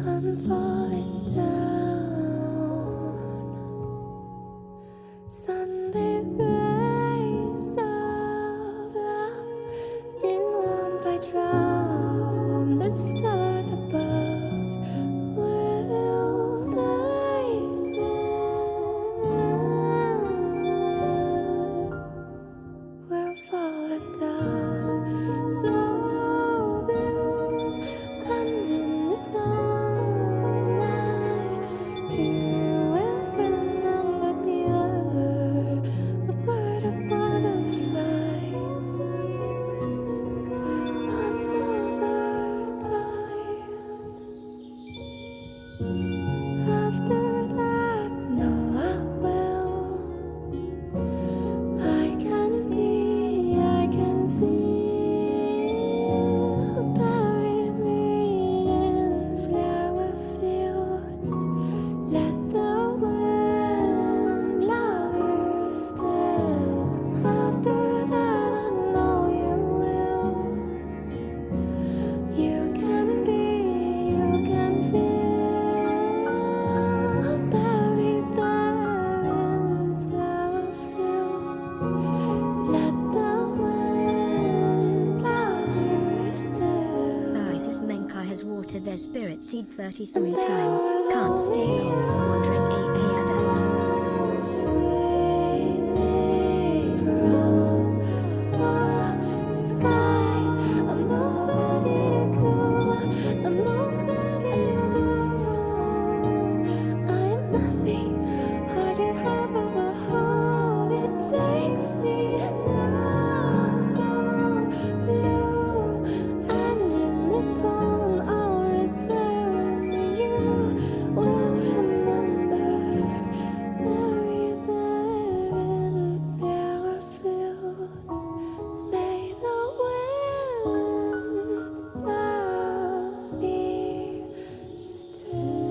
I'm falling down. Sunday rays of love, in warmth I drown the stars above. Will they remember? We're falling down, so blue, and in the dawn I too will remember pure, a bird, a butterfly, another time. After that, no, I will. I can be, I can feel. Bury me in flower fields. Let the wind love you still. After that, I know you will. You can be, you can feel. Buried there in flower fields. Let the wind love you still. Isis Menkai has watered their spirit seed 33 times. Can't stay long. Wandering AA adults. Raining from the sky. I'm not ready to go. I'm not ready to go. I am nothing. Hardly half of a whole. It takes me now, so blue. And in the dawn, I'll return to you. Will remember, buried there in flower fields. May the wind love me still.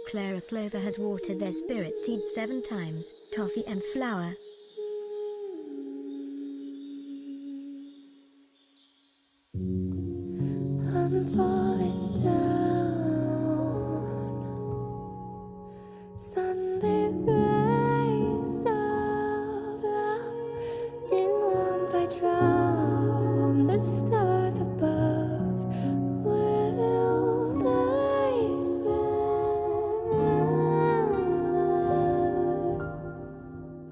Clara Clover has watered their spirit seed 7 times. Tofie and Flower. I'm falling down. Sunday rays of love, in warmth I drown the stars above. Will they remember?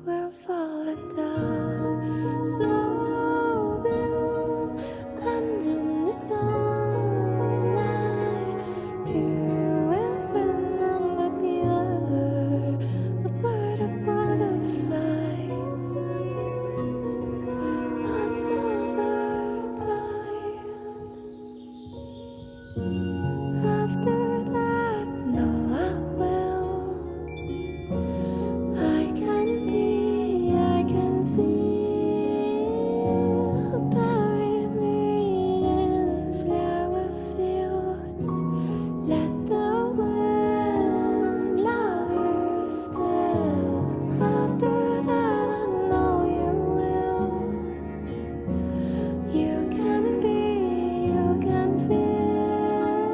We're falling down, so blue, and in the dawn I too will remember pure, a bird, a butterfly, another time. After that, no, I will. I can be, I can feel. Bury me in flower fields. Let the wind love you still. After that, I know you will. You can be, you can feel.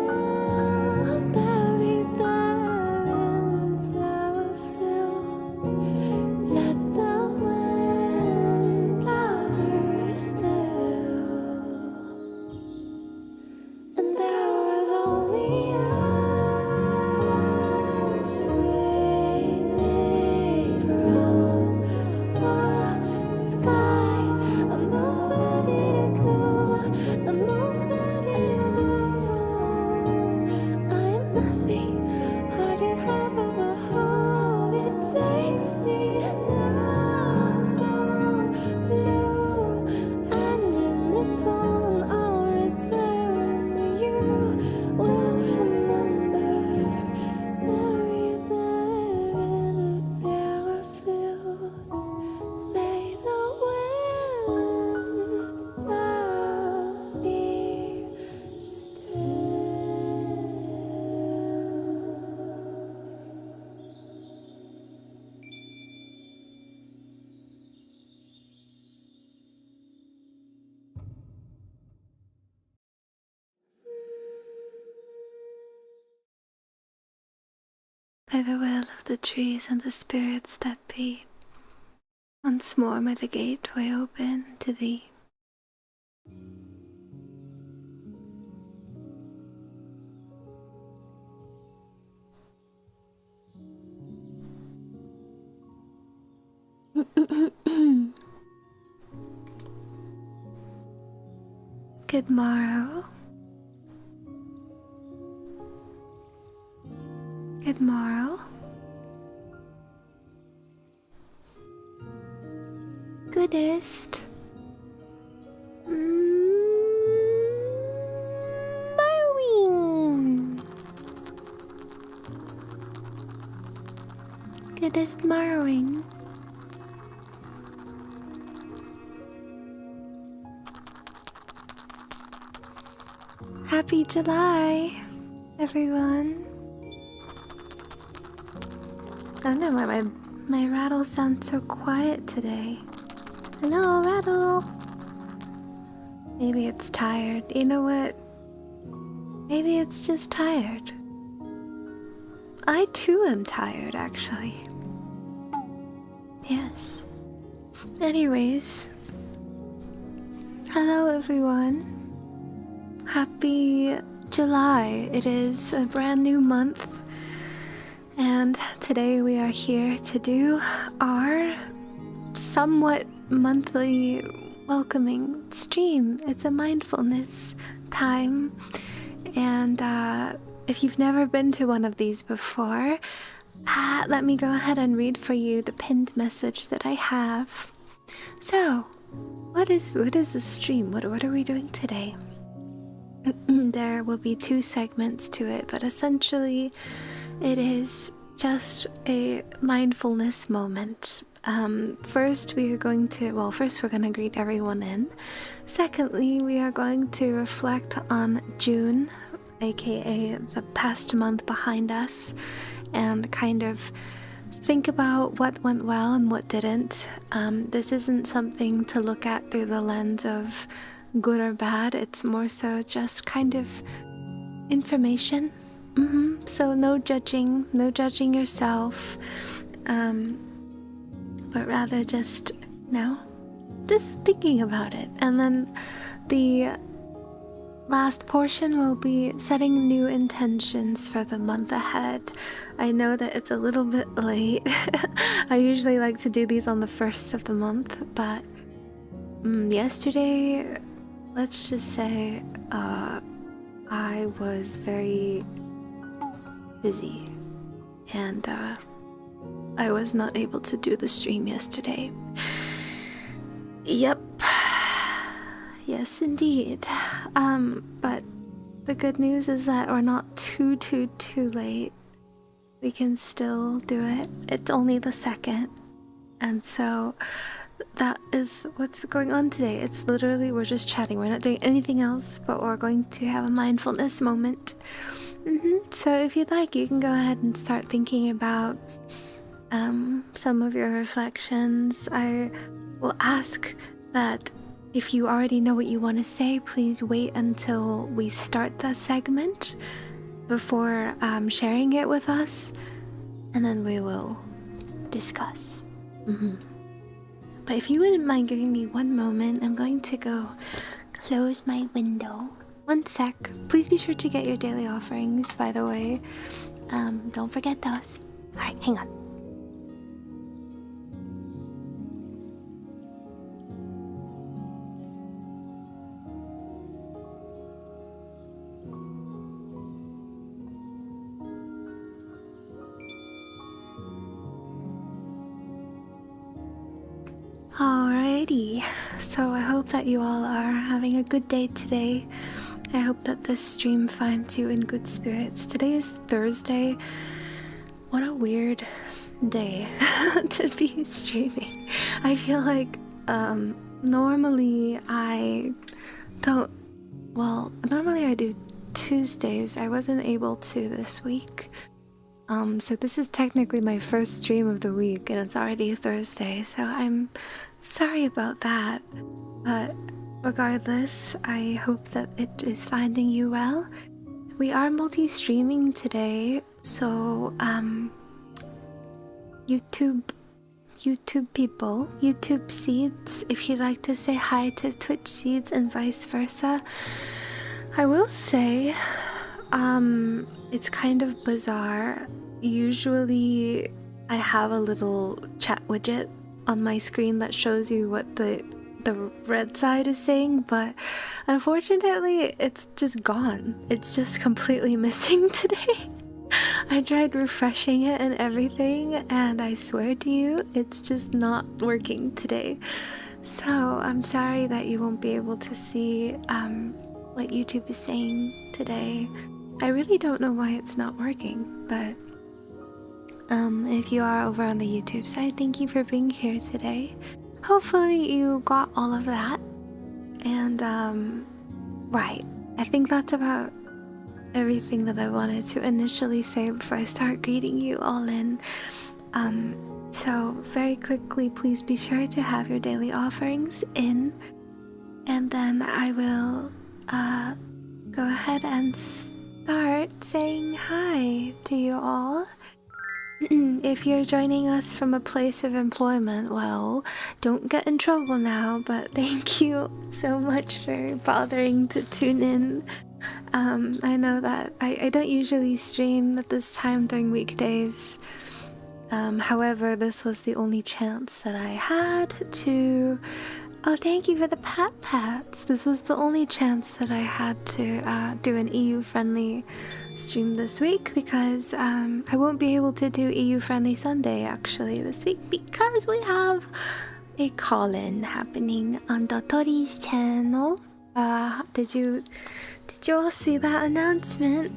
by the will of the trees and the spirits that be. Once more may the gateway open to thee. Good morrow. Good morrow. Goodest. Marwing. Goodest Marwing. Happy July, everyone. I don't know why my rattle sounds so quiet today. Hello, rattle. Maybe it's tired. You know what? Maybe it's just tired. I too am tired, actually. Yes. Anyways. Hello, everyone. Happy July. It is a brand new month. And today we are here to do our somewhat monthly welcoming stream. It's a mindfulness time. And if you've never been to one of these before, let me go ahead and read for you the pinned message that I have. So, what is the stream? What are we doing today? There will be 2 segments to it, but essentially it is just a mindfulness moment. First we're going to greet everyone in. Secondly, we are going to reflect on June, aka the past month behind us, and kind of think about what went well and what didn't. This isn't something to look at through the lens of good or bad. It's more so just kind of information. So no judging yourself, but rather just thinking about it. And then the last portion will be setting new intentions for the month ahead. I know that it's a little bit late. I usually like to do these on the 1st of the month, but yesterday, let's just say, I was very busy, and I was not able to do the stream yesterday. Yep. Yes, indeed. But the good news is that we're not too late. We can still do it. It's only the 2nd, and so that is what's going on today. It's literally, we're just chatting. We're not doing anything else, but we're going to have a mindfulness moment. So if you'd like, you can go ahead and start thinking about some of your reflections. I will ask that if you already know what you want to say, please wait until we start the segment before sharing it with us, and then we will discuss. But if you wouldn't mind giving me one moment, I'm going to go close my window. One sec. Please be sure to get your daily offerings, by the way. Don't forget those. Alright, hang on. Alrighty, so I hope that you all are having a good day today. I hope that this stream finds you in good spirits. Today is Thursday. What a weird day to be streaming. I feel like normally I do Tuesdays. I wasn't able to this week. So this is technically my first stream of the week, and it's already Thursday, so I'm sorry about that. But regardless, I hope that it is finding you well. We are multi-streaming today, so YouTube people, YouTube seeds, if you'd like to say hi to Twitch seeds and vice versa. I will say, it's kind of bizarre. Usually I have a little chat widget on my screen that shows you what the red side is saying, but unfortunately it's just gone. It's just completely missing today. I tried refreshing it and everything, and I swear to you, it's just not working today. So I'm sorry that you won't be able to see what YouTube is saying today. I really don't know why it's not working, but if you are over on the YouTube side, thank you for being here today. Hopefully you got all of that. And right, I think that's about everything that I wanted to initially say before I start greeting you all in. So very quickly, please be sure to have your daily offerings in, and then I will go ahead and start saying hi to you all. If you're joining us from a place of employment, well, don't get in trouble now, but thank you so much for bothering to tune in. I know that I don't usually stream at this time during weekdays. However, this was the only chance that I had to... Oh, thank you for the pats. This was the only chance that I had to do an EU-friendly stream this week, because I won't be able to do EU-friendly Sunday actually this week because we have a call-in happening on Totori's channel. Did you all see that announcement?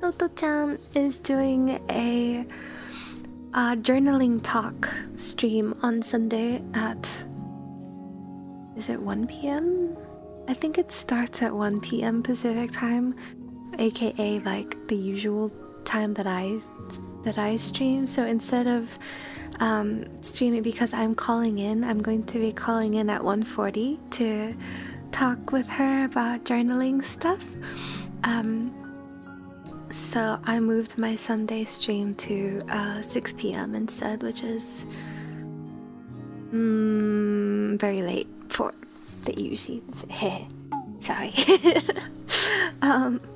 Toto-chan is doing a journaling talk stream on Sunday at, is it 1 p.m? I think it starts at 1 p.m. Pacific time, aka like the usual time that I stream. So instead of streaming, because I'm calling in, I'm going to be calling in at 1:40 to talk with her about journaling stuff. So I moved my Sunday stream to 6 p.m. instead, which is very late for the UC. Sorry.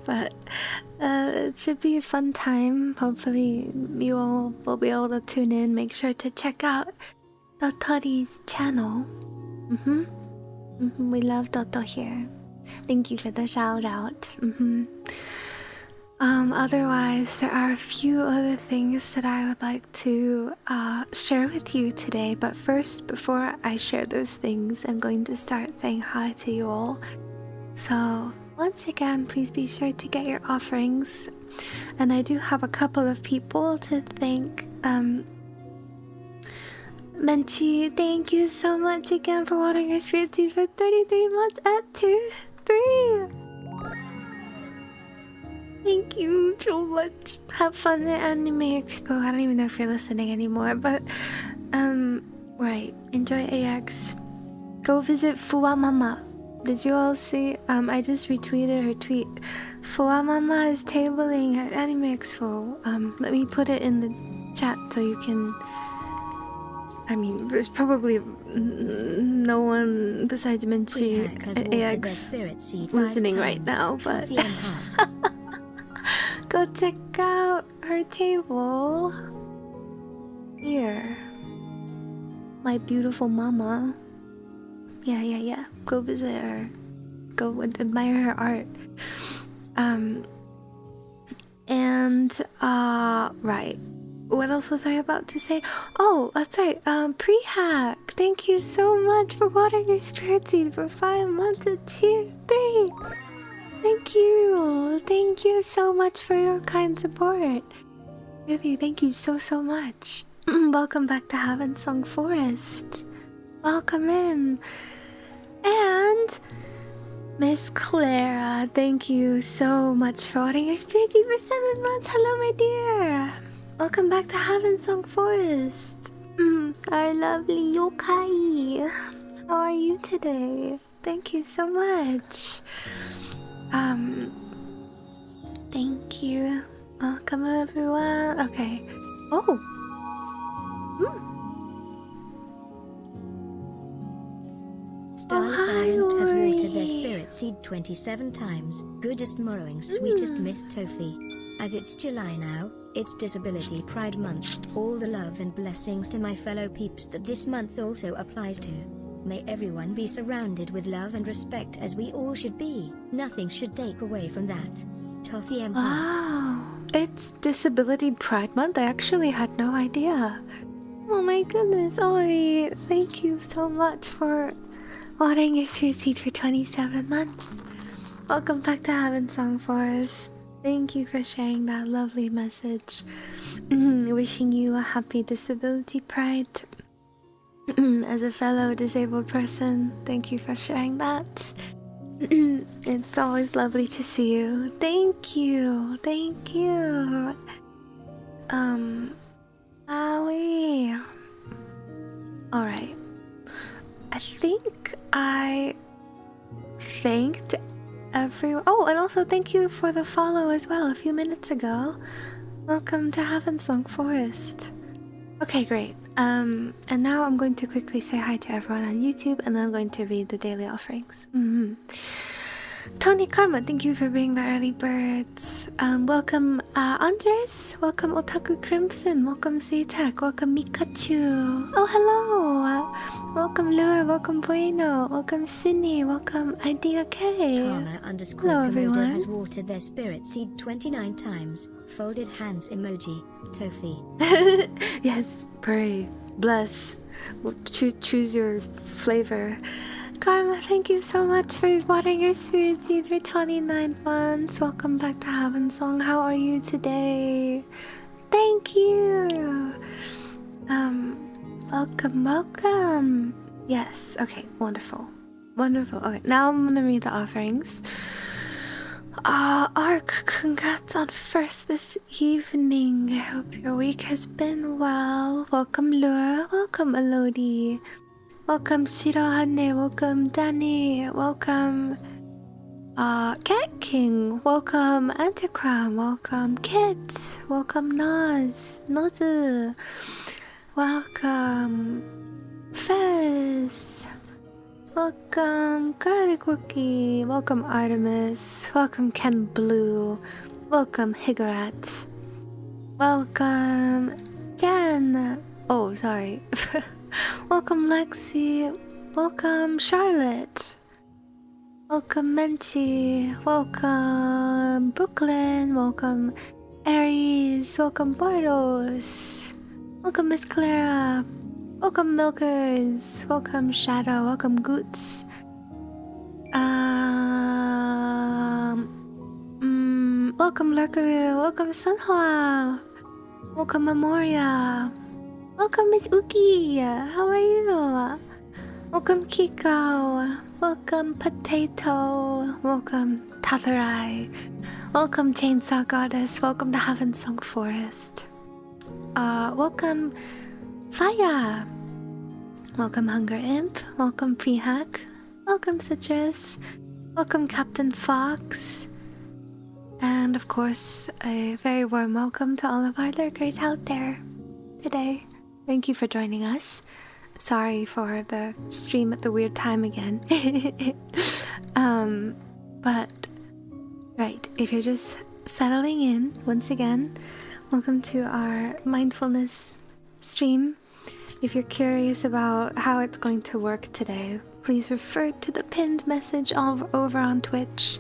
But it should be a fun time. Hopefully you all will be able to tune in. Make sure to check out Totori's channel. We love Toto here. Thank you for the shout out. Otherwise, there are a few other things that I would like to share with you today. But first, before I share those things, I'm going to start saying hi to you all. So, once again, please be sure to get your offerings. And I do have a couple of people to thank. Menchi, thank you so much again for watering your spirit seed for 33 months at 2-3. Thank you so much. Have fun at Anime Expo. I don't even know if you're listening anymore, but right. Enjoy AX. Go visit Fua Mama. Did you all see? I just retweeted her tweet. Fua Mama is tabling at Anime Expo. Let me put it in the chat so you can. I mean, there's probably no one besides Minchi and AX listening right now, but. Go check out her table. Here. My beautiful mama. Yeah. Go visit her. Go admire her art. Right. What else was I about to say? Oh, that's right. Pre-hack. Thank you so much for watering your spirit seed for 5 months at tier 3. Thank you. Thank you so much for your kind support. Really, thank you so much. Welcome back to Havensong Forest. Welcome in. And Miss Clara, thank you so much for watering your spirit seed for 7 months. Hello, my dear. Welcome back to Havensong Forest. Our lovely yokai. How are you today? Thank you so much. Thank you. Welcome everyone. Okay. Oh. Starless hi, Island has watered their Lori. spirit seed 27 times. Goodest morrowing, sweetest Miss Tofie. As it's July now, it's Disability Pride Month. All the love and blessings to my fellow peeps that this month also applies to. May everyone be surrounded with love and respect as we all should be. Nothing should take away from that. Tofie M. Heart. Wow. It's Disability Pride Month. I actually had no idea. Oh my goodness, Ori. Thank you so much for watering your sweet seed for 27 months. Welcome back to Havensong Forest. Thank you for sharing that lovely message. Wishing you a happy Disability Pride. As a fellow disabled person, thank you for sharing that. It's always lovely to see you. Thank you. Thank you. Owie. Alright. I think I thanked everyone. Oh, and also thank you for the follow as well a few minutes ago. Welcome to Havensong Forest. Okay, great. And now I'm going to quickly say hi to everyone on YouTube, and then I'm going to read the daily offerings. Tony Karma, thank you for being the early birds. Welcome Andres, welcome Otaku Crimson, welcome Ztech, welcome Mikachu. Oh, hello. Welcome Lure, welcome Bueno, welcome Sydney, welcome Idea K. Karma _ Hello, everyone. Komodo has watered their spirit seed 29 times. Folded hands emoji. Tofie. Yes, pray, bless, choose your flavor. Karma, thank you so much for watering your sweet seed for 29 months. Welcome back to Havensong. How are you today? Thank you. Welcome. Yes, okay, wonderful. Okay, now I'm gonna read the offerings. Ark, congrats on first this evening. I hope your week has been well. Welcome Lura, welcome Elodie. Welcome Shirohane, welcome Danny, welcome Cat King, welcome Anticram, welcome Kit, welcome Nozu, welcome Fez, welcome Garlic Wookie, welcome Artemis, welcome Ken Blue, welcome Higarat, welcome Jen, oh sorry. Welcome Lexi, welcome Charlotte, welcome Menchie, welcome Brooklyn, welcome Aries, welcome Bardos, welcome Miss Clara, welcome Milkers, welcome Shadow, welcome Goots, welcome Lurkaroo, welcome Sunhua, welcome Memoria. Welcome Miss Uki, how are you? Welcome Kiko, welcome Potato, welcome Tatharai, welcome Chainsaw Goddess, welcome to Havensong Forest. Welcome Faya, welcome Hunger Imp, welcome Prehack, welcome Citrus, welcome Captain Fox, and of course a very warm welcome to all of our lurkers out there today. Thank you for joining us. Sorry for the stream at the weird time again. But, right, if you're just settling in, once again, welcome to our mindfulness stream. If you're curious about how it's going to work today, please refer to the pinned message over on Twitch,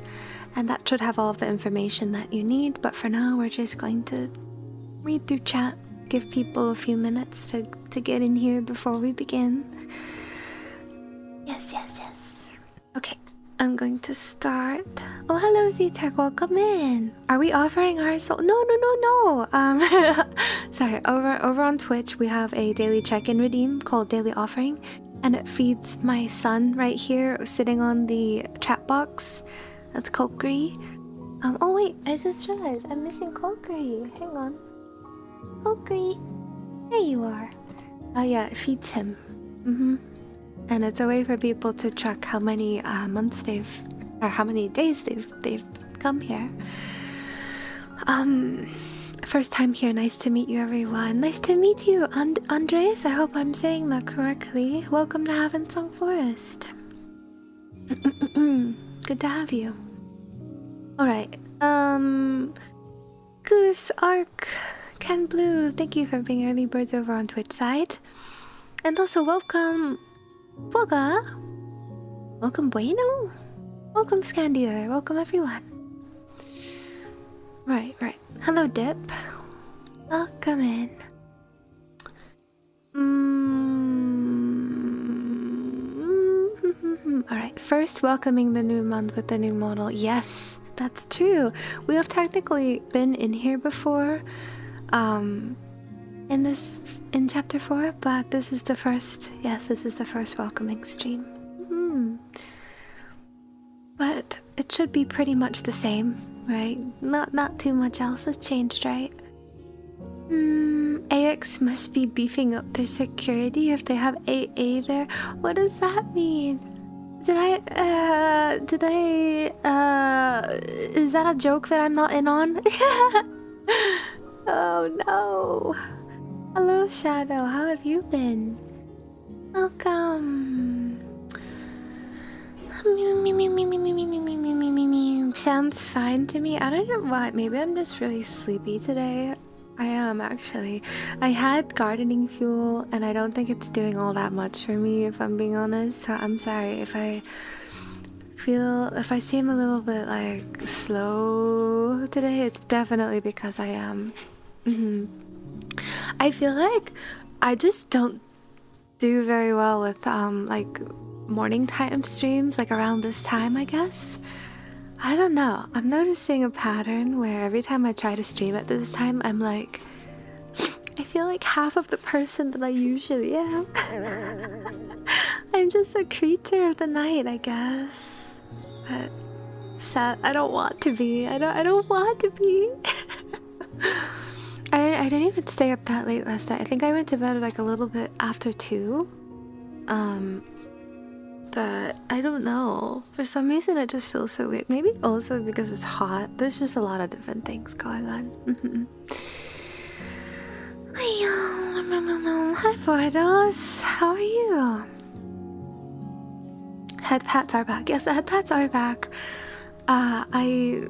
and that should have all of the information that you need. But for now, we're just going to read through chat. Give people a few minutes to get in here before we begin. Yes. Okay, I'm going to start. Oh, hello Z-Tech, welcome in. Are we offering our soul? No. Sorry, over on Twitch, we have a daily check-in redeem called Daily Offering, and it feeds my son right here, sitting on the chat box. That's Kokri. Oh wait, I just realized I'm missing Kokri. Hang on. Kokri, there you are. Oh yeah, it feeds him. And it's a way for people to track how many months how many days they've come here. First time here. Nice to meet you, everyone. Nice to meet you, Andres. I hope I'm saying that correctly. Welcome to Havensong Forest. Good to have you. Alright. Goose, Ark, Ken Blue, thank you for being early birds over on Twitch side. And also welcome, Boga. Welcome, Bueno. Welcome, Scandier. Welcome, everyone. Right. Hello, Dip. Welcome in. Alright, first welcoming the new month with the new model. Yes, that's true. We have technically been in here before, in chapter 4, but this is the first, this is the first welcoming stream. But it should be pretty much the same, right? Not too much else has changed, right? AX must be beefing up their security if they have AA there. What does that mean? Is that a joke that I'm not in on? Oh no. Hello, Shadow. How have you been? Welcome. Sounds fine to me. I don't know why. Maybe I'm just really sleepy today. I am actually. I had gardening fuel and I don't think it's doing all that much for me, if I'm being honest. So I'm sorry if I seem a little bit like slow today. It's definitely because I am. I feel like I just don't do very well with like morning time streams, like around this time, I guess. I don't know. I'm noticing a pattern where every time I try to stream at this time, I'm like, I feel like half of the person that I usually am. I'm just a creature of the night, I guess. But sad. I don't want to be. I don't want to be. I didn't even stay up that late last night. I think I went to bed at like a little bit after 2. But I don't know. For some reason, it just feels so weird. Maybe also because it's hot. There's just a lot of different things going on. Hi, Fordos. How are you? Head pats are back. Yes, the head pats are back. I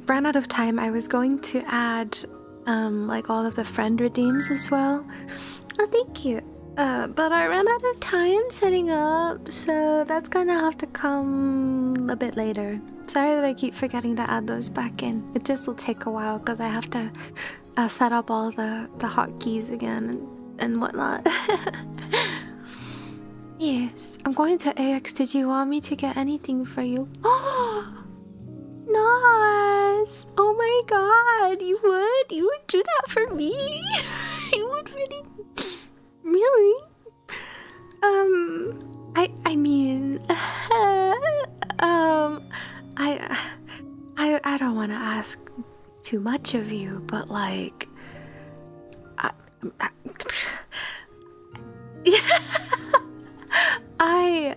ran out of time. I was going to add like all of the friend redeems as well. Oh, thank you. But I ran out of time setting up, so that's gonna have to come a bit later. Sorry that I keep forgetting to add those back in. It just will take a while because I have to set up all the hotkeys again and whatnot. Yes, I'm going to AX. Did you want me to get anything for you? Oh, nice! Oh my god, you would do that for me? You would really? I mean, I don't want to ask too much of you, but like, I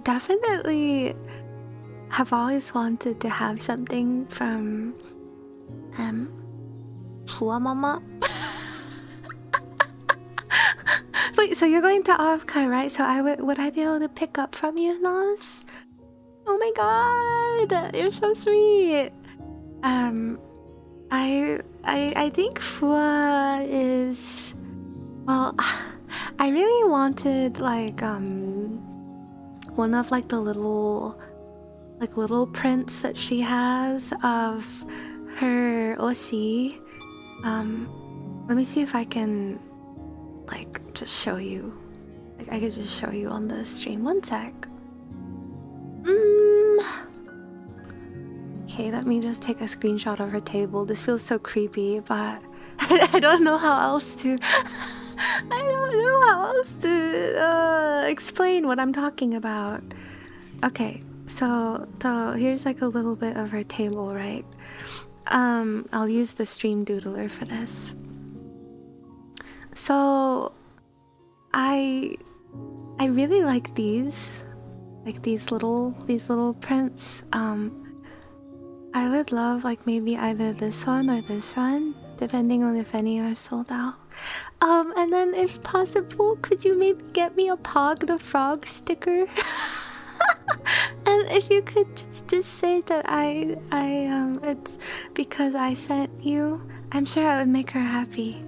definitely have always wanted to have something from Pua Mama. Wait, so you're going to Avkai, right? So would I be able to pick up from you, Nas? Oh my god, you're so sweet. I think Fua is, well, I really wanted like one of like the little prints that she has of her OC. Let me see if I can like just show you. Like I could just show you on the stream. One sec. Okay, let me just take a screenshot of her table. This feels so creepy, but I don't know how else to explain what I'm talking about. Okay, so here's like a little bit of her table, right? I'll use the stream doodler for this. So I really like these little prints. I would love like maybe either this one or this one, depending on if any are sold out. And then if possible, could you maybe get me a Pog the Frog sticker? And if you could just say that it's because I sent you, I'm sure I would make her happy.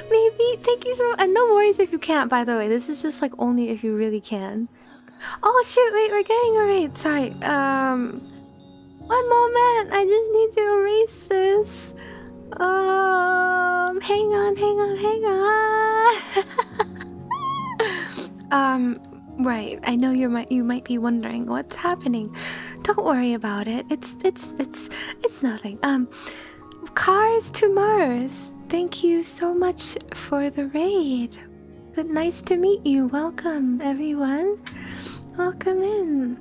Maybe. Thank you so much. And no worries if you can't, by the way. This is just like only if you really can. Oh shoot, wait, we're getting a raid. Sorry. One moment. I just need to erase this. Hang on. Right. I know you might be wondering what's happening. Don't worry about it. It's nothing. Cars to Mars. Thank you so much for the raid. Good, nice to meet you. Welcome, everyone. Welcome in.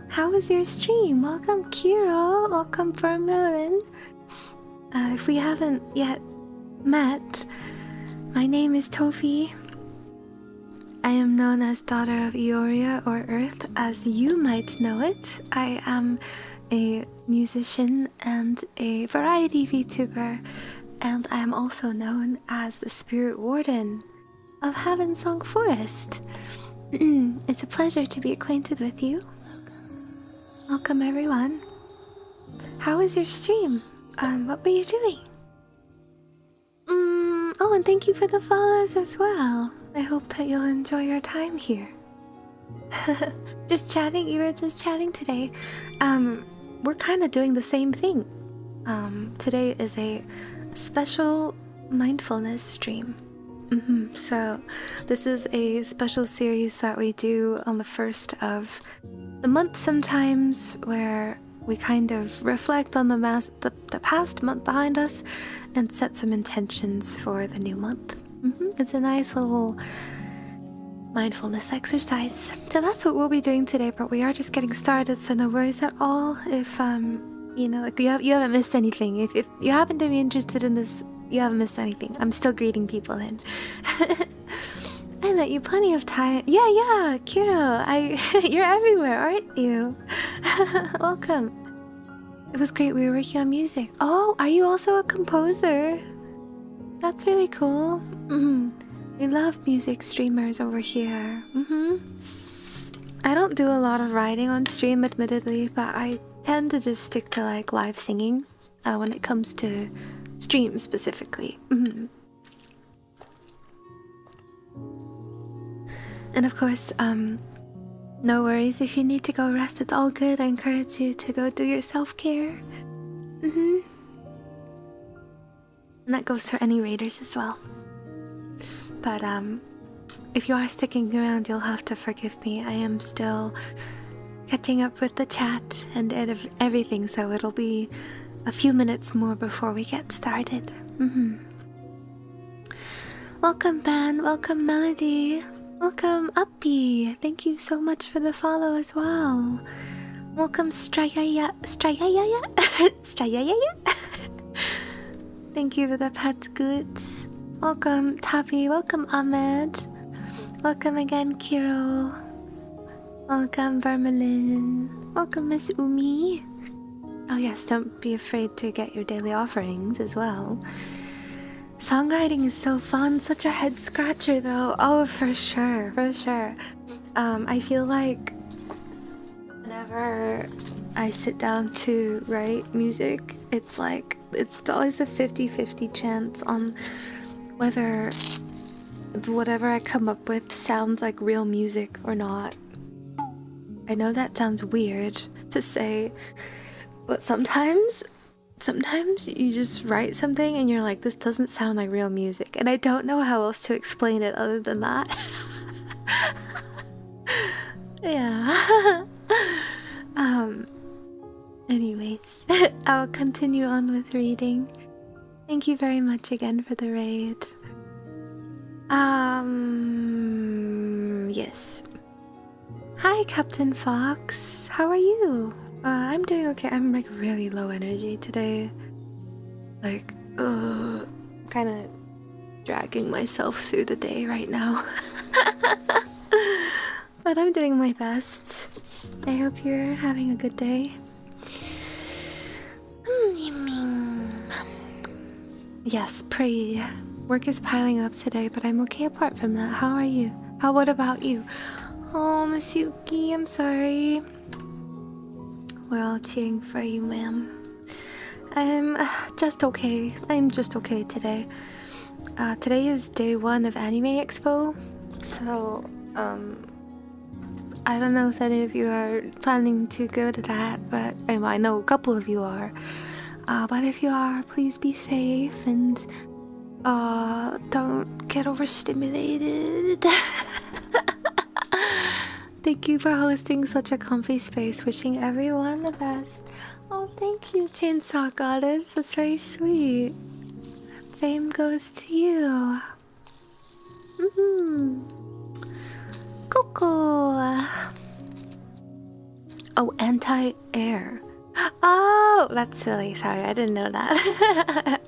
How was your stream? Welcome, Kiro. Welcome, Vermillion. If we haven't yet met, my name is Tofie. I am known as Daughter of Eöriia or Earth, as you might know it. I am a musician and a variety VTuber, and I am also known as the spirit warden of Havensong Forest. It's a pleasure to be acquainted with you. Welcome, everyone. How was your stream? What were you doing? Oh, and thank you for the follows as well. I hope that you'll enjoy your time here. Just chatting, you were just chatting today. We're kind of doing the same thing. Today is a special mindfulness stream. So this is a special series that we do on the first of the month sometimes, where we kind of reflect on the past month behind us and set some intentions for the new month. It's a nice little mindfulness exercise. So that's what we'll be doing today, but we are just getting started, so no worries at all if you know, like you haven't missed anything. If you happen to be interested in this, you haven't missed anything. I'm still greeting people in. I met you plenty of time. Yeah, Kiro. You're everywhere, aren't you? Welcome. It was great. We were working on music. Oh, are you also a composer? That's really cool. We love music streamers over here. I don't do a lot of writing on stream, admittedly, but I tend to just stick to like live singing when it comes to stream specifically. And of course, no worries if you need to go rest. It's all good. I encourage you to go do your self-care. And that goes for any raiders as well. But if you are sticking around, you'll have to forgive me. I am still catching up with the chat and everything, so it'll be a few minutes more before we get started. Welcome, Ben. Welcome, Melody. Welcome, Uppy. Thank you so much for the follow as well. Welcome, Strayaya. Thank you for the pet goods. Welcome, Tofie. Welcome, Ahmed. Welcome again, Kiro. Welcome, Vermillion. Welcome, Miss Umi. Oh yes, don't be afraid to get your daily offerings as well. Songwriting is so fun, such a head scratcher though. Oh, for sure. I feel like whenever I sit down to write music, it's always a 50-50 chance on whether whatever I come up with sounds like real music or not. I know that sounds weird to say, but sometimes you just write something and you're like, this doesn't sound like real music, and I don't know how else to explain it other than that. Yeah. Anyways, I'll continue on with reading. Thank you very much again for the raid. Yes. Hi, Captain Fox. How are you? I'm doing okay. I'm like really low energy today. Like, kind of dragging myself through the day right now. But I'm doing my best. I hope you're having a good day. Yes, pretty. Work is piling up today, but I'm okay apart from that. How are you? What about you? Oh, Miss Yuki, I'm sorry. We're all cheering for you, ma'am. I'm just okay. I'm just okay today. Today is day 1 of Anime Expo, so I don't know if any of you are planning to go to that, but I know a couple of you are. But if you are, please be safe and don't get overstimulated. Thank you for hosting such a comfy space. Wishing everyone the best. Oh, thank you, Chainsaw Goddess. That's very sweet. Same goes to you. Coco. Oh, anti-air. Oh, that's silly. Sorry, I didn't know that.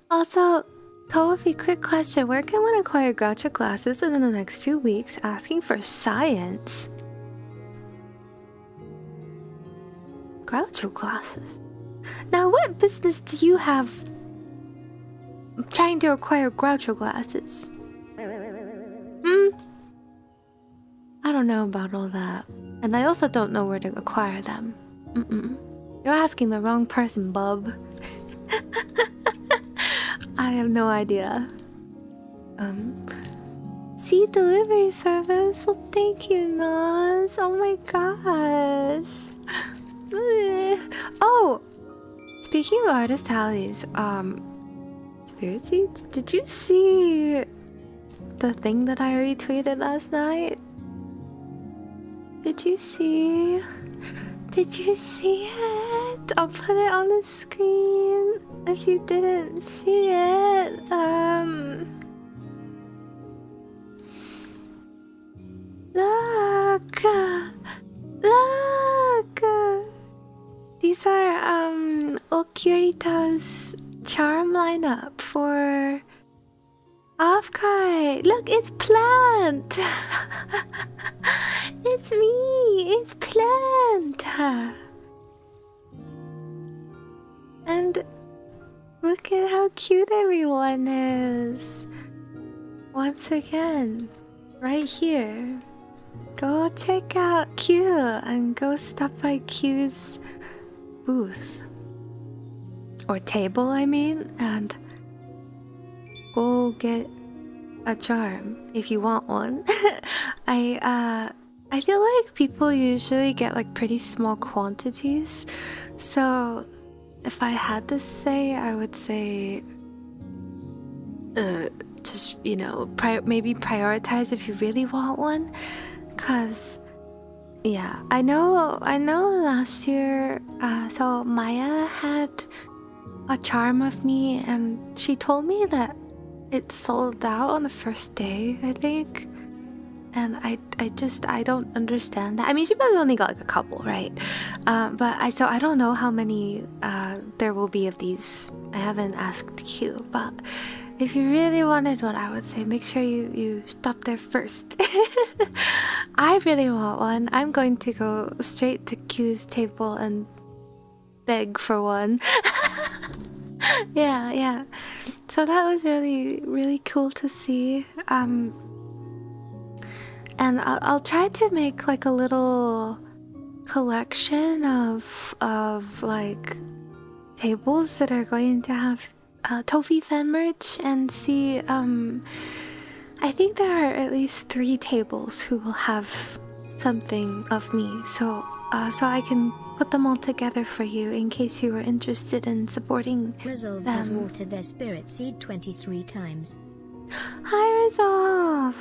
Also, Tofie, quick question. Where can one acquire Groucho glasses within the next few weeks? Asking for science. Groucho glasses? Now, what business do you have trying to acquire Groucho glasses? I don't know about all that. And I also don't know where to acquire them. You're asking the wrong person, bub. I have no idea. See, delivery service. Well, thank you, Nas. Oh my gosh. Oh, speaking of artist alleys, Spirit Seeds, did you see the thing that I retweeted last night? Did you see? Did you see it? I'll put it on the screen if you didn't see it. Look! Look! These are Okurita's charm lineup for off-card. Look, it's Plant! It's me! It's Plant! And look at how cute everyone is! Once again, right here. Go check out Q and go stop by Q's booth. Or table, I mean, and go get a charm if you want one. I feel like people usually get like pretty small quantities, so if I had to say, I would say just, you know, maybe prioritize if you really want one, cause yeah, I know last year so Maya had a charm of me and she told me that it sold out on the first day, I think. And I don't understand that. I mean, she probably only got like a couple, right? But I don't know how many there will be of these. I haven't asked Q, but if you really wanted one, I would say make sure you stop there first. I really want one. I'm going to go straight to Q's table and beg for one. Yeah. So that was really, really cool to see. And I'll try to make like a little collection of like tables that are going to have Tofie fan merch and see. I think there are at least 3 tables who will have something of me, so I can put them all together for you in case you were interested in supporting Resolve them. has watered their spirit seed 23 times. Hi, Resolve!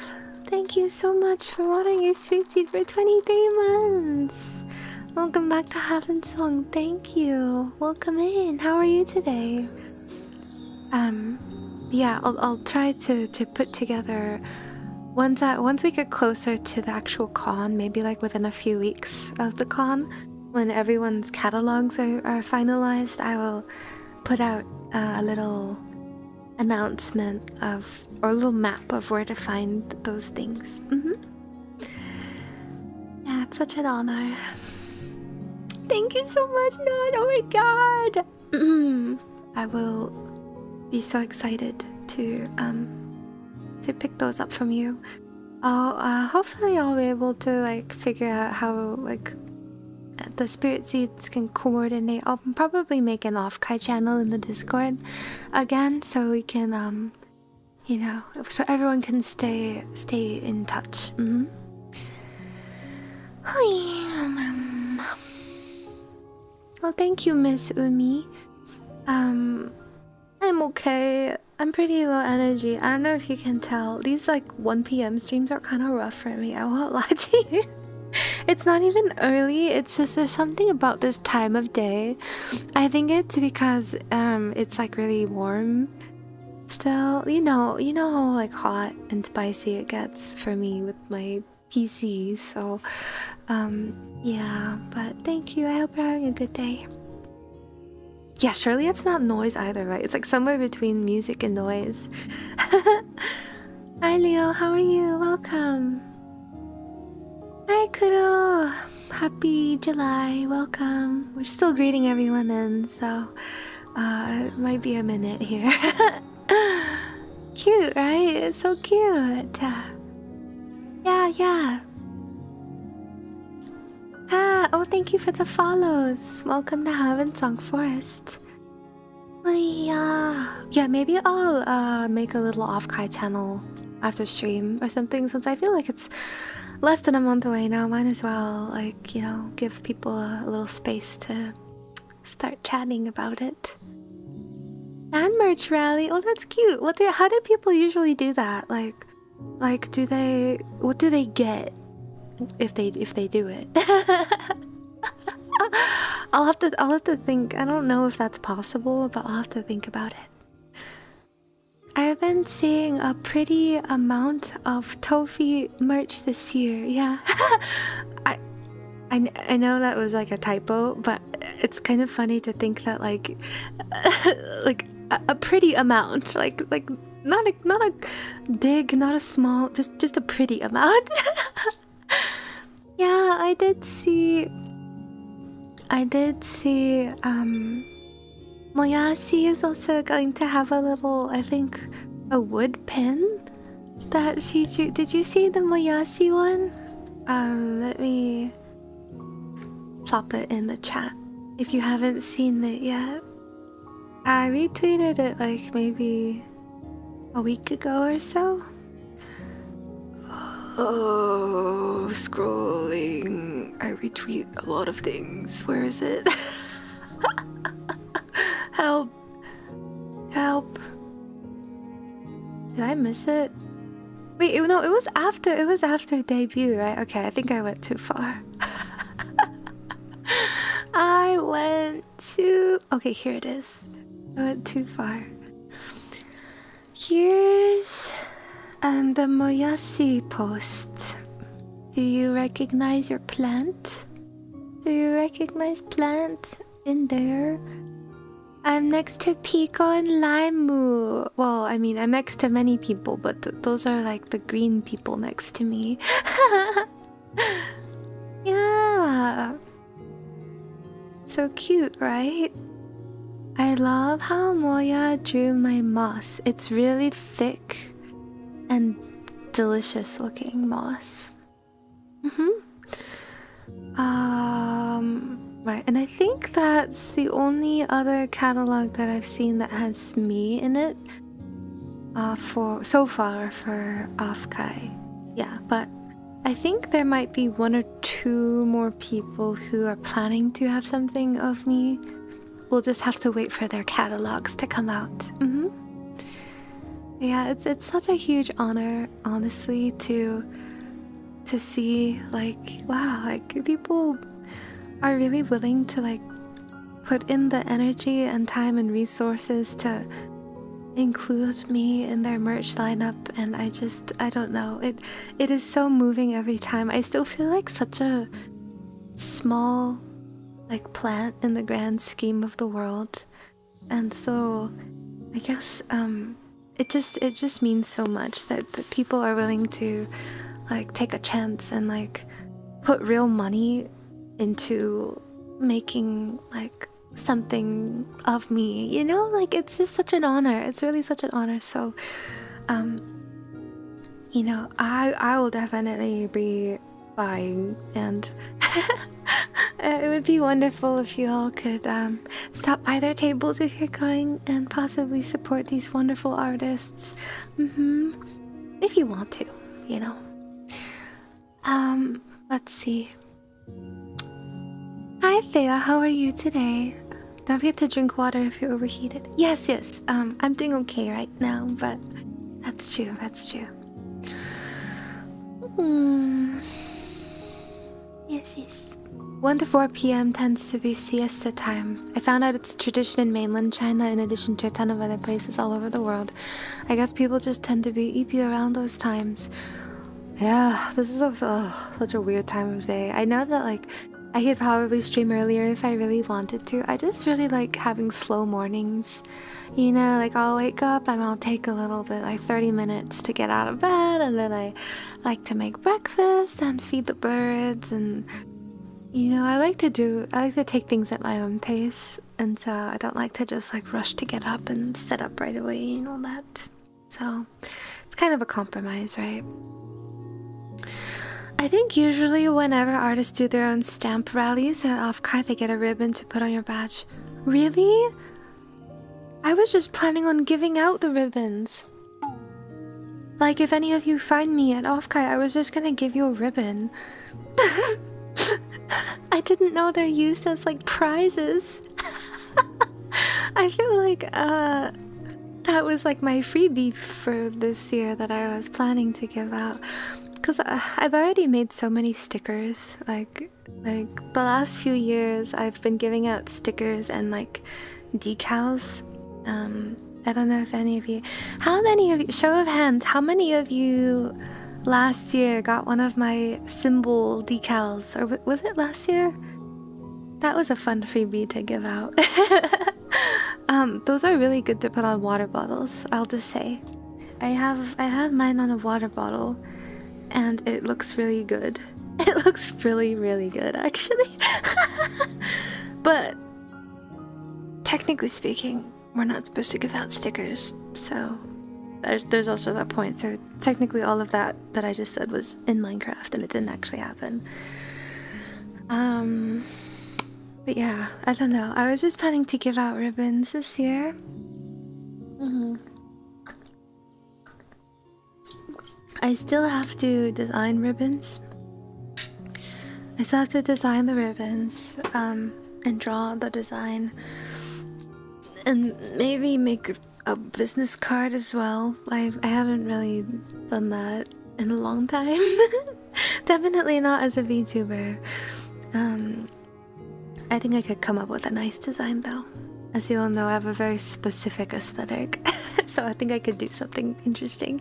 Thank you so much for watering your sweet seed for 23 months. Welcome back to Havensong. Thank you. Welcome in. How are you today? Yeah, I'll try to put together once we get closer to the actual con, maybe like within a few weeks of the con, when everyone's catalogs are finalized, I will put out a little announcement or a little map of where to find those things. Yeah, it's such an honor. Thank you so much, Nod. Oh my god. I will be so excited to pick those up from you. I'll hopefully I'll be able to like figure out how like the spirit seeds can coordinate. I'll probably make an off-kai channel in the Discord again, so we can you know, so everyone can stay in touch. Well, thank you, Miss Umi. I'm okay. I'm pretty low energy. I don't know if you can tell. These like 1 p.m. streams are kind of rough for me. I won't lie to you. It's not even early. It's just there's something about this time of day. I think it's because it's like really warm still. You know how like hot and spicy it gets for me with my PC. So yeah, but thank you. I hope you're having a good day. Yeah, surely it's not noise either, right? It's like somewhere between music and noise. Hi Leo, how are you? Welcome. Hi Kuro. Happy July. Welcome. We're still greeting everyone in, so it might be a minute here. Cute, right? It's so cute. Yeah. Oh, thank you for the follows. Welcome to Havensong Forest. Yeah, maybe I'll make a little off-kai channel after stream or something, since I feel like it's less than a month away now. Might as well, like, you know, give people a little space to start chatting about it. And merch rally. Oh, that's cute. How do people usually do that? Like, what do they get if they do it? I'll have to think. I don't know if that's possible, but I'll have to think about it. I've been seeing a pretty amount of Tofie merch this year. Yeah. I know that was like a typo, but it's kind of funny to think that like a pretty amount, like not a big, not a small, just a pretty amount. Yeah, I did see Moyasi is also going to have a little, I think, a wood pen that she drew. Did you see the Moyasi one? Let me plop it in the chat if you haven't seen it yet. I retweeted it like maybe a week ago or so. Oh, scrolling. I retweet a lot of things. Where is it? Help. Did I miss it? Wait, no, it was after debut, right? Okay, I think I went too far. Okay, here it is. I went too far. Here's the Moyasi post. Do you recognize your plant? Do you recognize plant in there? I'm next to Pico and Laimu. Well, I mean, I'm next to many people, but those are like the green people next to me. Yeah. So cute, right? I love how Moya drew my moss. It's really thick and delicious looking moss. Right, and I think that's the only other catalog that I've seen that has me in it for so far for off-kai. Yeah, but I think there might be 1 or 2 more people who are planning to have something of me. We'll just have to wait for their catalogs to come out. Yeah, it's such a huge honor, honestly, to see like, wow, like people are really willing to like put in the energy and time and resources to include me in their merch lineup, and I don't know, it is so moving every time. I still feel like such a small like plant in the grand scheme of the world, and so I guess it just means so much that people are willing to like take a chance and like put real money into making like something of me, you know? Like, it's just such an honor. It's really such an honor. So, you know, I will definitely be buying, and it would be wonderful if you all could stop by their tables if you're going and possibly support these wonderful artists. If you want to, you know. Let's see. Hi Thea, how are you today? Don't forget to drink water if you're overheated. Yes, I'm doing okay right now, but that's true. 1 to 4 p.m. tends to be siesta time. I found out it's a tradition in mainland China in addition to a ton of other places all over the world. I guess people just tend to be eepy around those times. Yeah, this is such a weird time of day. I know that like I could probably stream earlier if I really wanted to. I just really like having slow mornings. You know, like I'll wake up and I'll take a little bit, like 30 minutes to get out of bed, and then I like to make breakfast and feed the birds, and you know, I like to take things at my own pace, and so I don't like to just like rush to get up and set up right away and all that. So it's kind of a compromise, right? I think usually whenever artists do their own stamp rallies at Offkai, they get a ribbon to put on your badge. Really? I was just planning on giving out the ribbons. Like, if any of you find me at Offkai, I was just gonna give you a ribbon. I didn't know they're used as, like, prizes. I feel like, that was, like, my freebie for this year that I was planning to give out. Because I've already made so many stickers. Like, the last few years, I've been giving out stickers and, like, decals. I don't know if any of you... show of hands, how many of you last year got one of my symbol decals? Or was it last year? That was a fun freebie to give out. Those are really good to put on water bottles, I'll just say. I have mine on a water bottle, and it looks really good. It looks really, really good, actually. But technically speaking, we're not supposed to give out stickers, so there's also that point. So technically all of that I just said was in Minecraft, and it didn't actually happen. But yeah, I don't know. I was just planning to give out ribbons this year. I still have to design ribbons. I still have to design the ribbons, and draw the design. And maybe make a business card as well. I haven't really done that in a long time. Definitely not as a VTuber. I think I could come up with a nice design though. As you all know, I have a very specific aesthetic. So I think I could do something interesting.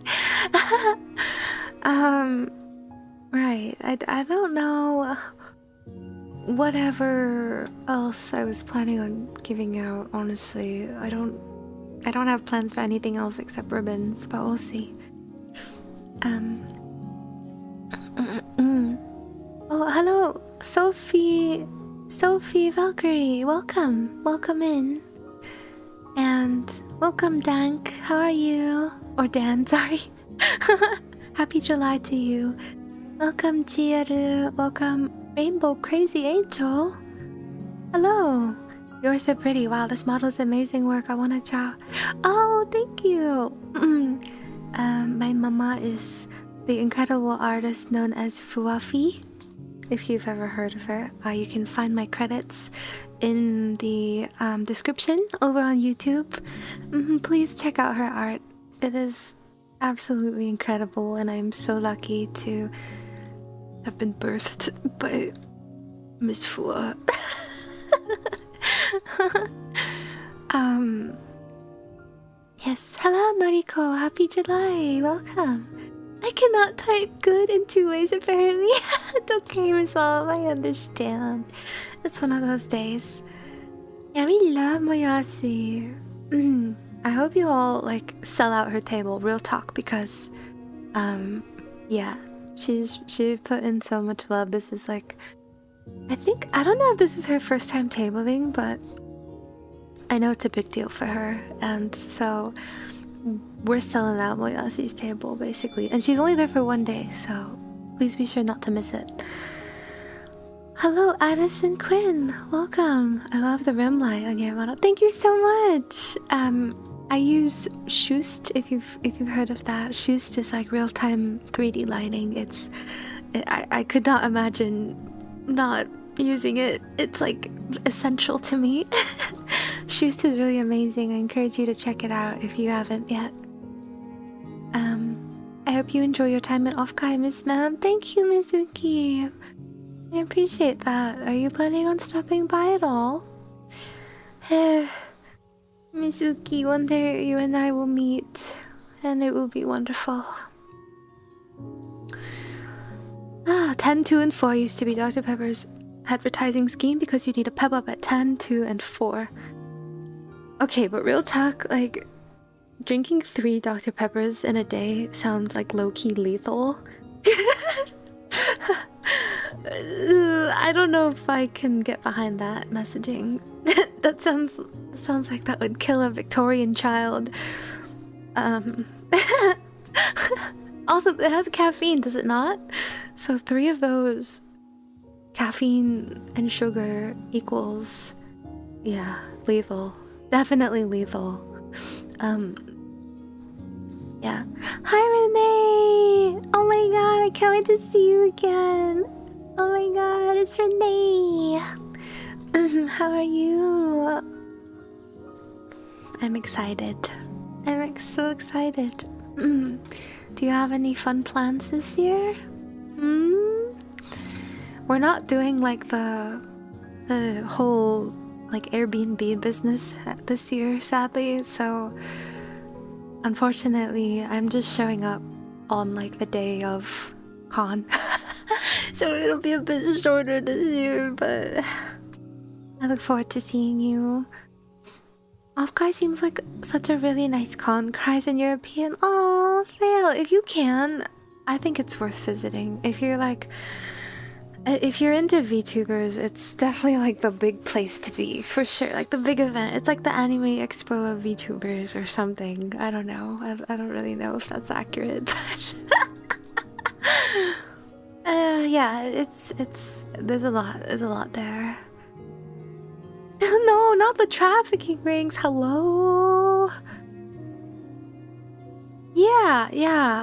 Right. I don't know... Whatever else I was planning on giving out, honestly, I don't have plans for anything else except ribbons, but we'll see. Oh, hello, Sophie Valkyrie, welcome in, and welcome Dank. How are you? Or Dan, sorry. Happy July to you. Welcome Chieru. Welcome Rainbow Crazy Angel. Hello. You're so pretty. Wow, this model's amazing work. I want to draw. Oh, thank you. My mama is the incredible artist known as Fuafi. If you've ever heard of her, you can find my credits in the description over on YouTube. Please check out her art. It is absolutely incredible, and I'm so lucky to have been birthed by Miss Fua. Yes, hello Noriko, happy July, welcome. I cannot type good in 2 ways apparently. It's okay, Resolve, I understand. It's one of those days. Yeah, we love Moyasi. I hope you all like sell out her table, real talk, because yeah, she put in so much love. This is like, I don't know if this is her first time tabling, but I know it's a big deal for her, and so we're selling out Moyasi's table basically, and she's only there for 1 day, so please be sure not to miss it. Hello, Addison Quinn. Welcome. I love the rim light on your model. Thank you so much. I use Shoost. If you've heard of that, Shoost is like real-time 3D lighting. I could not imagine not using it. It's like essential to me. Shoost is really amazing. I encourage you to check it out if you haven't yet. I hope you enjoy your time at Offkai, Miss Ma'am. Thank you, Mizuki. I appreciate that. Are you planning on stopping by at all? Mizuki, one day you and I will meet, and it will be wonderful. 10, 2, and 4 used to be Dr. Pepper's advertising scheme because you need a pep up at 10, 2, and 4. Okay, but real talk, like, drinking 3 Dr. Peppers in a day sounds like low-key lethal. I don't know if I can get behind that messaging. that sounds like that would kill a Victorian child. Also, it has caffeine, does it not? So 3 of those, caffeine and sugar equals, yeah, lethal. Definitely lethal. Yeah. Hi, Renee! Oh my god, I can't wait to see you again. Oh my god, it's Renee. How are you? I'm excited. I'm so excited. Do you have any fun plans this year? We're not doing like the whole like Airbnb business this year, sadly, so unfortunately I'm just showing up on like the day of con. So it'll be a bit shorter this year, but I look forward to seeing you. Offkai seems like such a really nice con. Cries in European. Oh, Fail. If you can, I think it's worth visiting. If you're into VTubers, it's definitely like the big place to be, for sure. Like the big event. It's like the anime expo of VTubers or something. I don't know. I don't really know if that's accurate, but yeah, it's there's a lot there. No, not the trafficking rings. Hello. Yeah.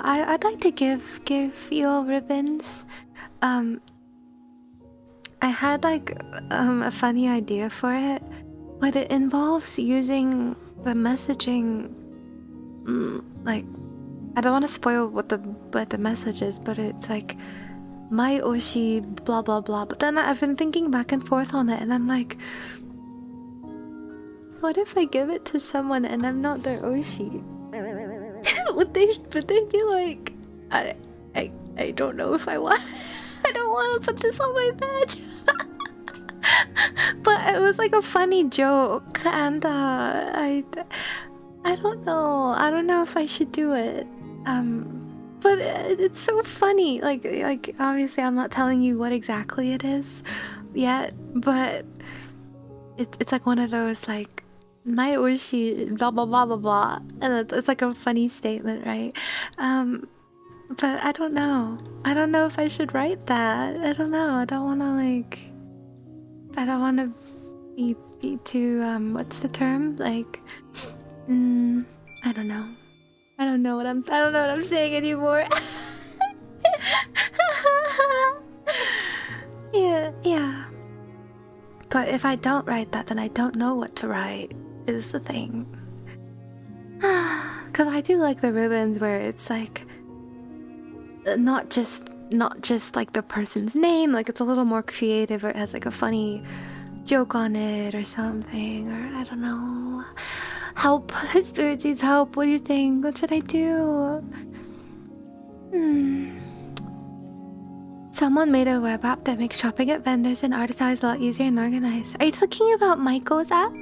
I'd like to give you all ribbons. I had like a funny idea for it, but it involves using the messaging. Like, I don't want to spoil what the message is, but it's like my oshi blah blah blah. But then I've been thinking back and forth on it, and I'm like, what if I give it to someone and I'm not their oshi? would they be like, I don't know if I want. I don't want to put this on my badge. But it was like a funny joke, and I don't know. I don't know if I should do it. But it's so funny. Like obviously I'm not telling you what exactly it is yet, but it's like one of those like my oshi blah blah blah blah blah, and it's like a funny statement, right? But I don't know. I don't know if I should write that. I don't know. I don't want to be too what's the term? Like I don't know. I don't know what I'm saying anymore. Yeah. But if I don't write that, then I don't know what to write, is the thing. Cause I do like the ribbons where it's like not just like the person's name, like it's a little more creative, or it has like a funny joke on it or something, or I don't know. Help. Spirit needs help. What do you think? What should I do? Someone made a web app that makes shopping at vendors and artisans a lot easier and organized. Are you talking about Maiko's app?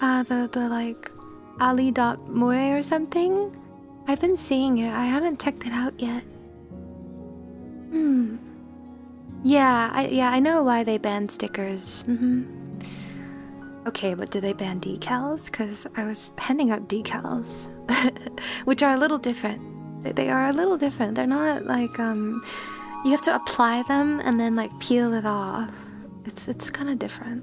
The like ali.moe or something? I've been seeing it. I haven't checked it out yet. Yeah, I know why they banned stickers. Okay, but do they ban decals? Because I was handing out decals, which are a little different. They are a little different. They're not like, you have to apply them and then like peel it off. It's kind of different.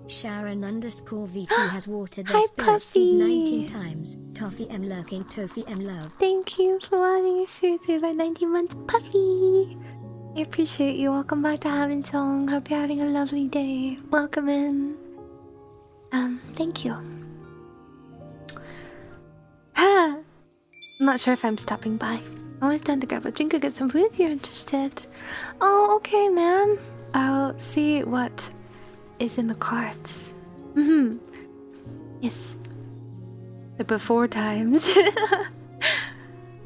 Sharon_V2 has watered their Hi, spirit seed 19 Puffy. times. Tofie M lurking, Tofie M love. Thank you for watering your spirit seed by 19 months, Puffy. I appreciate you. Welcome back to Havensong. Hope you're having a lovely day. Welcome in. Thank you. I'm not sure if I'm stopping by. Always down to grab a drink or get some food if you're interested. Oh, okay, ma'am. I'll see what is in the carts. Yes. The before times.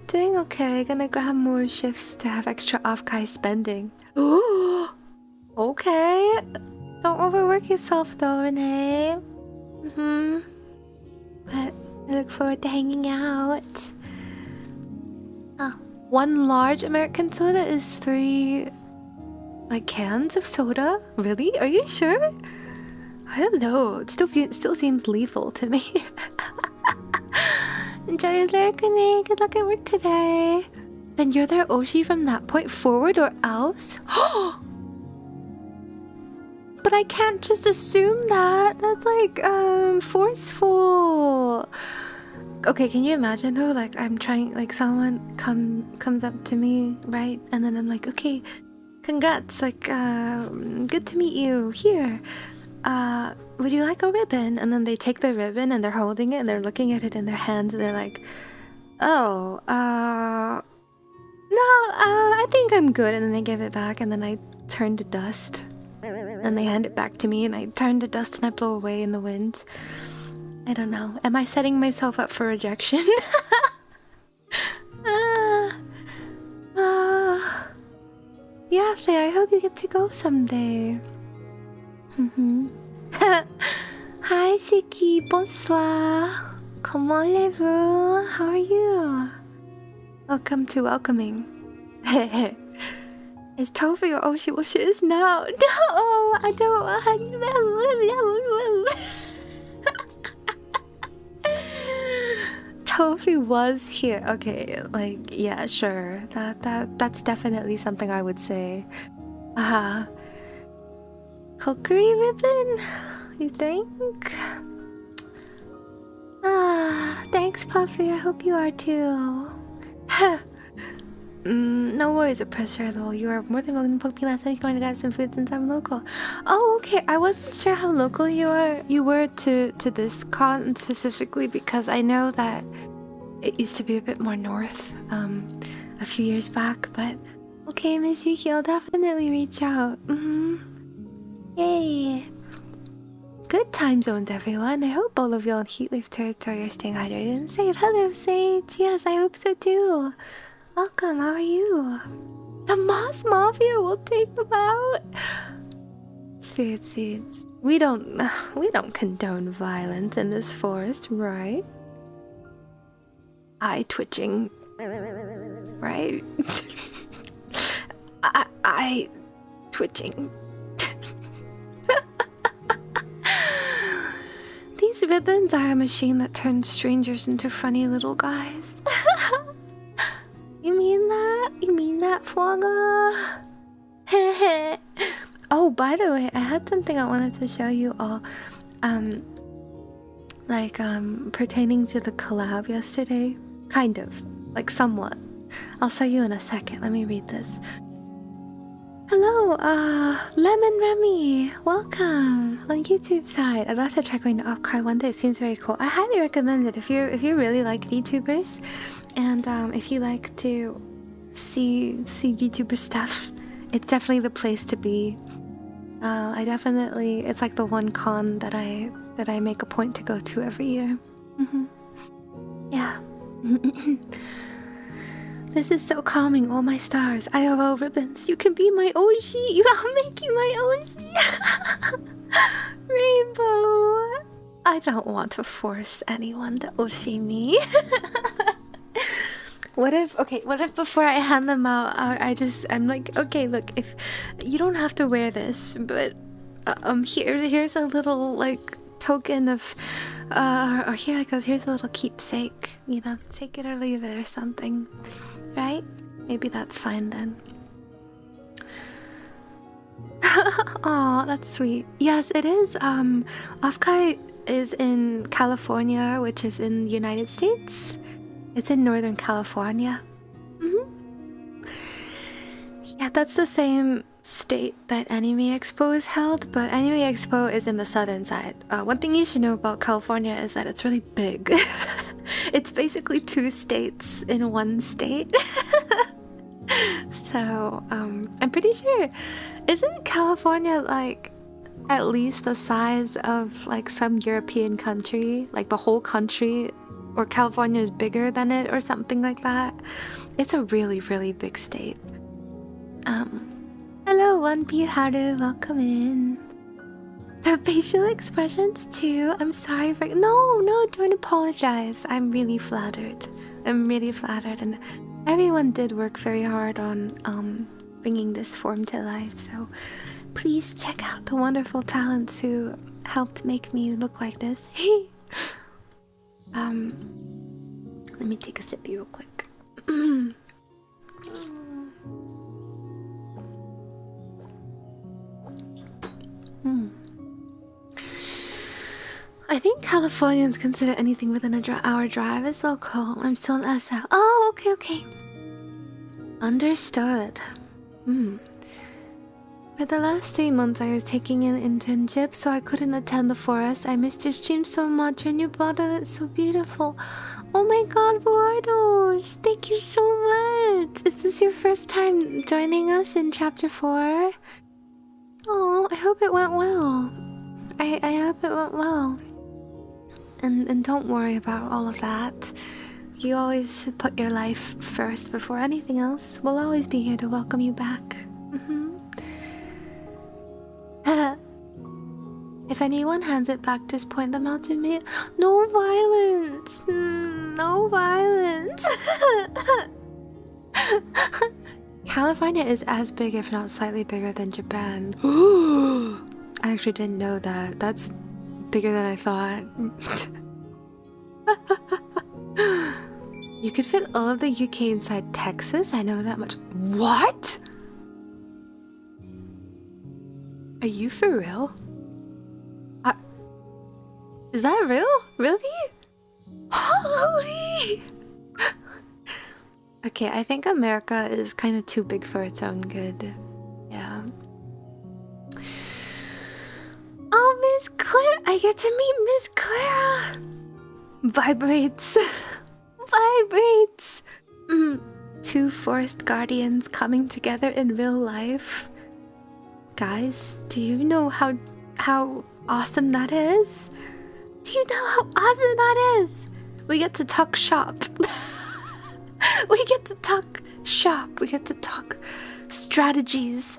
Doing okay. Gonna grab more shifts to have extra off-kai spending. Ooh. Okay. Don't overwork yourself though, Renee. But I look forward to hanging out. One large American soda is 3 like cans of soda? Really? Are you sure? I don't know. It still seems lethal to me. Enjoy your lyric, Renee. Good luck at work today. Then you're their Oshi from that point forward or else? But I can't just assume that. That's like forceful. Okay, can you imagine though? Like I'm trying, like someone comes up to me, right? And then I'm like, okay, congrats, like good to meet you. Here, would you like a ribbon? And then they take the ribbon and they're holding it and they're looking at it in their hands and they're like, oh, no, I think I'm good. And then they give it back and then I turn to dust. And they hand it back to me and I turn to dust and I blow away in the wind. I don't know. Am I setting myself up for rejection? Yeah, Faye, I hope you get to go someday. Hi, Siki. Bonsoir. Comment allez-vous? How are you? Welcome to Welcoming. Is Tofie or Oshi? Well, she is now. No, I don't want. Tofie was here. Okay, like yeah, sure. That's definitely something I would say. Cookery ribbon? You think? Thanks, Puffy. I hope you are too. No worries or pressure at all. You are more than welcome to poke me last night. Going to grab some food since I'm local. Oh, okay. I wasn't sure how local you were to this con specifically because I know that it used to be a bit more north a few years back. But okay, Miss Yuki, I'll definitely reach out. Yay! Good time zones, everyone. I hope all of y'all in Heatleaf territory are staying hydrated and safe. Hello, Sage. Yes, I hope so too. Welcome, how are you? The Moss Mafia will take them out. Spirit seeds. We don't condone violence in this forest, right? Eye twitching. Right? Eye twitching. These ribbons are a machine that turns strangers into funny little guys. You mean that? You mean that, Fuaga? Oh, by the way, I had something I wanted to show you all. Pertaining to the collab yesterday. Kind of. Like, somewhat. I'll show you in a second. Let me read this. Hello, Lemon Remy. Welcome on YouTube side. I'd love to try going to Off-Cry one day. It seems very cool. I highly recommend it if you really like VTubers. And if you like to see VTuber stuff, it's definitely the place to be. It's like the one con that I make a point to go to every year. Yeah. This is so calming. Oh my stars, IRL ribbons. You can be my Oshi. I'll make you my Oshi. Rainbow. I don't want to force anyone to Oshi me. What if before I hand them out, I'm like, okay, look, if you don't have to wear this, but here's a little like token of, or here it goes, here's a little keepsake, you know, take it or leave it or something, right? Maybe that's fine then. Oh, that's sweet. Yes, it is. Offkai is in California, which is in the United States. It's in Northern California. Yeah, that's the same state that Anime Expo is held, but Anime Expo is in the southern side. One thing you should know about California is that it's really big. It's basically 2 states in one state. So, I'm pretty sure, isn't California like at least the size of like some European country? Like the whole country, or California is bigger than it or something like that? It's a really, really big state. Hello, One Beat Haru, welcome in. The facial expressions too. I'm sorry for no, don't apologize. I'm really flattered. And everyone did work very hard on bringing this form to life. So please check out the wonderful talents who helped make me look like this. Let me take a sip real quick. I think Californians consider anything within an hour drive as local. I'm still in SF. Oh, okay. Understood. For the last 3 months, I was taking an internship, so I couldn't attend the forest. I missed your stream so much. Your new bottle is so beautiful. Oh my god, Wardos! Thank you so much! Is this your first time joining us in Chapter 4? Oh, I hope it went well. I hope it went well. And don't worry about all of that. You always should put your life first before anything else. We'll always be here to welcome you back. If anyone hands it back, just point them out to me. No violence! No violence! California is as big, if not slightly bigger, than Japan. I actually didn't know that. That's bigger than I thought. You could fit all of the UK inside Texas? I know that much. What? Are you for real? Is that real? Really? Holy! Okay, I think America is kind of too big for its own good. Yeah. Oh, Miss Claire! I get to meet Miss Clara! Vibrates. Vibrates! 2 forest guardians coming together in real life. Guys, do you know how awesome that is? Do you know how awesome that is? We get to talk shop. We get to talk shop. We get to talk strategies.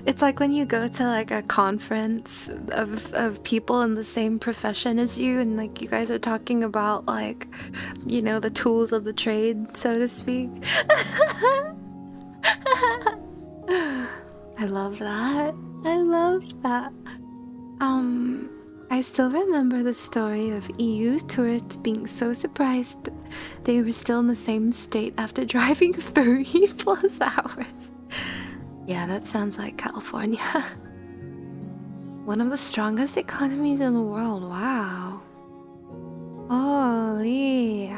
It's like when you go to like a conference of people in the same profession as you, and like you guys are talking about like, you know, the tools of the trade, so to speak. I love that. I loved that. I still remember the story of EU tourists being so surprised that they were still in the same state after driving 3+ hours. Yeah, that sounds like California. One of the strongest economies in the world, wow. Holy.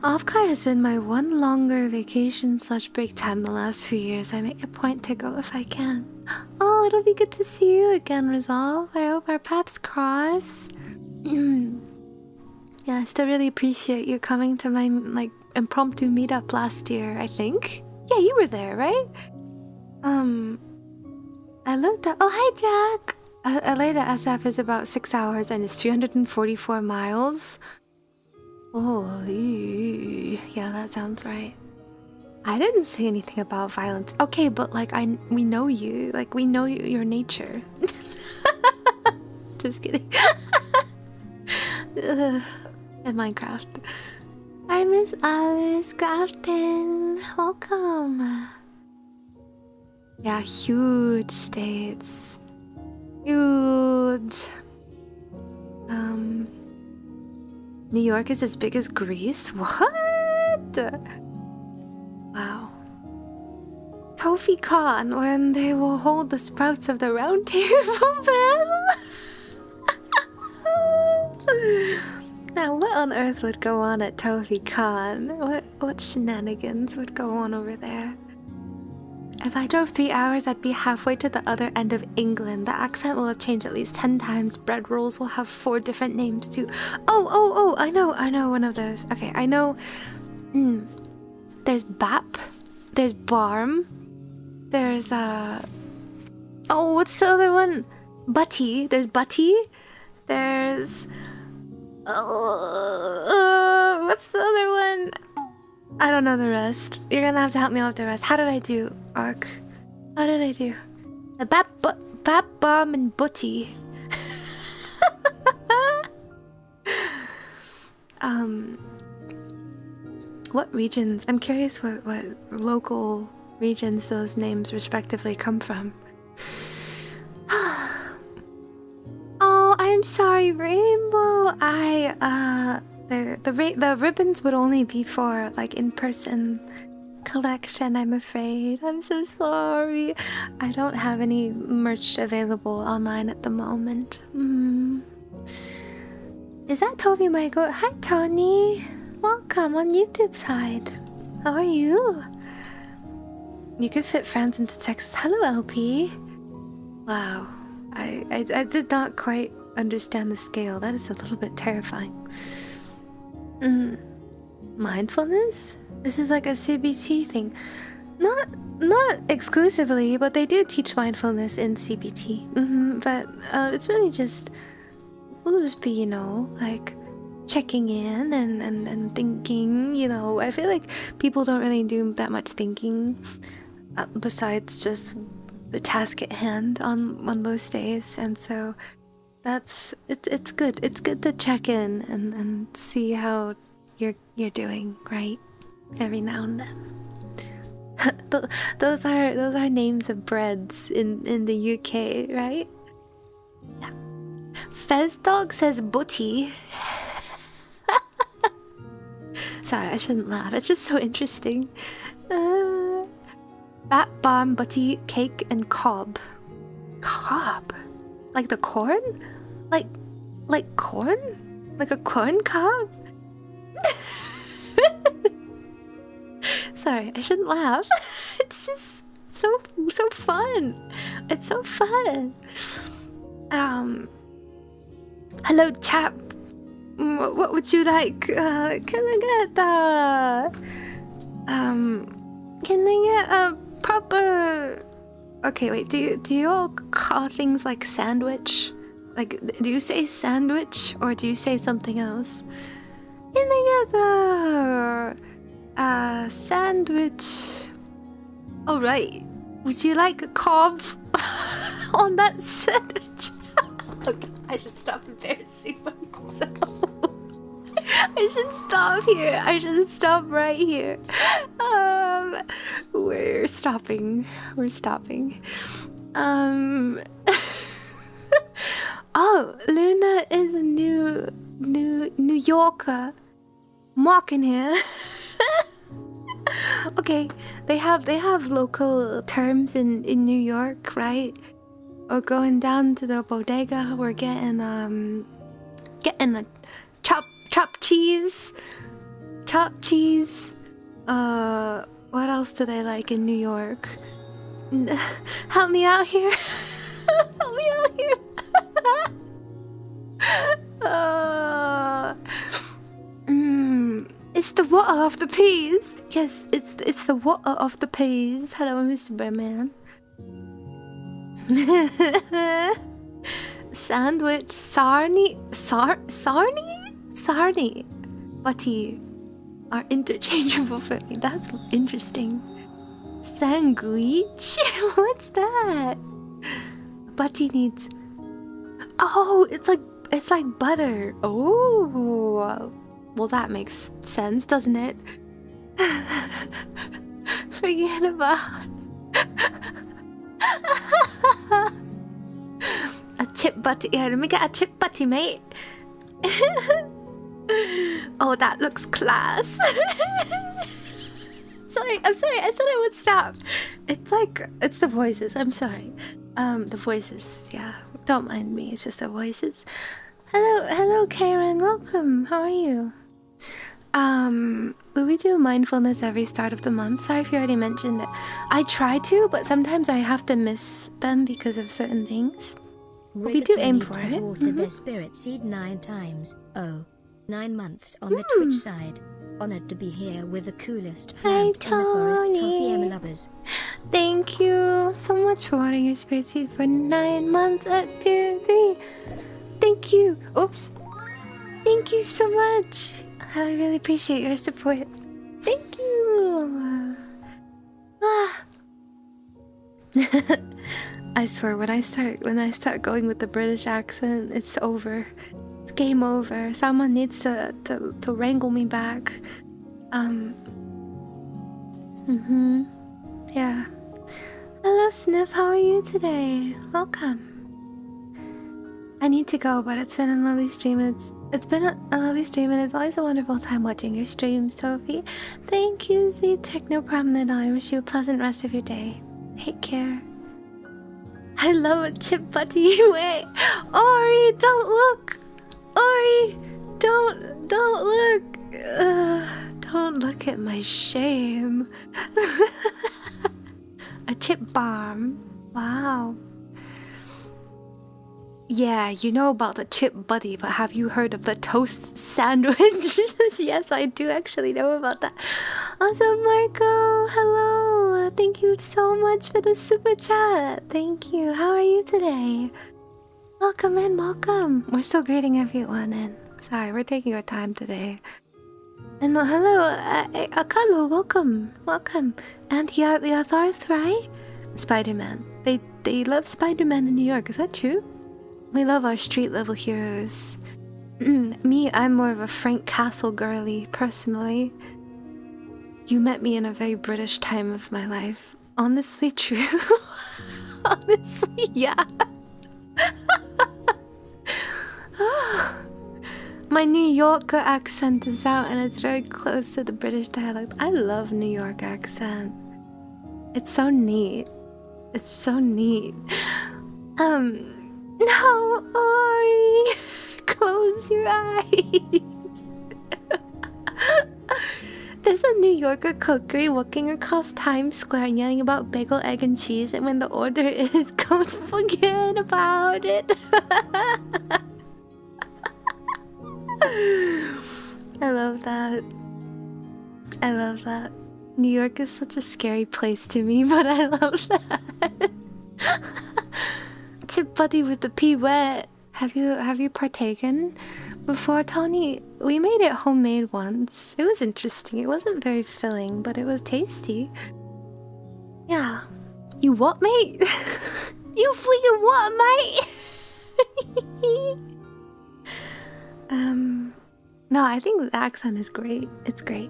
Offkai has been my one longer vacation/break time the last few years. I make a point to go if I can. Oh, it'll be good to see you again, Resolve. I hope our paths cross. Yeah, I still really appreciate you coming to my like impromptu meetup last year, I think. Yeah, you were there, right? I looked at... Oh, hi, Jack! LA to SF is about 6 hours and is 344 miles. Holy... Yeah, that sounds right. I didn't say anything about violence. Okay, but like, we know you. Like, we know your nature. Just kidding. In Minecraft. Hi, Miss Alice Grafton. Welcome. Yeah, huge states. Huge. New York is as big as Greece? What? Wow. Tofie Con, when they will hold the sprouts of the round table battle? Now, what on earth would go on at Tofie Con? What shenanigans would go on over there? If I drove 3 hours, I'd be halfway to the other end of England. The accent will have changed at least 10 times. Bread rolls will have 4 different names too. Oh, I know one of those. Okay, I know. There's Bap. There's Barm. There's, oh, what's the other one? Butty. There's Butty. There's... what's the other one? I don't know the rest. You're gonna have to help me out with the rest. How did I do, Ark? How did I do? Bap, Bomb, and Butty. What regions? I'm curious what local regions those names respectively come from. Oh, I'm sorry, Rainbow. The ribbons would only be for like in-person collection, I'm afraid. I'm so sorry. I don't have any merch available online at the moment. Is that Toby Michael? Hi, Tony. Welcome on YouTube side. How are you? You could fit France into Texas. Hello, LP. Wow. I did not quite understand the scale. That is a little bit terrifying. Mindfulness? This is like a CBT thing. Not exclusively, but they do teach mindfulness in CBT. But it's really just, we'll just be, you know, like checking in and thinking, you know. I feel like people don't really do that much thinking besides just the task at hand on most days, and so it's good. It's good to check in and see how you're doing, right? Every now and then. those are names of breads in the UK, right? Yeah. Fez Dog says butty. Sorry, I shouldn't laugh. It's just so interesting. Bat, barm, butty, cake, and cob. Cob? Like the corn? Like corn? Like a corn cob? Sorry, I shouldn't laugh. It's just so fun. It's so fun. Hello, chap. What would you like? Can I get can I get a proper... Okay, wait, do you all call things like sandwich? Like, do you say sandwich or do you say something else? Can I get a sandwich? Alright, would you like a cob on that sandwich? Okay, I should stop embarrassing myself. I should stop here. I should stop right here. We're stopping. Oh, Luna is a New Yorker. Walking here. Okay, they have local terms in New York, right? Or going down to the bodega, we're getting a chopped cheese. What else do they like in New York? Help me out here. Help me out here. It's the water of the peas. Yes, it's the water of the peas. Hello, Mr. Bearman. Sandwich, sarnie, butty are interchangeable for me. That's interesting. Sandwich? What's that? Butty needs... Oh, it's like butter. Oh, well, that makes sense, doesn't it? Forget about... chip butty. Yeah, let me get a chip butty, mate. Oh, that looks class. I'm sorry. I said I would stop. It's the voices. I'm sorry. The voices. Yeah, don't mind me. It's just the voices. Hello, Karen. Welcome. How are you? We do mindfulness every start of the month. Sorry if you already mentioned it. I try to, but sometimes I have to miss them because of certain things. But we do aim for it. Water their spirit seed 9 times. 9 months on the Twitch side. Honored to be here with the coolest plant in the forest, Tofie lovers. Thank you so much for watering your spirit seed for 9 months. 2, 3. Thank you. Oops. Thank you so much. I really appreciate your support. Thank you. I swear, when I start going with the British accent, it's over. It's game over. Someone needs to wrangle me back. Yeah. Hello, Sniff. How are you today? Welcome. I need to go, but it's been a lovely stream, and it's been a lovely stream, and it's always a wonderful time watching your streams, Tofie. Thank you, Z-Tech. No problem at all. I wish you a pleasant rest of your day. Take care. I love a chip butty. Wait, Ori, don't look. Ori, don't look. Don't look at my shame. A chip bomb. Wow. Yeah, you know about the chip buddy, but have you heard of the toast sandwich? Yes, I do actually know about that. Also, Marco, hello. Thank you so much for the super chat. Thank you. How are you today? Welcome in, welcome. We're still greeting everyone, and sorry, we're taking our time today. And hello, Akalo, welcome. And the authors, right? Spider-Man. They love Spider-Man in New York. Is that true? We love our street level heroes. Me, I'm more of a Frank Castle girly, personally. You met me in a very British time of my life. Honestly, true. Honestly, yeah. My New Yorker accent is out, and it's very close to the British dialect. I love New York accent. It's so neat. It's so neat. No, Ori. Close your eyes. There's a New Yorker cookery walking across Times Square yelling about bagel, egg, and cheese, and when the order is goes, forget about it. I love that. I love that. New York is such a scary place to me, but I love that. Chip buddy with the pea wet. Have you partaken before, Tony? We made it homemade once. It was interesting. It wasn't very filling, but it was tasty. Yeah. You what, mate? You freaking what, mate? No, I think the accent is great. It's great.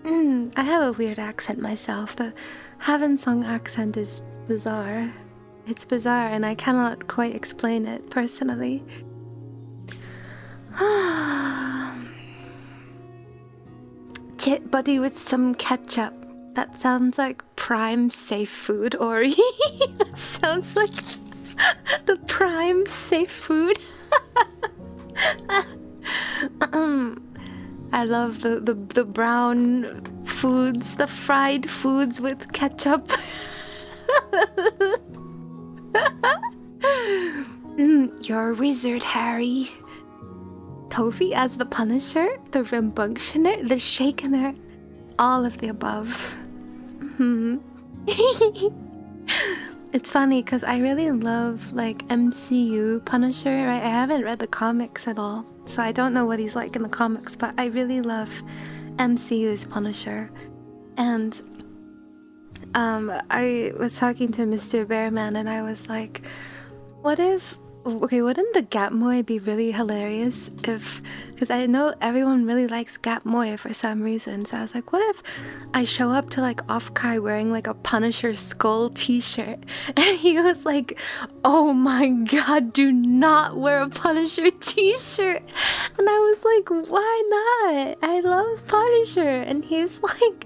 I have a weird accent myself. The Havensong accent is bizarre. It's bizarre, and I cannot quite explain it personally. Chip buddy with some ketchup. That sounds like prime safe food, Ori. That sounds like the prime safe food. I love the brown foods, the fried foods with ketchup. You're a wizard, Harry. Tofie as the Punisher, the Rambunctioner, the Shakener, all of the above. It's funny because I really love like MCU Punisher, right? I haven't read the comics at all, so I don't know what he's like in the comics, but I really love MCU's Punisher. And I was talking to Mr. Bearman, and I was like, what if Okay, wouldn't the Gap Moy be really hilarious if, because I know everyone really likes Gap Moy for some reason, so I was like, what if I show up to like Off-Kai wearing like a Punisher skull t-shirt, and he was like, oh my god, do not wear a Punisher t-shirt, and I was like, why not? I love Punisher, and he's like,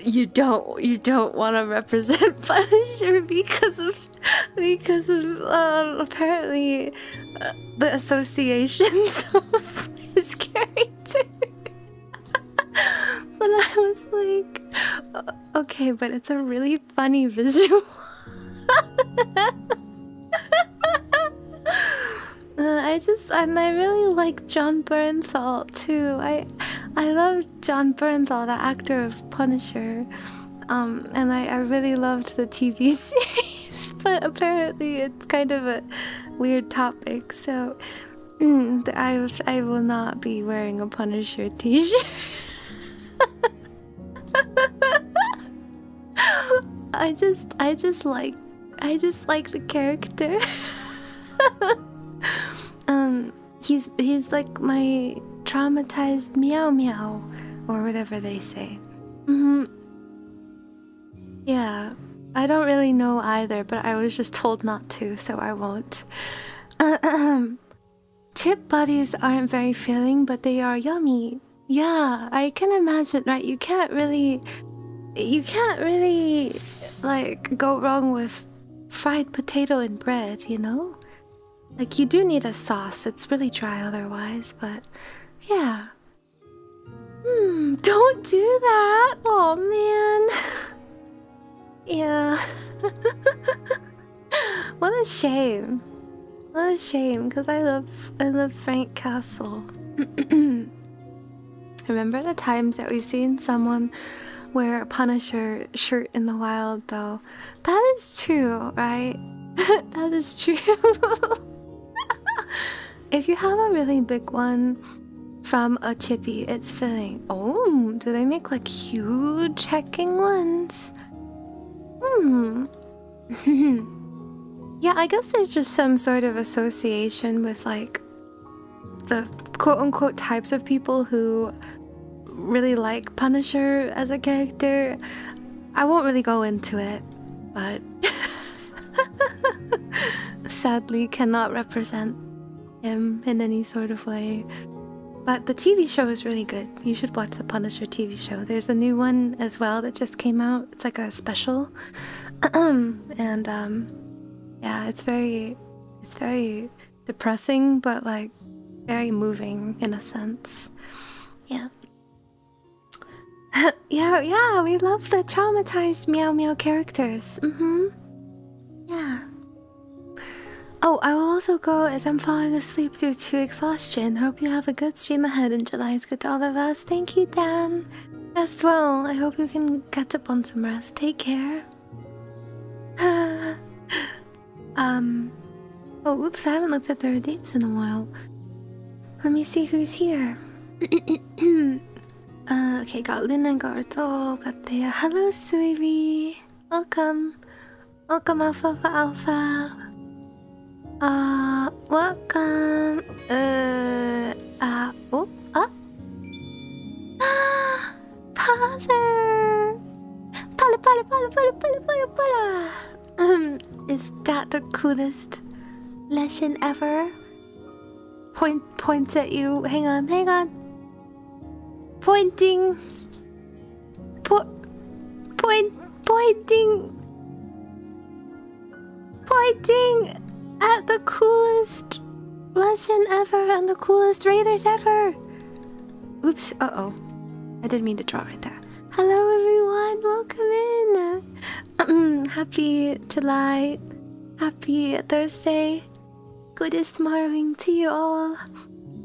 you don't want to represent Punisher because of apparently the associations of his character. But I was like, okay, but it's a really funny visual. I really like John Bernthal too. I love John Bernthal, the actor of Punisher. And I really loved the TV series, but apparently it's kind of a weird topic, so I will not be wearing a Punisher t-shirt. I just like the character. He's like my traumatized meow meow, or whatever they say. Yeah, I don't really know either, but I was just told not to, so I won't. Chip buddies aren't very filling, but they are yummy. Yeah, I can imagine, right? You can't really like go wrong with fried potato and bread, you know? Like, you do need a sauce. It's really dry otherwise, but yeah. Don't do that. Oh man. Yeah. What a shame. What a shame, because I love Frank Castle. Remember the times that we've seen someone wear a Punisher shirt in the wild, though? That is true, right? That is true. If you have a really big one from a chippy, it's filling. Oh, do they make like huge hecking ones? Yeah, I guess there's just some sort of association with like the quote-unquote types of people who really like Punisher as a character. I won't really go into it, but sadly cannot represent him in any sort of way. But the TV show is really good. You should watch the Punisher TV show. There's a new one as well that just came out. It's like a special. Yeah, it's very depressing, but like very moving in a sense. Yeah. yeah, we love the traumatized meow meow characters. Yeah. Oh, I will also go as I'm falling asleep due to exhaustion. Hope you have a good stream ahead in July. It's good to all of us. Thank you, Dan. As well, I hope you can catch up on some rest. Take care. Oh, oops, I haven't looked at the redeems in a while. Let me see who's here. Okay, got Luna, got Rito, got Thea. Hello, sweetie. Welcome. Welcome, Alpha Alpha. Welcome. Pala. Is that the coolest lesson ever? Points at you. Hang on. Pointing at the coolest lesson ever and the coolest raiders ever. Oops, I didn't mean to draw right there. Hello everyone, welcome in. Happy July, happy Thursday. Goodest morning to you all.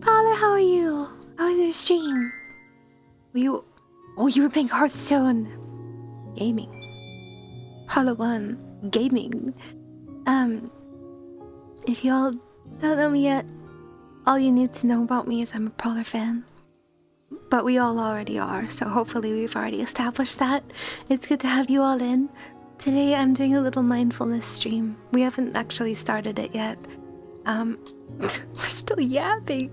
Paula, how are you? How was your stream? You were playing Hearthstone. Gaming. Paula 1. Gaming. If y'all don't know me yet, all you need to know about me is I'm a Prowler fan. But we all already are, so hopefully we've already established that. It's good to have you all in. Today I'm doing a little mindfulness stream. We haven't actually started it yet. We're still yapping.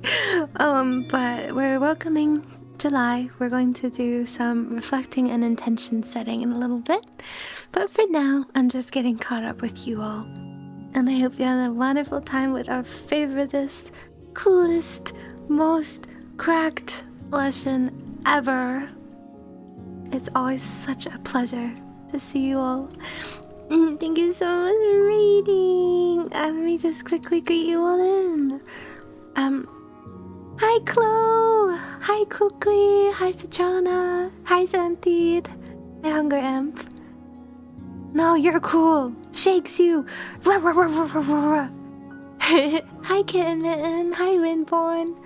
But we're welcoming July. We're going to do some reflecting and intention setting in a little bit. But for now, I'm just getting caught up with you all. And I hope you had a wonderful time with our favoriteest, coolest, most cracked lesson ever. It's always such a pleasure to see you all. Thank you so much for reading. Let me just quickly greet you all in. Hi Chloe. Hi Kukli. Hi Satrana. Hi Xanthid. Hi Hunger Imp. No, you're cool. Shakes you. Rah, rah, rah, rah, rah, rah, rah. Hi Kitten Mitten. Hi Windborn.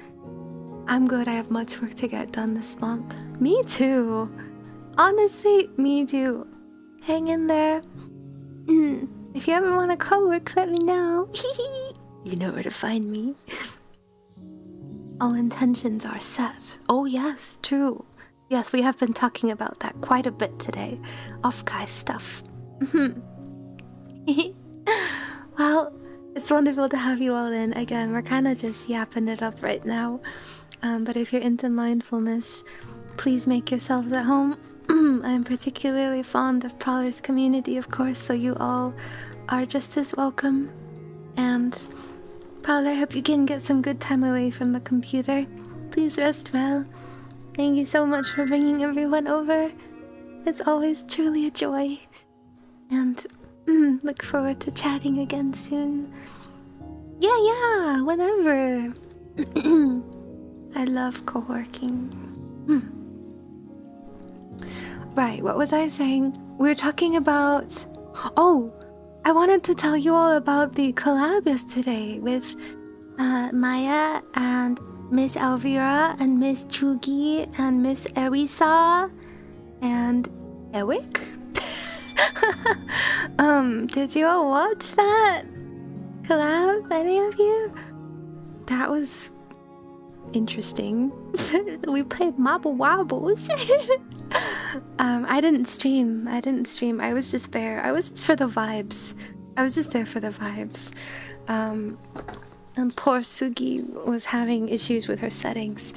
I'm good. I have much work to get done this month. Me too. Honestly, me too. Hang in there. If you ever want to co-work, let me know. You know where to find me. All intentions are set. Oh yes, true. Yes, we have been talking about that quite a bit today. Off-guy stuff. Well, it's wonderful to have you all in. Again, we're kind of just yapping it up right now. But if you're into mindfulness, please make yourselves at home. I'm particularly fond of Prowler's community, of course, so you all are just as welcome. And Prowler, I hope you can get some good time away from the computer. Please rest well. Thank you so much for bringing everyone over. It's always truly a joy. And look forward to chatting again soon. Yeah, whenever. I love co-working. Right, what was I saying? We were talking about... Oh, I wanted to tell you all about the collab yesterday with Maya and Miss Elvira and Miss Chugi and Miss Eöriia and Ewick. Did you all watch that collab? Any of you? That was interesting. We played Marble Wobbles. I didn't stream. I was just there. I was just for the vibes. And poor Sugi was having issues with her settings.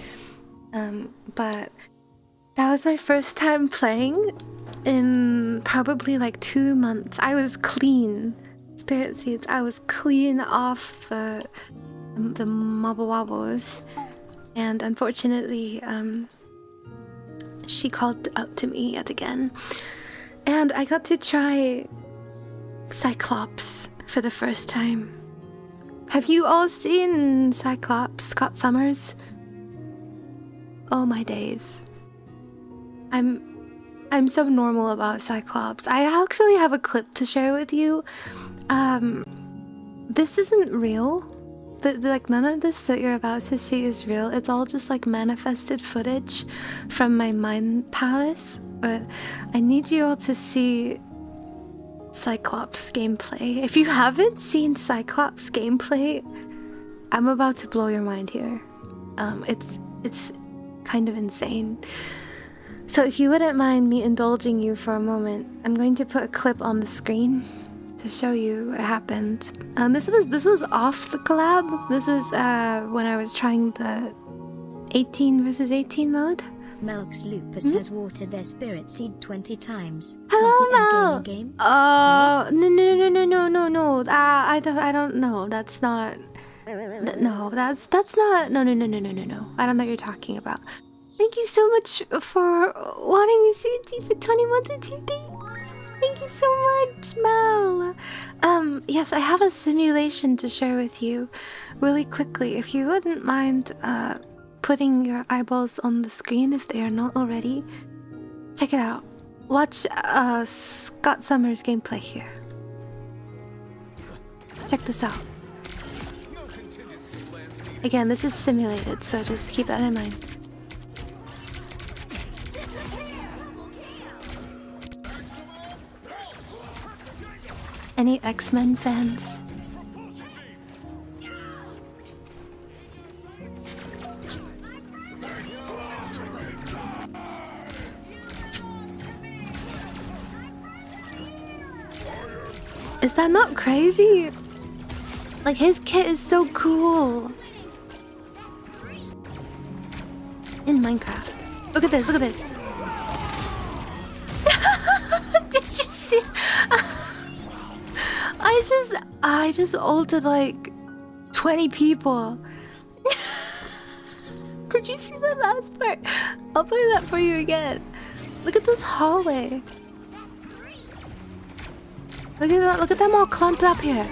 But that was my first time playing in probably like 2 months. I was clean. Spirit Seeds, I was clean off the Marble Wobbles. And unfortunately, she called out to me yet again. And I got to try Cyclops for the first time. Have you all seen Cyclops, Scott Summers? Oh my days. I'm so normal about Cyclops. I actually have a clip to share with you. This isn't real. Like none of this that you're about to see is real. It's all just like manifested footage from my mind palace. But I need you all to see Cyclops gameplay. If you haven't seen Cyclops gameplay, I'm about to blow your mind here. It's kind of insane. So if you wouldn't mind me indulging you for a moment, I'm going to put a clip on the screen to show you what happened. This was off the collab. This was when I was trying the 18 versus 18 mode. Melk's Lupus has watered their spirit seed 20 times. Hello, Mel. Game? Oh, no. I don't know. That's not. No, that's not. No. I don't know what you're talking about. Thank you so much for wanting your spirit seed for 20 months and 2 days. Thank you so much, Mel. Yes, I have a simulation to share with you really quickly. If you wouldn't mind putting your eyeballs on the screen if they are not already. Check it out. Watch Scott Summers gameplay here. Check this out. Again, this is simulated, so just keep that in mind. Any X-Men fans? Is that not crazy? Like, his kit is so cool. In Minecraft. Look at this, look at this. Did you see? I just ulted like 20 people. Did you see the last part? I'll play that for you again. Look at this hallway. Look at that, look at them all clumped up here.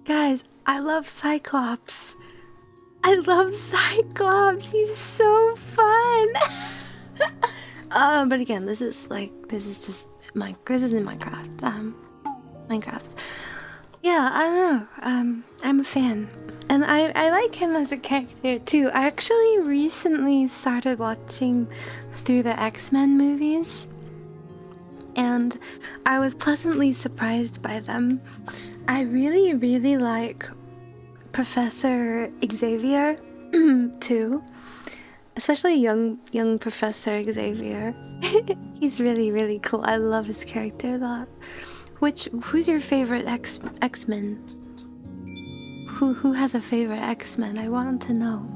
Guys, I love Cyclops. I love Cyclops. He's so fun. But again, this is just this is in Minecraft. Minecraft. Yeah, I don't know. I'm a fan. And I like him as a character too. I actually recently started watching through the X-Men movies, and I was pleasantly surprised by them. I really, really like Professor Xavier too, especially young Professor Xavier. He's really, really cool. I love his character a lot. Who's your favorite X-Men? Who has a favorite X-Men? I want to know.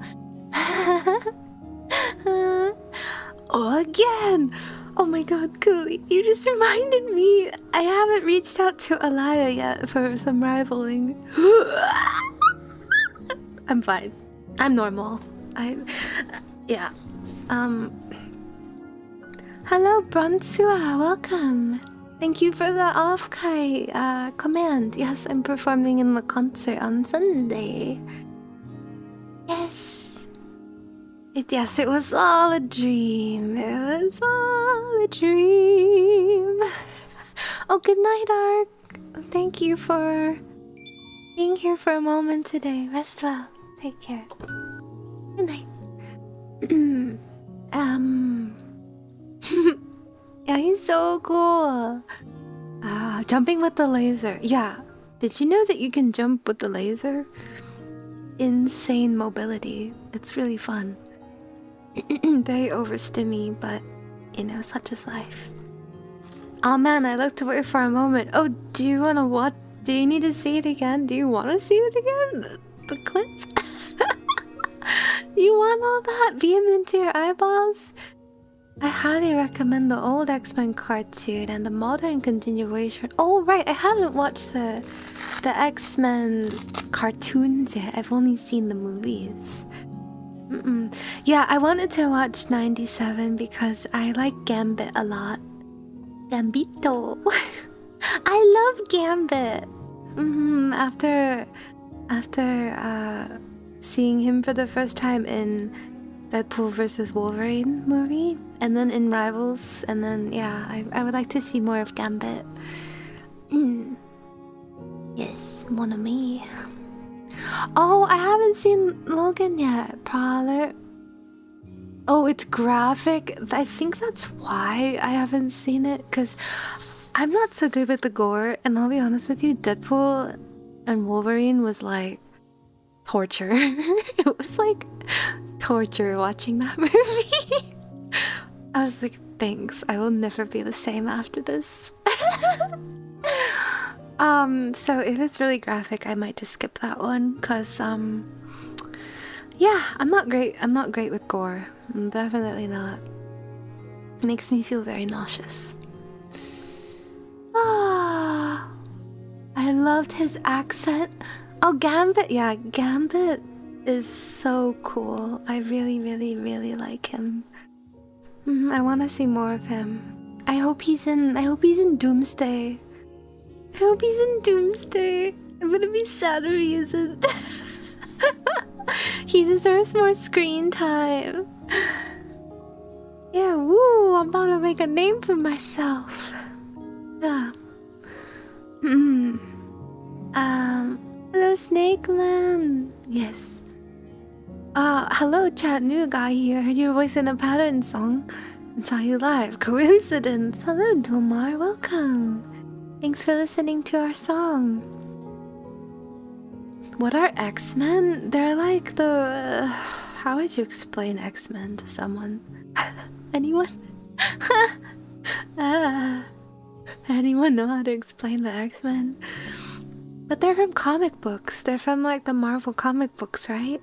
Oh, again! Oh my god, Cooley, you just reminded me. I haven't reached out to Eöriia yet for some rivaling. I'm fine. I'm normal. Yeah. Hello, Bronsua, welcome. Thank you for the off-kai command. Yes, I'm performing in the concert on Sunday. Yes. Yes, it was all a dream. It was all a dream. Oh, good night, Ark. Thank you for being here for a moment today. Rest well. Take care. Good night. Yeah, he's so cool. Jumping with the laser. Yeah. Did you know that you can jump with the laser? Insane mobility. It's really fun. Very overstimmy, but you know, such is life. Oh man, I looked away for a moment. Oh, do you want to watch? Do you need to see it again? Do you want to see it again? The clip? You want all that beamed into your eyeballs? I highly recommend the old X-Men cartoon and the modern continuation. Oh right, I haven't watched the X-Men cartoons yet. I've only seen the movies. Yeah, I wanted to watch 97 because I like Gambit a lot. Gambito. I love Gambit. After seeing him for the first time in Deadpool vs. Wolverine movie, and then in Rivals, and then yeah, I would like to see more of Gambit. Yes, mon ami. Oh, I haven't seen Logan yet. Prowler. Oh, it's graphic. I think that's why I haven't seen it, because I'm not so good with the gore, and I'll be honest with you, Deadpool and Wolverine was like torture. It was like torture watching that movie. I was like, thanks, I will never be the same after this. So if it's really graphic, I might just skip that one, cause yeah, I'm not great with gore. I'm definitely not. It makes me feel very nauseous. Ah, I loved his accent. Oh, Gambit, yeah, Gambit is so cool. I really, really, really like him. I want to see more of him. I hope he's in Doomsday. I hope he's in Doomsday. I'm gonna be sad if he isn't. He deserves more screen time. Yeah, woo! I'm about to make a name for myself. Yeah. Hello, Snake Man. Yes. Hello, Chattanooga here. Heard your voice in a pattern song and saw you live. Coincidence. Hello, Dilmar. Welcome. Thanks for listening to our song. What are X-Men? They're like the... how would you explain X-Men to someone? Anyone? Anyone know how to explain the X-Men? But they're from comic books. They're from like the Marvel comic books, right?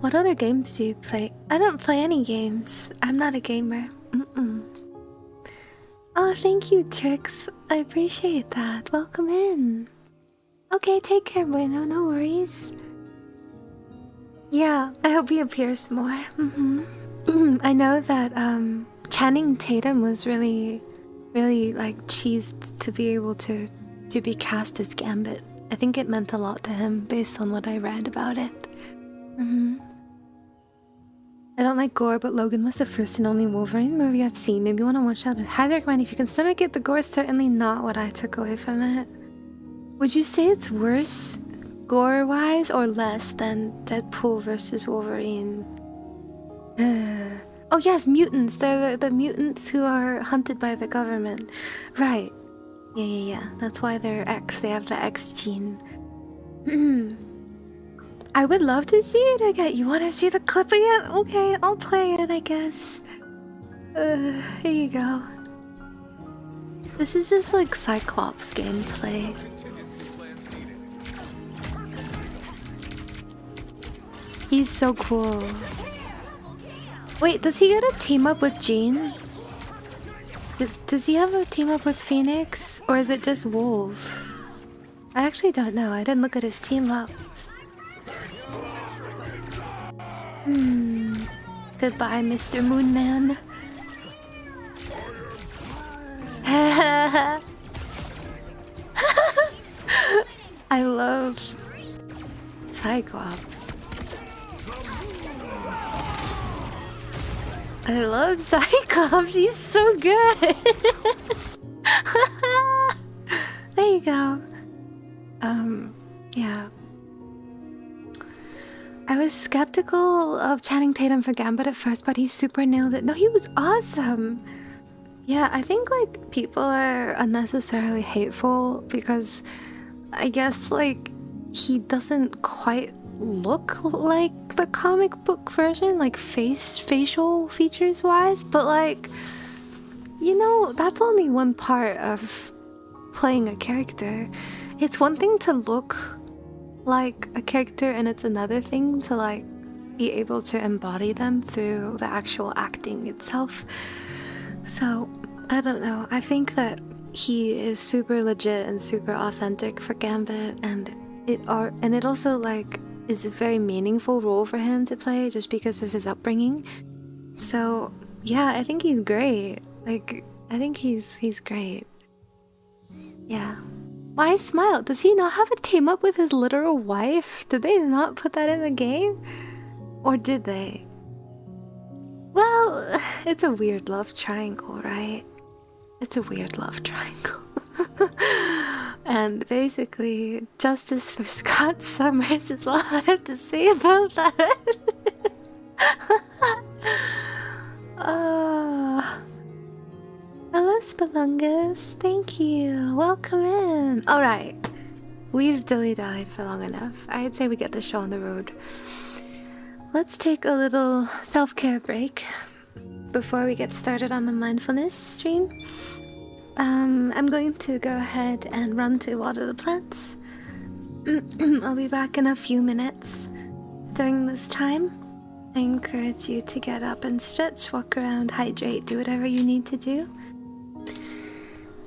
What other games do you play? I don't play any games. I'm not a gamer. Oh, thank you, Trix. I appreciate that. Welcome in. Okay, take care, Bueno. No worries. Yeah, I hope he appears more. I know that Channing Tatum was really like cheesed to be able to be cast as Gambit. I think it meant a lot to him based on what I read about it. I don't like gore, but Logan was the first and only Wolverine movie I've seen. Maybe want to watch out. Highly recommend if you can stomach it. The gore is certainly not what I took away from it. Would you say it's worse, gore-wise, or less than Deadpool versus Wolverine? Oh yes, mutants. They're the mutants who are hunted by the government. Right. Yeah. That's why they're X. They have the X gene. I would love to see it again. You want to see the clip again? Okay, I'll play it, I guess. Here you go. This is just like Cyclops gameplay. He's so cool. Wait, does he get a team up with Jean? Does he have a team up with Phoenix? Or is it just Wolf? I actually don't know. I didn't look at his team ups. Goodbye, Mr. Moonman. I love Cyclops. I love Cyclops. He's so good. There you go. Yeah. I was skeptical of Channing Tatum for Gambit at first, but he super nailed it. No, he was awesome. Yeah, I think like people are unnecessarily hateful because I guess like he doesn't quite look like the comic book version, like facial features wise, but like, you know, that's only one part of playing a character. It's one thing to look like a character and it's another thing to like be able to embody them through the actual acting itself. So I don't know, I think that he is super legit and super authentic for Gambit, and it also like is a very meaningful role for him to play just because of his upbringing. So yeah, I think he's great. Like I think he's great. Yeah. Why smile? Does he not have a team up with his literal wife? Did they not put that in the game? Or did they? Well, it's a weird love triangle, right? It's a weird love triangle. And basically, justice for Scott Summers is all I have to say about that. Hello, Spelungus. Thank you. Welcome in. Alright. We've dilly-dallied for long enough. I'd say we get the show on the road. Let's take a little self-care break before we get started on the mindfulness stream. I'm going to go ahead and run to water the plants. I'll be back in a few minutes. During this time, I encourage you to get up and stretch, walk around, hydrate, do whatever you need to do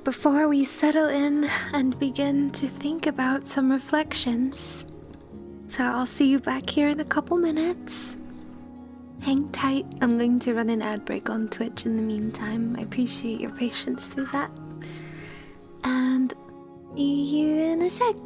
before we settle in and begin to think about some reflections. So I'll see you back here in a couple minutes. Hang tight. I'm going to run an ad break on Twitch in the meantime. I appreciate your patience through that. And see you in a sec.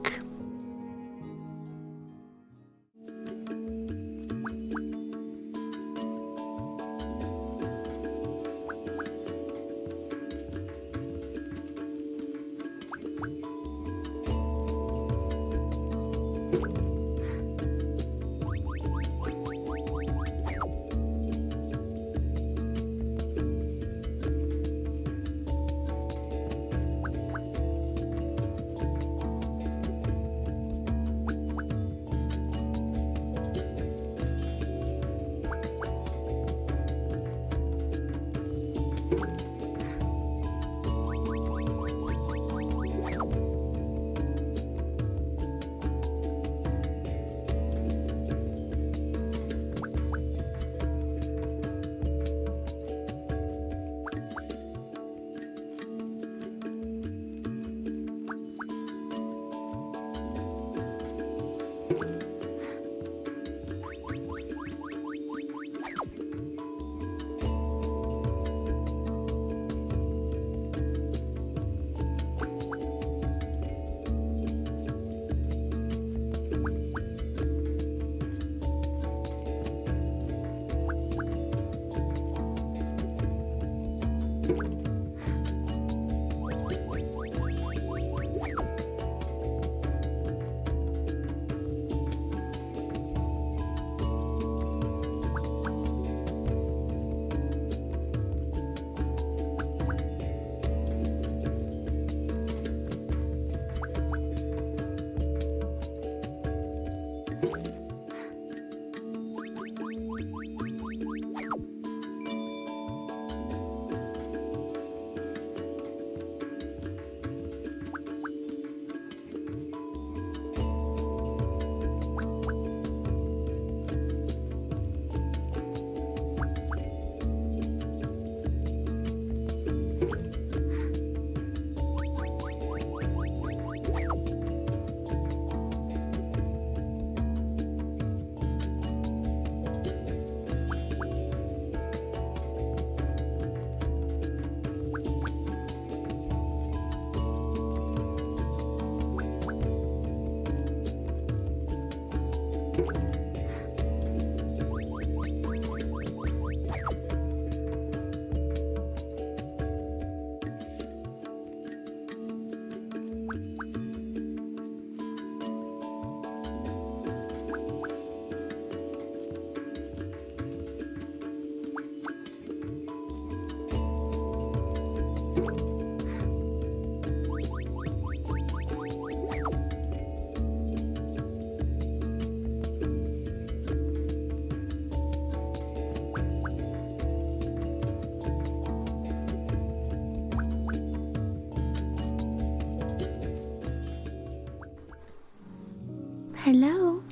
Hello.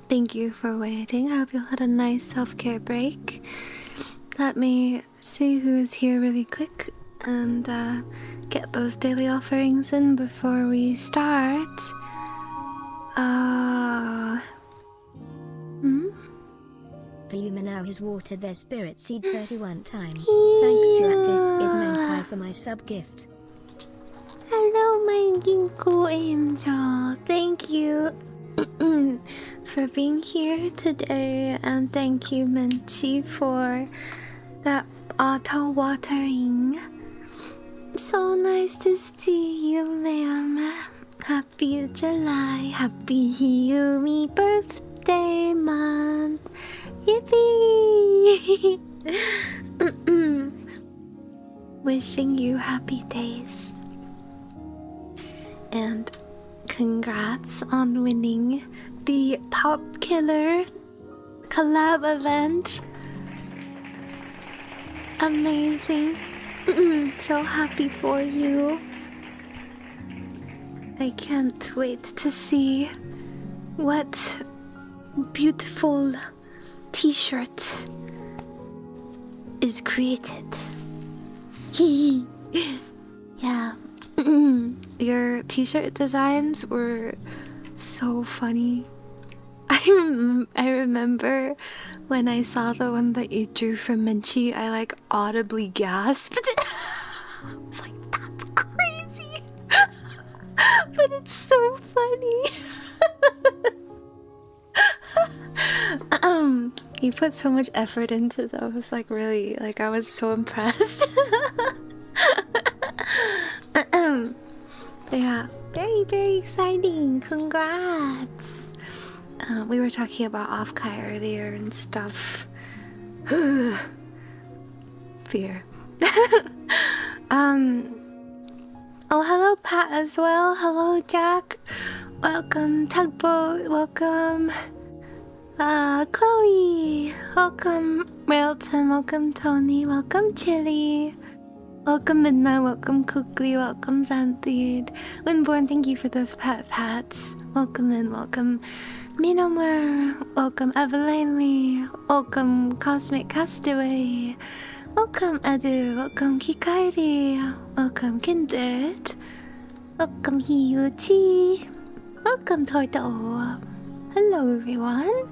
Thank you for waiting. I hope you had a nice self-care break. Let me see who is here really quick and get those daily offerings in before we start. Yuma now has watered their spirit seed 31 times. Thanks to this is Menkai for my sub gift. Hello, my ginkgo angel. Thank you for being here today, and thank you, Menchi, for that auto watering. So nice to see you, ma'am. Happy July, happy Yumi birthday month. Yippee! Wishing you happy days. And congrats on winning the Pop Killer collab event. Amazing. So happy for you. I can't wait to see what beautiful t-shirt is created. Yeah. Your t-shirt designs were so funny. I remember when I saw the one that you drew for Minchi, I like audibly gasped. I was like, that's crazy. But it's so funny. You put so much effort into those, like really, like I was so impressed. Yeah, very, very exciting. Congrats. We were talking about Offkai earlier and stuff. Fear. Oh, hello, Pat, as well. Hello, Jack. Welcome, Tugboat. Welcome, Chloe. Welcome, Railton. Welcome, Tony. Welcome, Chili. Welcome, Midna. Welcome, Kukli. Welcome, Xanthid. Winborn, thank you for those pats. Welcome in. Welcome, Minomer. Welcome, Evelyn Lee. Welcome, Cosmic Castaway. Welcome, Edu. Welcome, Kikairi. Welcome, Kindred. Welcome, Hiyuchi. Welcome, Torto. Hello, everyone.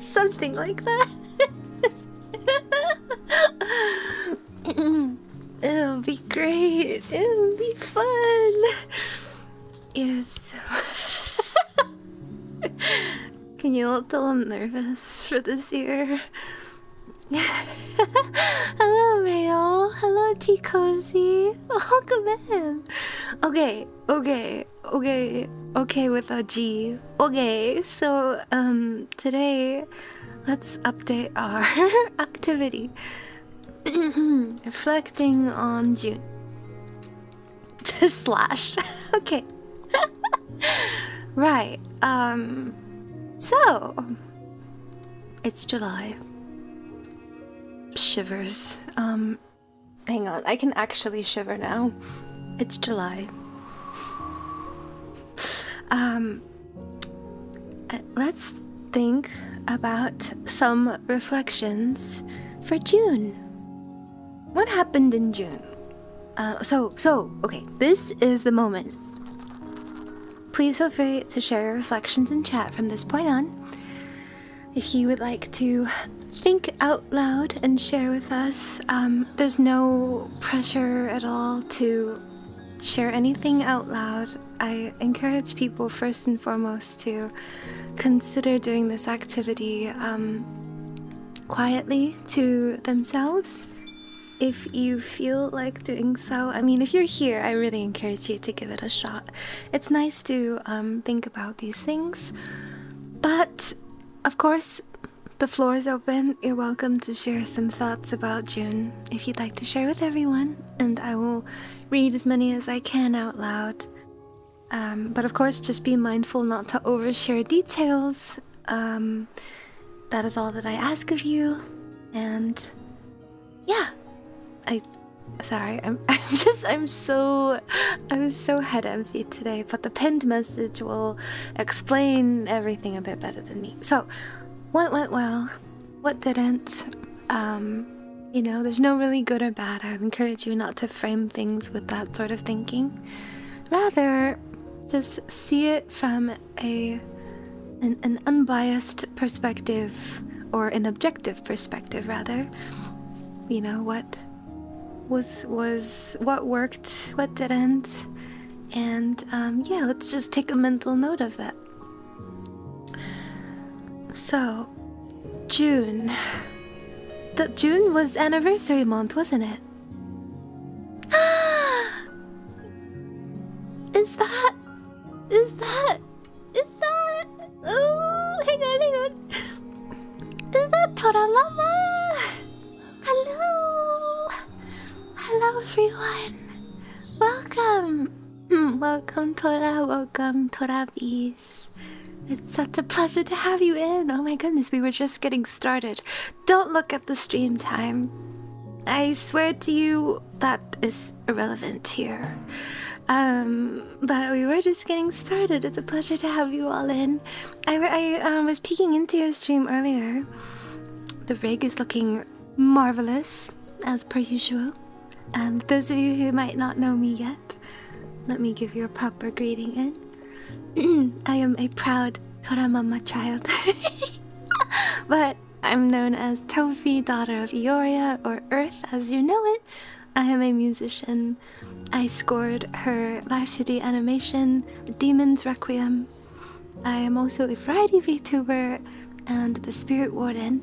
Something like that. It'll be great. It'll be fun. Yes. Can Can you all tell I'm nervous for this year? Hello, Rayo. Hello, T Cozy. Welcome in. Okay with a G. Okay, so today let's update our activity. Reflecting on June. Slash. Okay. Right. So it's July. Shivers. Hang on. I can actually shiver now. It's July. Let's think about some reflections for June. What happened in June? Okay, this is the moment. Please feel free to share your reflections in chat from this point on. If you would like to think out loud and share with us, there's no pressure at all to share anything out loud. I encourage people first and foremost to consider doing this activity quietly to themselves. If you feel like doing so, I mean, if you're here, I really encourage you to give it a shot. It's nice to think about these things, but of course, the floor is open. You're welcome to share some thoughts about June if you'd like to share with everyone, and I will read as many as I can out loud. But of course, just be mindful not to overshare details. That is all that I ask of you, and yeah. I'm so head empty today, but the pinned message will explain everything a bit better than me. So, what went well? What didn't? There's no really good or bad. I would encourage you not to frame things with that sort of thinking. Rather, just see it from an unbiased perspective, or an objective perspective, rather. You know, what what worked, what didn't, and let's just take a mental note of that. So, June. June was anniversary month, wasn't it? Is that? Oh, hang on. Is that Tora Mama? Hello everyone. Welcome Tora, welcome Tora Bees. It's such a pleasure to have you in. Oh my goodness, we were just getting started. Don't look at the stream time. I swear to you that is irrelevant here. But we were just getting started. It's a pleasure to have you all in. I was peeking into your stream earlier. The rig is looking marvelous, as per usual. Those of you who might not know me yet, let me give you a proper greeting in. I am a proud Toramama child. But I'm known as Tofie, daughter of Eöriia, or Earth as you know it. I am a musician. I scored her live 2D animation, Demon's Requiem. I am also a variety VTuber and the spirit warden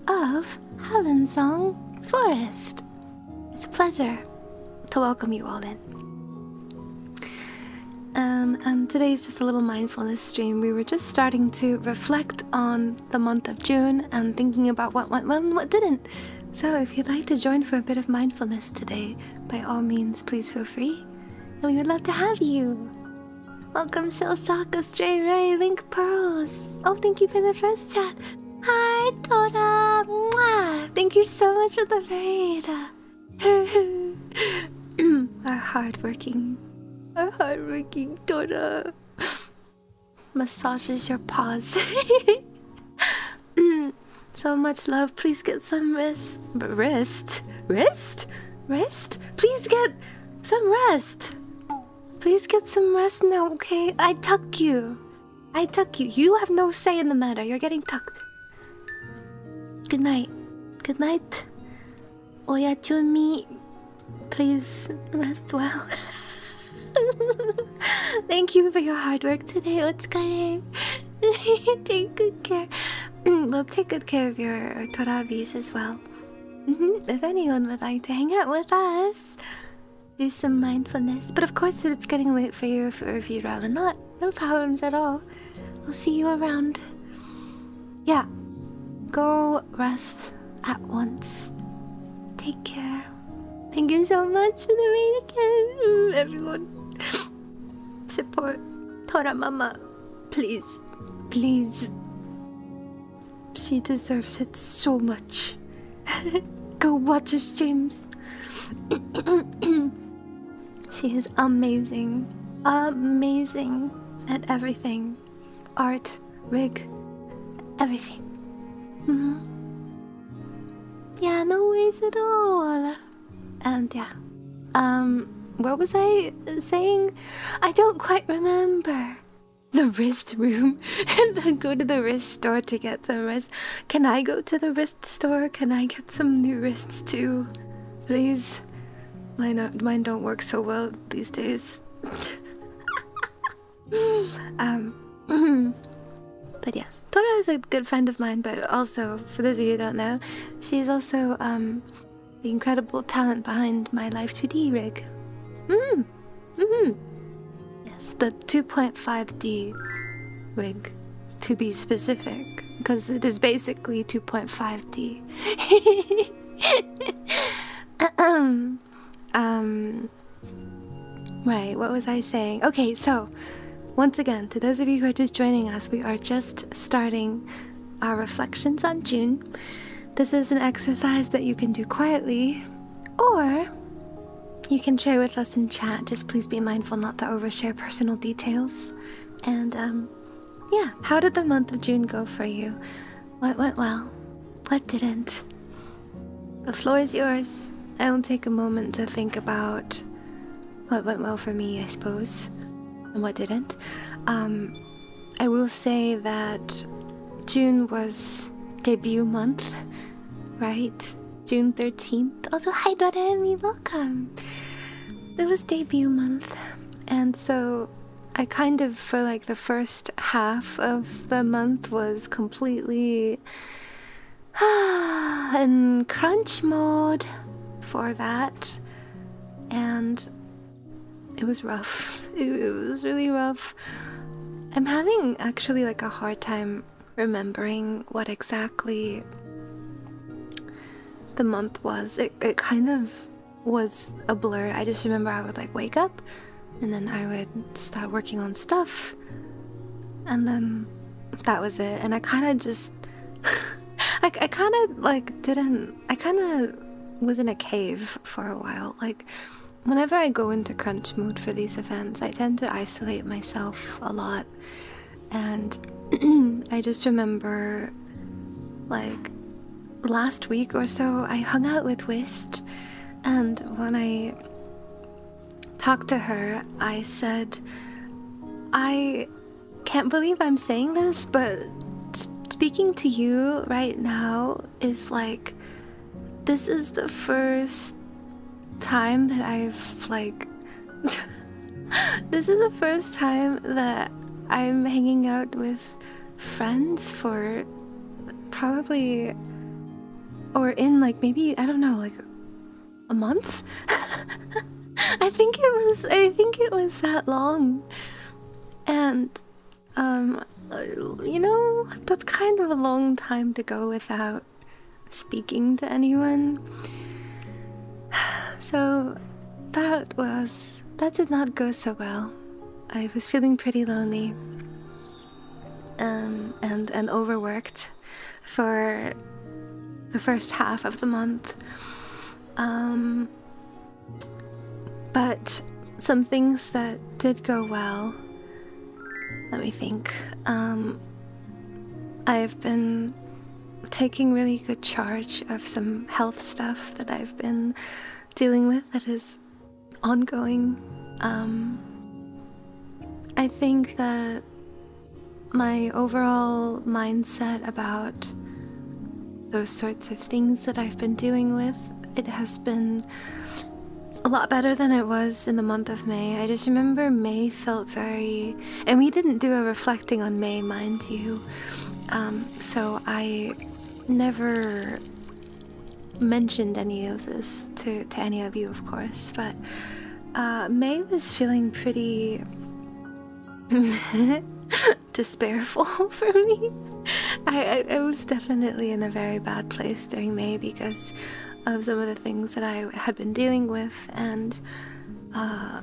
of Havensong Forest. It's a pleasure to welcome you all in. And today's just a little mindfulness stream. We were just starting to reflect on the month of June and thinking about what went well and what didn't. So if you'd like to join for a bit of mindfulness today, by all means, please feel free. And we would love to have you. Welcome Shell Shaka, Stray Ray, Link Pearls. Oh, thank you for the first chat. Hi, Tora. Mwah. Thank you so much for the raid. Our hardworking Tora massages your paws. So much love. Please get some rest. Please get some rest. Please get some rest now, okay? I tuck you. You have no say in the matter. You're getting tucked. Good night. Oyachumi. Please rest well. Thank you for your hard work today, Otsuka. Take good care. We'll take good care of your Toravis as well. If anyone would like to hang out with us, do some mindfulness. But of course, if it's getting late for you, if you'd rather not, no problems at all. We'll see you around. Yeah, go rest at once. Take care. Thank you so much for the raid again. Everyone, support Tora Mama. Please. Please. She deserves it so much. Go watch her streams. She is amazing. Amazing at everything. Art, rig, everything. Yeah, no worries at all. And yeah. What was I saying? I don't quite remember. The wrist room. And then go to the wrist store to get some wrist. Can I go to the wrist store? Can I get some new wrists too? Please. Mine don't work so well these days. But yes, Tora is a good friend of mine, but also, for those of you who don't know, she's also the incredible talent behind my Life 2D rig. Yes, the 2.5D rig, to be specific, because it is basically 2.5D. Right, what was I saying? Okay, so, once again, to those of you who are just joining us, we are just starting our reflections on June. This is an exercise that you can do quietly, or you can share with us in chat. Just please be mindful not to overshare personal details. And, yeah, how did the month of June go for you? What went well? What didn't? The floor is yours. I will take a moment to think about what went well for me, I suppose, and what didn't. I will say that June was debut month, right? June 13th. Also, hi Doremi, welcome. It was debut month, and so I kind of, for like the first half of the month, was completely in crunch mode for that, and it was rough. It was really rough. I'm having actually like a hard time remembering what exactly the month was. It kind of was a blur. I just remember I would like wake up and then I would start working on stuff, and then that was it. And I kind of just I kind of like didn't, I kind of was in a cave for a while. Like, whenever I go into crunch mode for these events, I tend to isolate myself a lot. And I just remember, like, last week or so, I hung out with Wist, and when I talked to her, I said, I can't believe I'm saying this, but speaking to you right now is like, this is the first time that I've like this is the first time that I'm hanging out with friends for probably, or in like maybe, I don't know, like a month. I think it was that long. And you know, that's kind of a long time to go without speaking to anyone. So that did not go so well. I was feeling pretty lonely and overworked for the first half of the month. But some things that did go well, let me think. I've been taking really good charge of some health stuff that I've been dealing with that is ongoing. I think that my overall mindset about those sorts of things that I've been dealing with, it has been a lot better than it was in the month of May. I just remember May felt very... And we didn't do a reflecting on May, mind you. So I never mentioned any of this to any of you, of course. But May was feeling pretty despairful for me. I was definitely in a very bad place during May because of some of the things that I had been dealing with, and I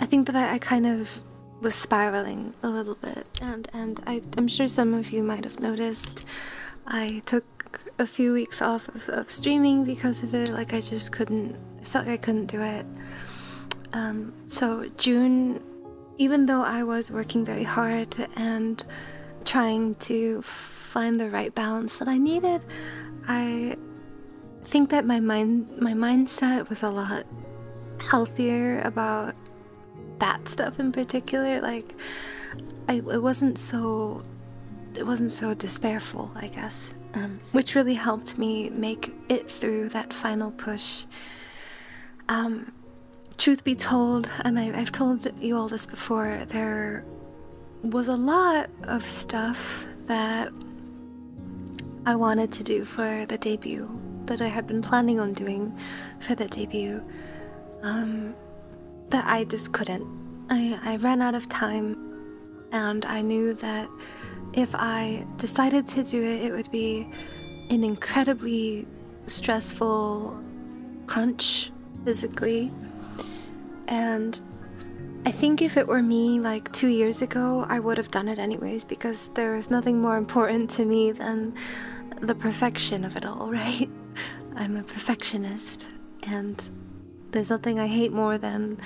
think that I kind of was spiraling a little bit, and I'm sure some of you might have noticed I took a few weeks off of streaming because of it. Like I just couldn't, I felt like I couldn't do it. So June, even though I was working very hard and trying to find the right balance that I needed, I think that my mindset was a lot healthier about that stuff in particular. Like it wasn't so despairful, I guess, which really helped me make it through that final push. Truth be told, and I've told you all this before, there was a lot of stuff that I wanted to do for the debut, that I had been planning on doing for the debut, that I just couldn't. I ran out of time, and I knew that if I decided to do it, it would be an incredibly stressful crunch physically. And I think if it were me like 2 years ago, I would have done it anyways, because there is nothing more important to me than the perfection of it all, right? I'm a perfectionist, and there's nothing I hate more than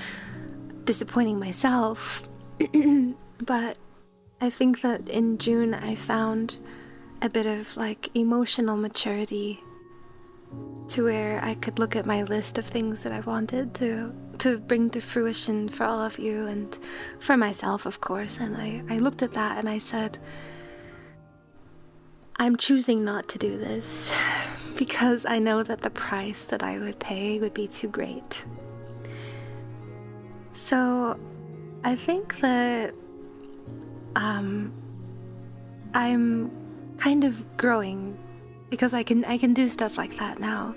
disappointing myself. But I think that in June I found a bit of like emotional maturity to where I could look at my list of things that I wanted to bring to fruition for all of you and for myself, of course. And I looked at that and I said, I'm choosing not to do this because I know that the price that I would pay would be too great. So I think that I'm kind of growing because I can do stuff like that now,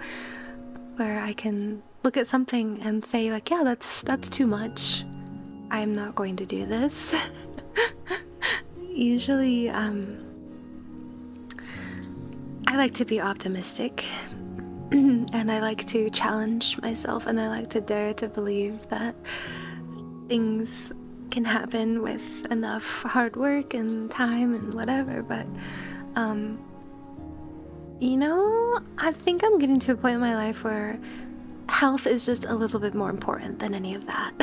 where I can look at something and say like, yeah, that's too much. I'm not going to do this. Usually, I like to be optimistic, and I like to challenge myself, and I like to dare to believe that things can happen with enough hard work and time and whatever. But you know, I think I'm getting to a point in my life where health is just a little bit more important than any of that.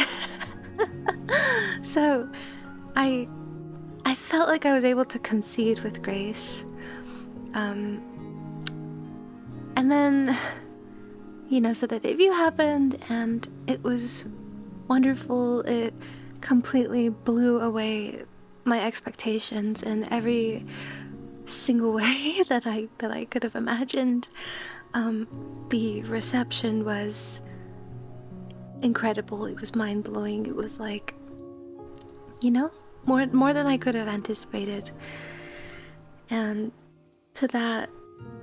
So I felt like I was able to concede with grace. And then, you know, so the debut happened and it was wonderful. It completely blew away my expectations in every single way that I could have imagined. The reception was incredible. It was mind-blowing. It was like, you know, more than I could have anticipated. And to that,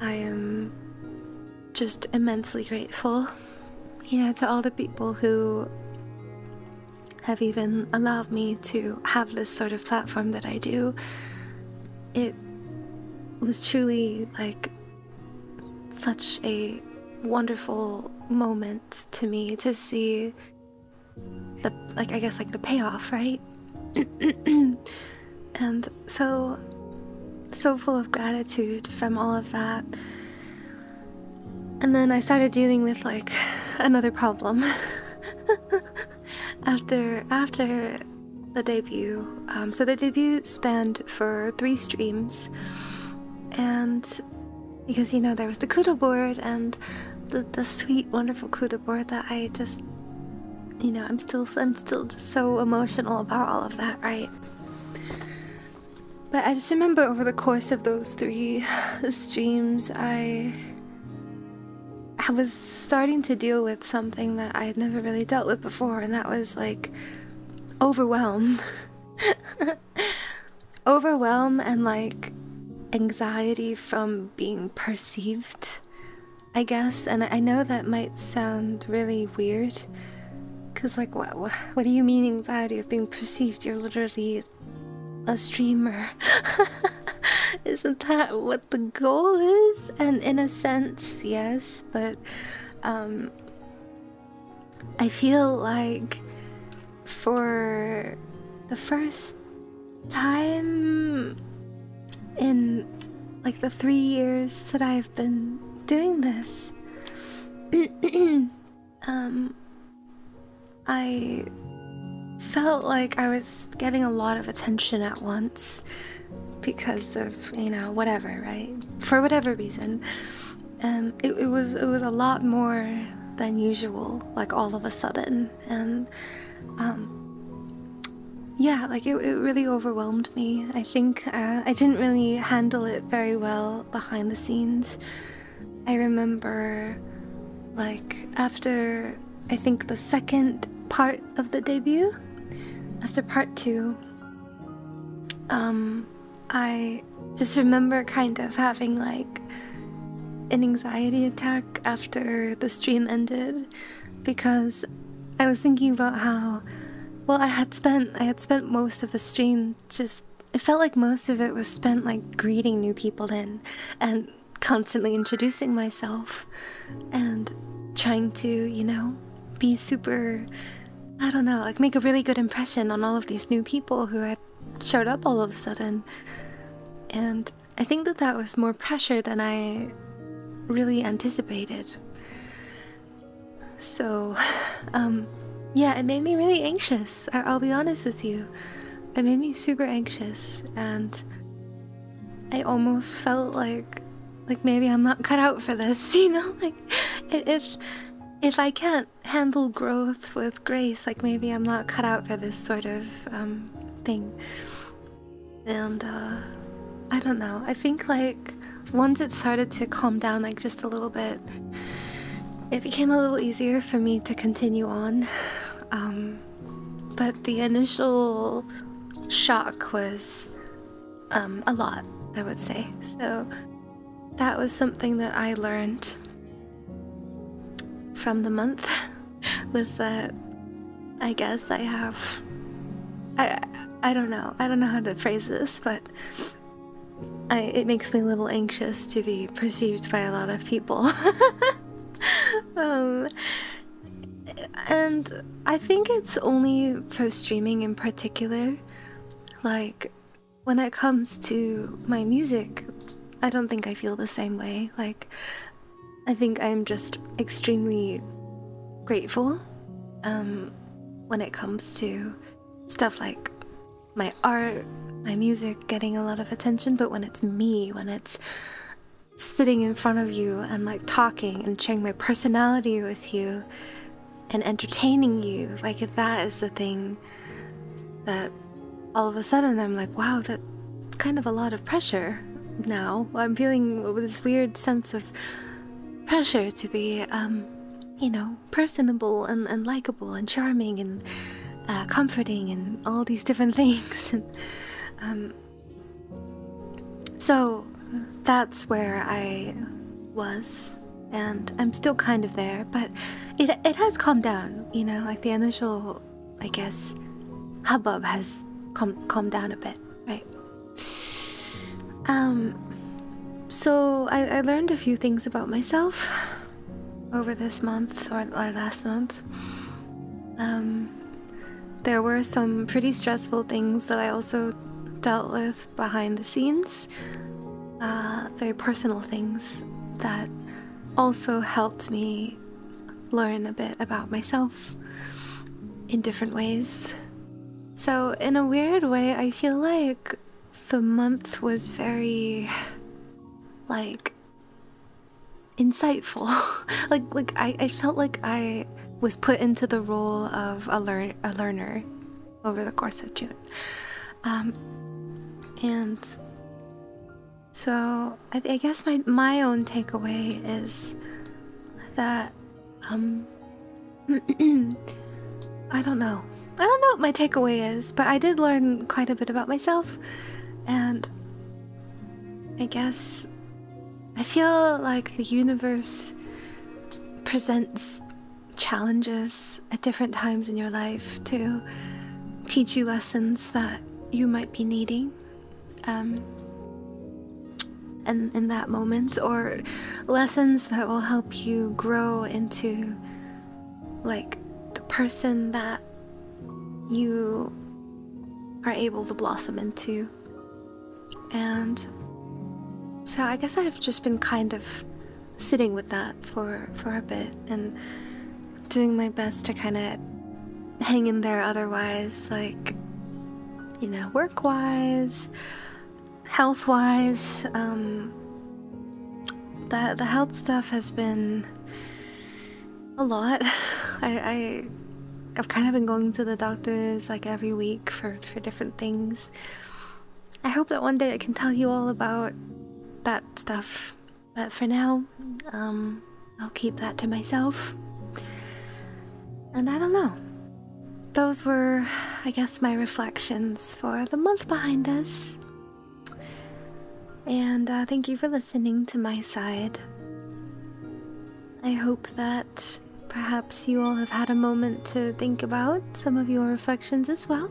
I am just immensely grateful, you know, to all the people who have even allowed me to have this sort of platform that I do. It was truly like such a wonderful moment to me to see the, like, I guess like the payoff, right? And so full of gratitude from all of that. And then I started dealing with like another problem after the debut. So the debut spanned for 3 streams, and because, you know, there was the kudo board and the sweet, wonderful kudo board that I just, you know, I'm still just so emotional about all of that, right? But I just remember over the course of those 3 streams, how I was starting to deal with something that I had never really dealt with before, and that was like overwhelm. Overwhelm and like anxiety from being perceived, I guess. And I know that might sound really weird, because like what do you mean anxiety of being perceived? You're literally a streamer. Isn't that what the goal is? And in a sense, yes, but I feel like for the first time in like the 3 years that I've been doing this, I felt like I was getting a lot of attention at once because of, you know, whatever, right? For whatever reason. It was a lot more than usual, like all of a sudden. And yeah, like it really overwhelmed me. I think I didn't really handle it very well behind the scenes. I remember like after, I think the second part of the debut, after part 2, I just remember kind of having like an anxiety attack after the stream ended, because I was thinking about how, well, I had spent most of the stream just, it felt like most of it was spent like greeting new people in and constantly introducing myself and trying to, you know, be super, I don't know, like make a really good impression on all of these new people who had showed up all of a sudden. And I think that was more pressure than I really anticipated. So yeah, it made me really anxious. I'll be honest with you, it made me super anxious, and I almost felt like maybe I'm not cut out for this, you know, like if I can't handle growth with grace, like maybe I'm not cut out for this sort of thing. And I don't know, I think like once it started to calm down like just a little bit, it became a little easier for me to continue on. But the initial shock was a lot, I would say. So that was something that I learned from the month, was that I guess I have, I don't know how to phrase this, but it makes me a little anxious to be perceived by a lot of people. And I think it's only for streaming in particular. Like, when it comes to my music, I don't think I feel the same way. Like, I think I'm just extremely grateful when it comes to stuff like my art, my music getting a lot of attention. But when it's me, when it's sitting in front of you and like talking and sharing my personality with you and entertaining you, like if that is the thing that all of a sudden I'm like, wow, that's kind of a lot of pressure now. I'm feeling this weird sense of pressure to be, you know, personable and likable and charming and comforting and all these different things. So that's where I was, and I'm still kind of there, but it has calmed down, you know, like the initial, I guess, hubbub has calmed down a bit, right? So I learned a few things about myself over this month, or last month. There were some pretty stressful things that I also dealt with behind the scenes, very personal things that also helped me learn a bit about myself in different ways. So in a weird way, I feel like the month was very, like, insightful. like I felt like I was put into the role of a learner over the course of June. And so I guess my own takeaway is that, I don't know. I don't know what my takeaway is, but I did learn quite a bit about myself, and I guess I feel like the universe presents challenges at different times in your life to teach you lessons that you might be needing and in that moment, or lessons that will help you grow into like the person that you are able to blossom into. And so I guess I've just been kind of sitting with that for a bit and doing my best to kind of hang in there otherwise, like, you know, work-wise, health-wise. The health stuff has been a lot. I've kind of been going to the doctors like every week for different things. I hope that one day I can tell you all about that stuff, but for now, I'll keep that to myself. And I don't know. Those were, I guess, my reflections for the month behind us. And thank you for listening to my side. I hope that perhaps you all have had a moment to think about some of your reflections as well.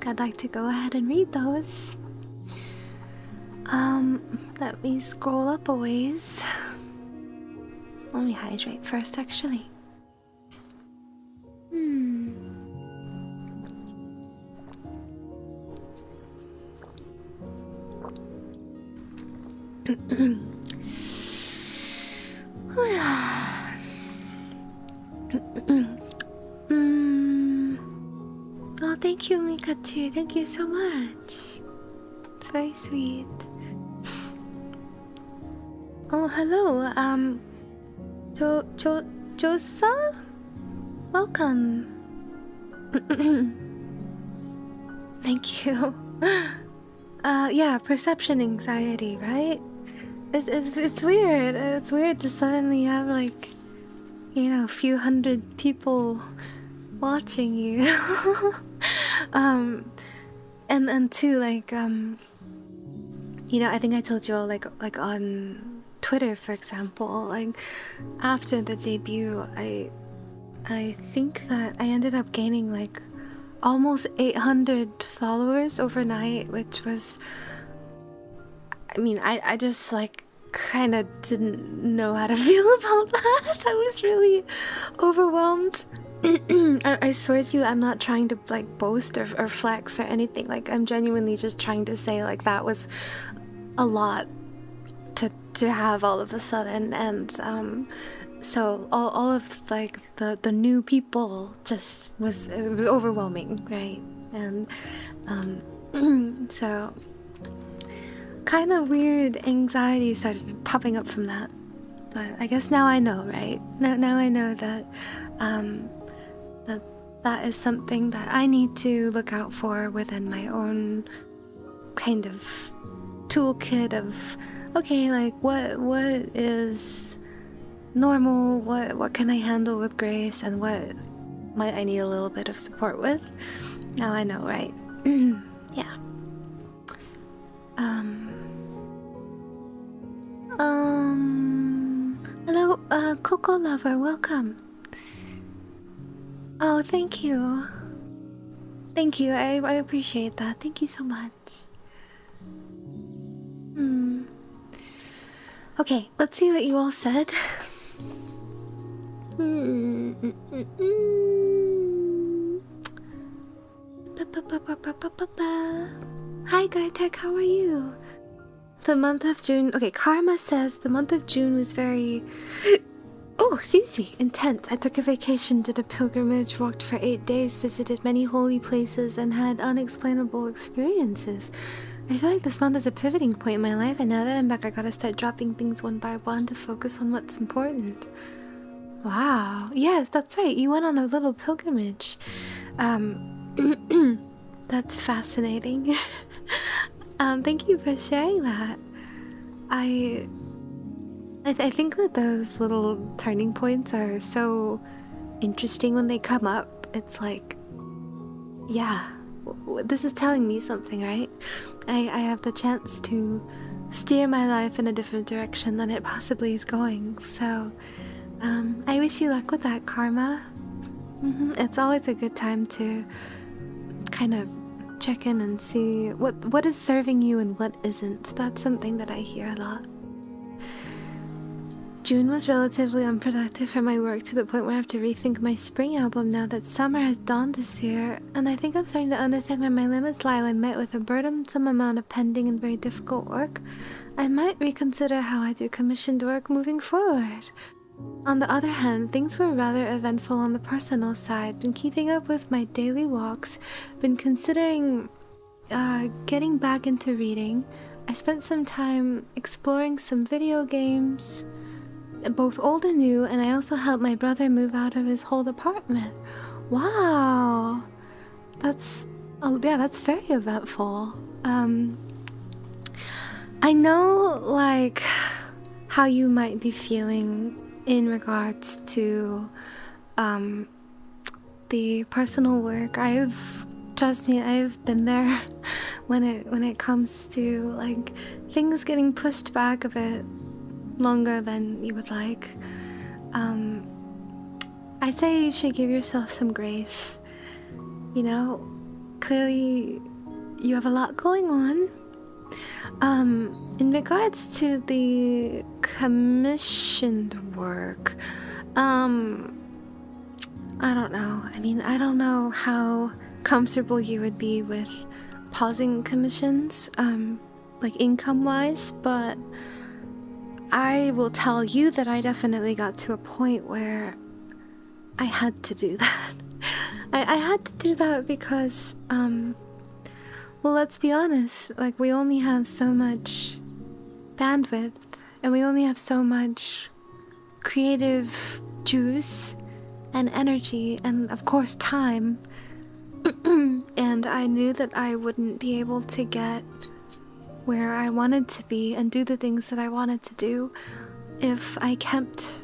I'd like to go ahead and read those. Let me scroll up a ways. Let me hydrate first, actually. Oh, thank you, Mikachu. Thank you so much. It's very sweet. Oh, hello. Josa? Welcome. Thank you. Yeah, perception anxiety, right? It's weird. It's weird to suddenly have, like, you know, a few hundred people watching you. And too, like, you know, I think I told you all, like on Twitter, for example, like, after the debut, I think that I ended up gaining, like, almost 800 followers overnight, which was, I mean, I just, like, kind of didn't know how to feel about that. I was really overwhelmed. I swear to you, I'm not trying to, like, boast or flex or anything. Like, I'm genuinely just trying to say, like, that was a lot to have all of a sudden. And so all of, like, the new people just it was overwhelming, right? And so kind of weird anxiety started popping up from that. But I guess now I know, right? Now I know that that is something that I need to look out for within my own kind of toolkit of, okay, like, what is normal, what can I handle with grace, and what might I need a little bit of support with. Now I know, right? Yeah. Hello, Coco Lover, welcome. Oh, thank you. Thank you, I appreciate that. Thank you so much. Okay, let's see what you all said. Hi, Guytech, how are you? The month of June... Okay, Karma says the month of June was very... Oh, excuse me, intense. I took a vacation, did a pilgrimage, walked for 8 days, visited many holy places, and had unexplainable experiences. I feel like this month is a pivoting point in my life, and now that I'm back, I gotta start dropping things one by one to focus on what's important. Wow. Yes, that's right. You went on a little pilgrimage. That's fascinating. Thank you for sharing that. I I think that those little turning points are so interesting when they come up. It's like, yeah, this is telling me something, right? I have the chance to steer my life in a different direction than it possibly is going. So, I wish you luck with that, Karma. It's always a good time to kind of check in and see what is serving you and what isn't. That's something that I hear a lot. June was relatively unproductive for my work to the point where I have to rethink my spring album now that summer has dawned this year, and I think I'm starting to understand where my limits lie when met with a burdensome amount of pending and very difficult work. I might reconsider how I do commissioned work moving forward. On the other hand, things were rather eventful on the personal side. Been keeping up with my daily walks, been considering getting back into reading. I spent some time exploring some video games, both old and new, and I also helped my brother move out of his old apartment. Wow, that's very eventful. I know, like, how you might be feeling in regards to the personal work. Trust me, I've been there when it comes to like things getting pushed back a bit longer than you would like. I say you should give yourself some grace. You know, clearly you have a lot going on. In regards to the commissioned work, I don't know. I mean, I don't know how comfortable you would be with pausing commissions, like income-wise, but I will tell you that I definitely got to a point where I had to do that. I had to do that because, well, let's be honest, like, we only have so much bandwidth, and we only have so much creative juice and energy, and of course time. And I knew that I wouldn't be able to get where I wanted to be and do the things that I wanted to do if I kept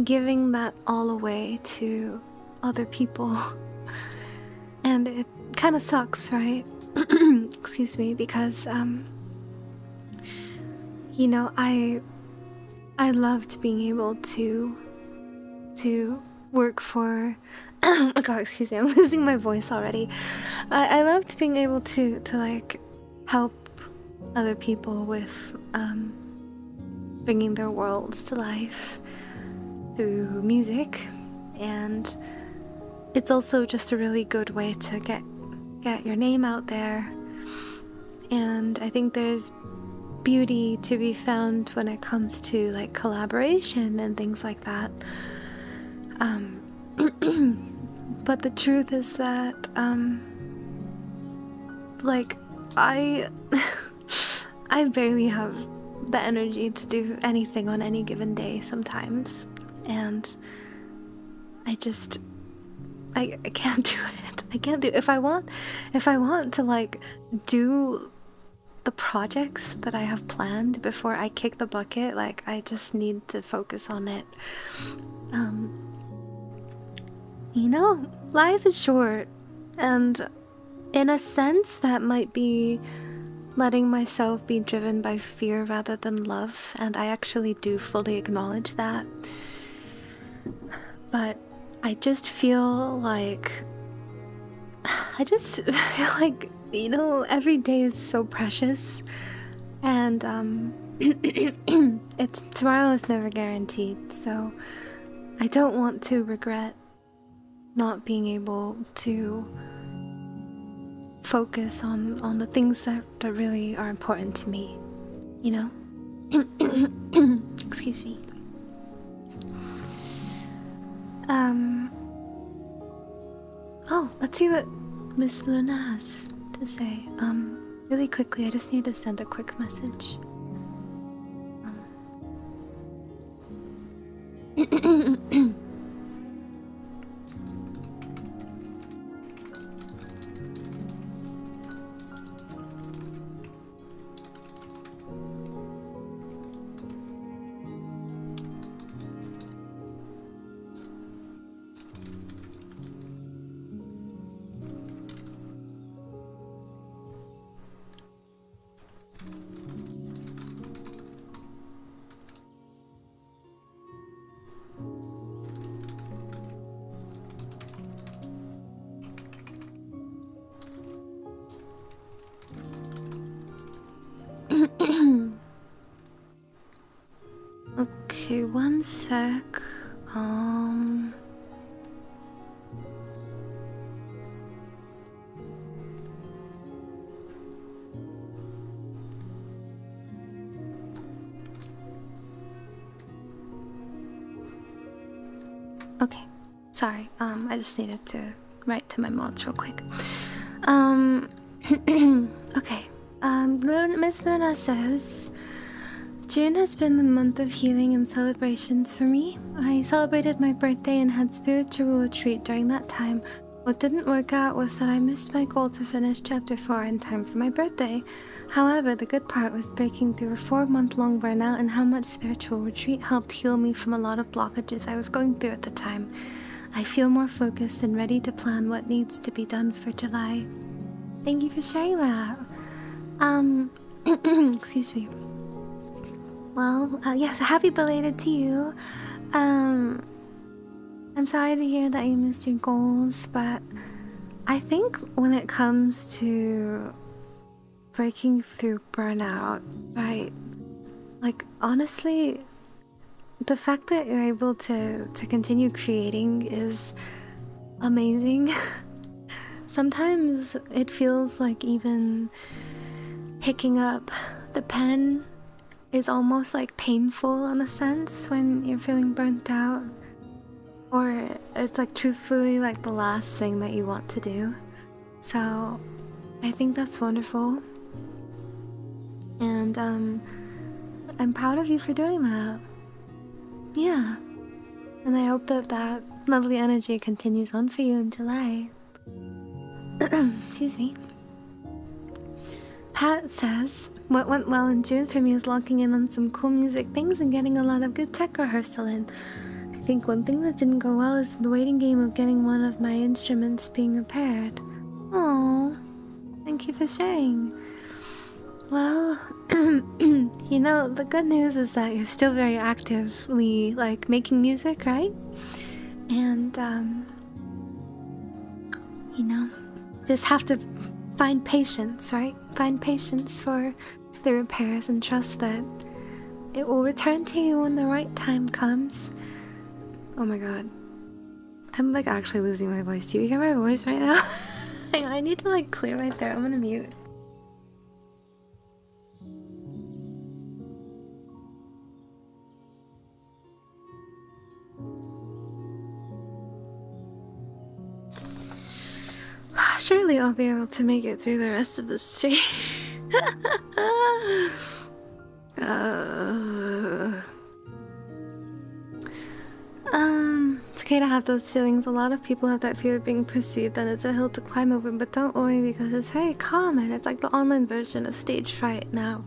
giving that all away to other people. And it kind of sucks, right? Excuse me, because you know, I loved being able to work for oh my god, excuse me, I'm losing my voice already. I loved being able to like help other people with bringing their worlds to life through music, and it's also just a really good way to get your name out there. And I think there's beauty to be found when it comes to like collaboration and things like that. But the truth is that like I barely have the energy to do anything on any given day sometimes, and I can't do it. I can't do it. If I want to like do the projects that I have planned before I kick the bucket, like I just need to focus on it. You know, life is short, and in a sense that might be letting myself be driven by fear rather than love, and I actually do fully acknowledge that. But I just feel like you know, every day is so precious, and tomorrow is never guaranteed, so I don't want to regret not being able to focus on the things that really are important to me, you know? Excuse me. Oh, let's see what Miss Luna has to say. Really quickly, I just need to send a quick message. Okay, one sec. Okay, sorry. I just needed to write to my mods real quick. Okay. Miss Luna says, June has been the month of healing and celebrations for me. I celebrated my birthday and had spiritual retreat during that time. What didn't work out was that I missed my goal to finish chapter 4 in time for my birthday. However, the good part was breaking through a 4-month-long burnout and how much spiritual retreat helped heal me from a lot of blockages I was going through at the time. I feel more focused and ready to plan what needs to be done for July. Thank you for sharing that. Excuse me. Well, yes, happy belated to you. I'm sorry to hear that you missed your goals, but I think when it comes to breaking through burnout, right? Like, honestly, the fact that you're able to continue creating is amazing. Sometimes it feels like even picking up the pen is almost like painful in a sense when you're feeling burnt out, or it's like truthfully like the last thing that you want to do. So I think that's wonderful, and I'm proud of you for doing that. Yeah, and I hope that that lovely energy continues on for you in July. Excuse me. Pat says, what went well in June for me is locking in on some cool music things and getting a lot of good tech rehearsal in. I think one thing that didn't go well is the waiting game of getting one of my instruments being repaired. Oh, thank you for sharing. Well, you know, the good news is that you're still very actively, like, making music, right? And, you know, just have to find patience, right? Find patience for the repairs and trust that it will return to you when the right time comes. Oh my god. I'm like actually losing my voice. Do you hear my voice right now? Hang on, I need to like clear my throat. I'm gonna mute. Surely I'll be able to make it through the rest of the stream. It's okay to have those feelings. A lot of people have that fear of being perceived, and it's a hill to climb over, but don't worry because it's very common. It's like the online version of stage fright now.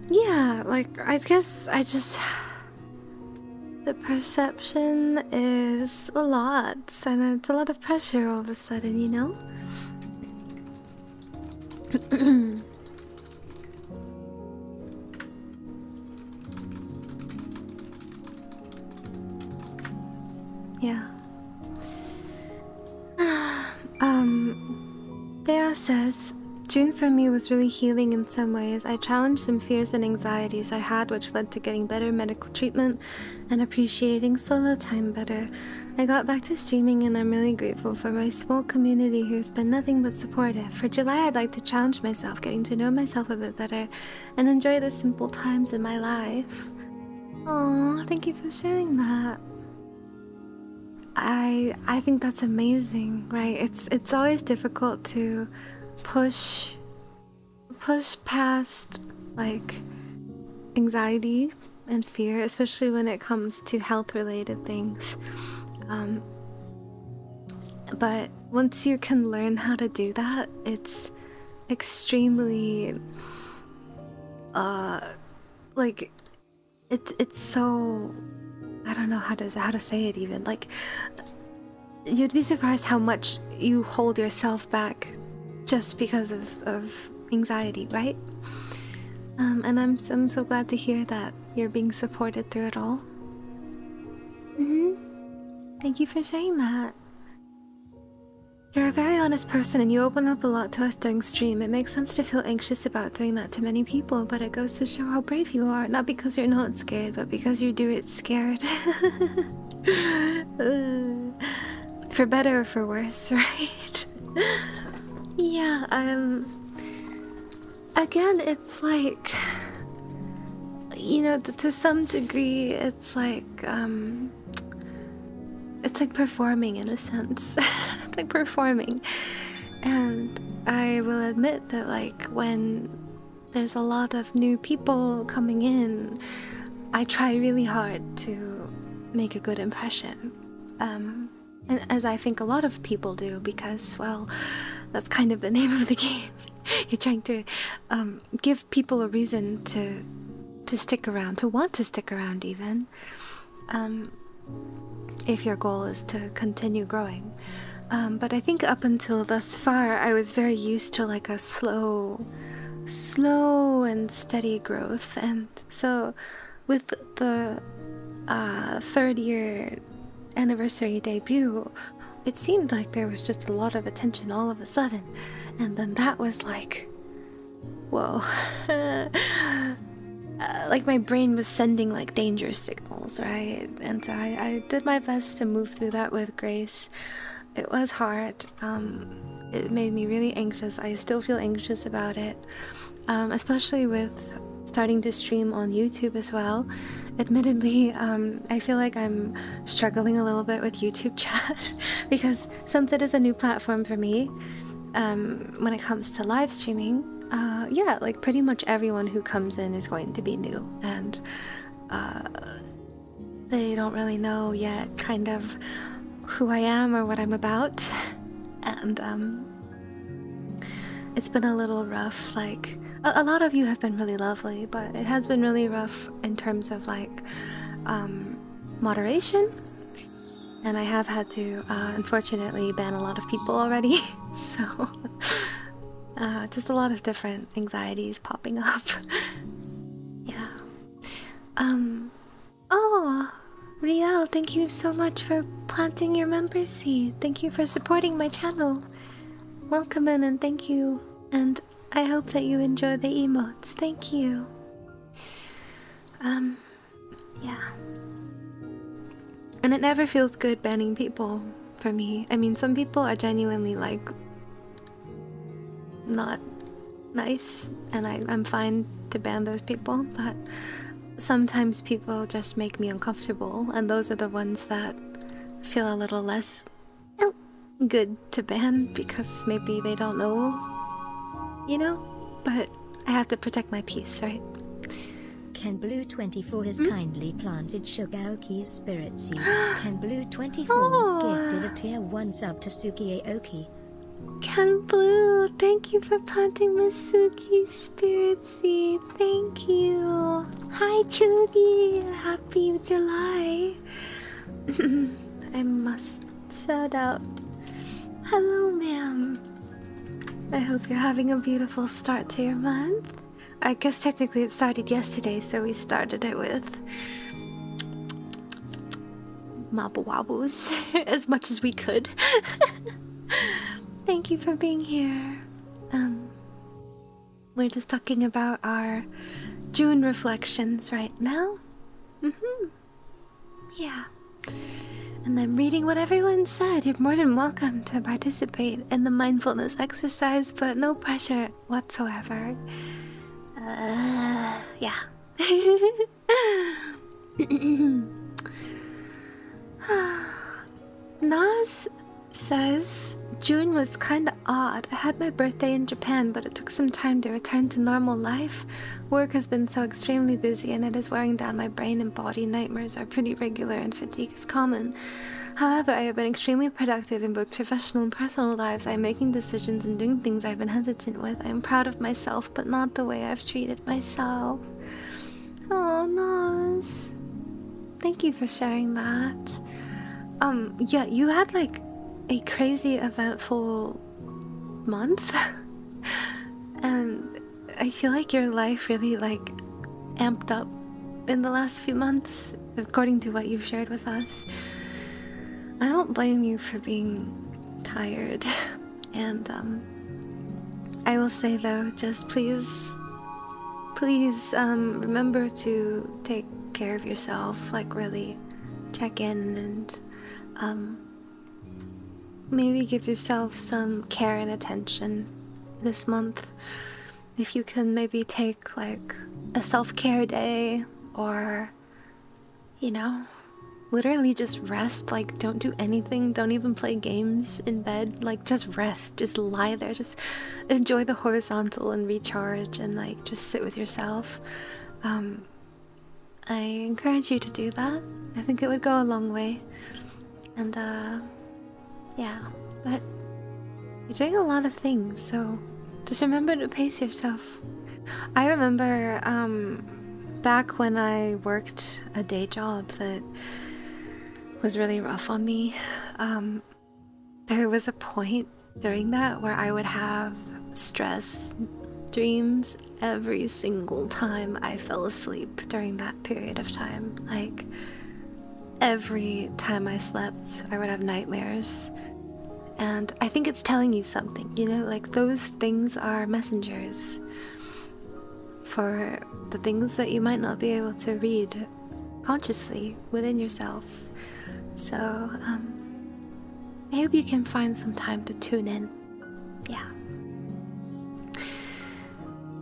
Yeah, like, I guess I just... The perception is a lot, and it's a lot of pressure all of a sudden, you know? Yeah. Thea says, June for me was really healing in some ways. I challenged some fears and anxieties I had, which led to getting better medical treatment and appreciating solo time better. I got back to streaming and I'm really grateful for my small community who's been nothing but supportive. For July, I'd like to challenge myself, getting to know myself a bit better and enjoy the simple times in my life. Aw, thank you for sharing that. I think that's amazing, right? It's always difficult to push past like anxiety and fear, especially when it comes to health related things. But once you can learn how to do that, it's extremely like it's so, I don't know how to say it even. Like, you'd be surprised how much you hold yourself back just because of anxiety, right? And I'm so glad to hear that you're being supported through it all. Thank you for sharing that. You're a very honest person and you open up a lot to us during stream. It makes sense to feel anxious about doing that to many people, but it goes to show how brave you are. Not because you're not scared, but because you do it scared. For better or for worse, right? Yeah, again, it's like, you know, to some degree, it's like performing in a sense. It's like performing. And I will admit that, like, when there's a lot of new people coming in, I try really hard to make a good impression. And as I think a lot of people do, because, well, that's kind of the name of the game. You're trying to give people a reason to stick around, to want to stick around even. If your goal is to continue growing. But I think up until thus far, I was very used to like a slow and steady growth. And so with the 3rd year anniversary debut, it seemed like there was just a lot of attention all of a sudden. And then that was like, whoa. Like my brain was sending like danger signals, right? And so I did my best to move through that with grace. It was hard. It made me really anxious. I still feel anxious about it, especially with starting to stream on YouTube as well. Admittedly, I feel like I'm struggling a little bit with YouTube chat because since it is a new platform for me, when it comes to live streaming, yeah, like pretty much everyone who comes in is going to be new, and they don't really know yet kind of who I am or what I'm about, and it's been a little rough. Like a lot of you have been really lovely, but it has been really rough in terms of like moderation, and I have had to unfortunately ban a lot of people already. So just a lot of different anxieties popping up. Yeah. Oh, Riel, thank you so much for planting your member seed. Thank you for supporting my channel. Welcome in and thank you. And I hope that you enjoy the emotes. Thank you. Yeah. And it never feels good banning people for me. I mean, some people are genuinely like not nice, and I'm fine to ban those people, but sometimes people just make me uncomfortable, and those are the ones that feel a little less good to ban because maybe they don't know, you know? But I have to protect my peace, right? Ken Blue 24 has kindly planted Shugaoki's spirit seed. Ken Blue 24 gifted a tier 1 sub to Suki Aoki. Ken Blue, thank you for planting Masuki's spirit seed. Thank you. Hi, Chugi. Happy July. I must shout out. Hello, ma'am. I hope you're having a beautiful start to your month. I guess technically it started yesterday, so we started it with Mabble Wobbles as much as we could. Thank you for being here. We're just talking about our June reflections right now. Yeah. And I'm reading what everyone said. You're more than welcome to participate in the mindfulness exercise, but no pressure whatsoever. Yeah. Nas says, June was kinda odd. I had my birthday in Japan, but it took some time to return to normal life. Work has been so extremely busy and it is wearing down my brain and body. Nightmares are pretty regular and fatigue is common. However, I have been extremely productive in both professional and personal lives. I am making decisions and doing things I've been hesitant with. I am proud of myself, but not the way I've treated myself. Oh, Nas. Thank you for sharing that. Yeah, you had like a crazy eventful month. And I feel like your life really like amped up in the last few months, according to what you've shared with us. I don't blame you for being tired. And I will say though, just please remember to take care of yourself, like really check in and maybe give yourself some care and attention this month. If you can maybe take like a self-care day, or you know, literally just rest, like don't do anything, don't even play games in bed, like just rest, just lie there, just enjoy the horizontal and recharge and like just sit with yourself. I encourage you to do that. I think it would go a long way. And yeah, but you're doing a lot of things, so just remember to pace yourself. I remember back when I worked a day job that was really rough on me, there was a point during that where I would have stress dreams every single time I fell asleep during that period of time. Like every time I slept, I would have nightmares. And I think it's telling you something, you know, like those things are messengers for the things that you might not be able to read consciously within yourself. So, I hope you can find some time to tune in. Yeah.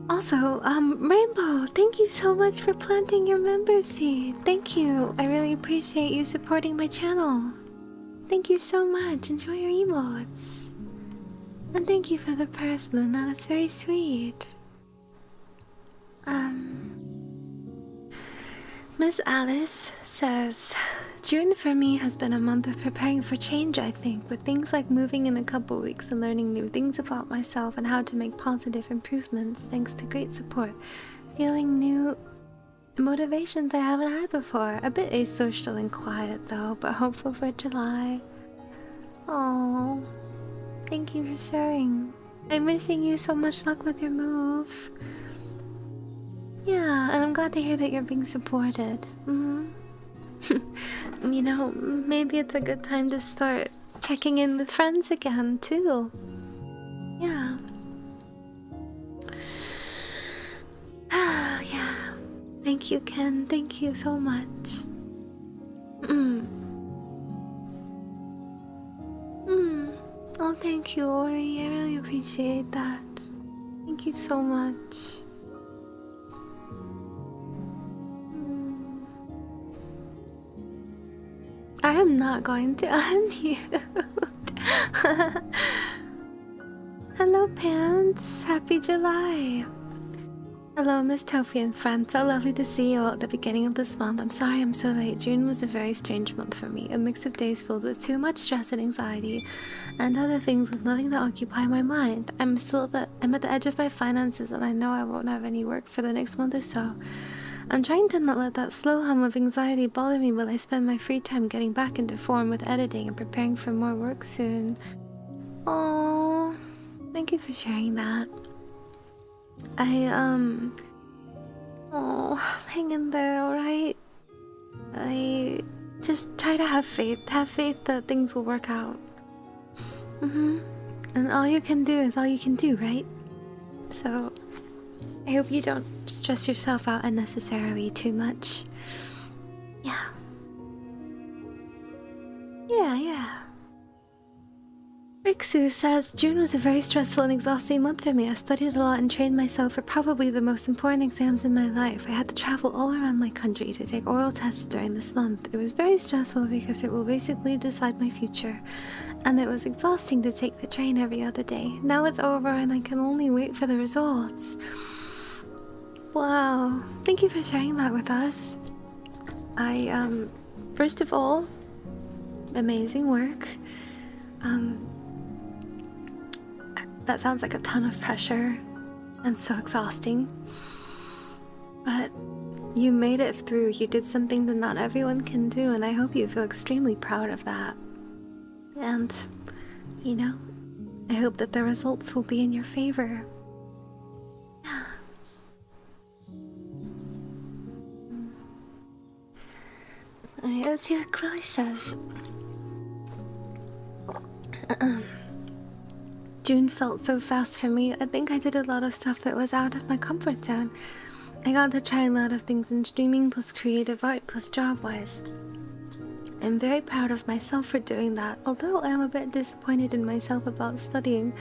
Also, Rainbow, thank you so much for planting your member seed. Thank you. I really appreciate you supporting my channel. Thank you so much. Enjoy your emotes. And thank you for the purse, Luna. That's very sweet. Miss Alice says, June for me has been a month of preparing for change, I think, with things like moving in a couple weeks and learning new things about myself and how to make positive improvements thanks to great support. Feeling new motivations I haven't had before. A bit asocial and quiet though, but hopeful for July. Oh, thank you for sharing. I'm wishing you so much luck with your move. Yeah, and I'm glad to hear that you're being supported. You know, maybe it's a good time to start checking in with friends again, too. Yeah. Yeah. Thank you, Ken. Thank you so much. Oh, thank you, Ori. I really appreciate that. Thank you so much. I am not going to unmute. Hello, Pants. Happy July. Hello, Miss Tofie and friends. So lovely to see you all at the beginning of this month. I'm sorry I'm so late. June was a very strange month for me. A mix of days filled with too much stress and anxiety, and other things with nothing to occupy my mind. I'm at the edge of my finances, and I know I won't have any work for the next month or so. I'm trying to not let that slow hum of anxiety bother me while I spend my free time getting back into form with editing and preparing for more work soon. Oh, thank you for sharing that. Hang in there, alright? I just try to have faith that things will work out. And all you can do is all you can do, right? So, I hope you don't stress yourself out unnecessarily too much. Yeah. Yeah. Rixu says, June was a very stressful and exhausting month for me. I studied a lot and trained myself for probably the most important exams in my life. I had to travel all around my country to take oral tests during this month. It was very stressful because it will basically decide my future. And it was exhausting to take the train every other day. Now it's over and I can only wait for the results. Wow, thank you for sharing that with us. First of all, amazing work. That sounds like a ton of pressure and so exhausting. But you made it through. You did something that not everyone can do, and I hope you feel extremely proud of that. And, you know, I hope that the results will be in your favor. Yeah. Alright, let's see what Chloe says. June felt so fast for me. I think I did a lot of stuff that was out of my comfort zone. I got to try a lot of things in streaming, plus creative art, plus job-wise. I'm very proud of myself for doing that, although I'm a bit disappointed in myself about studying.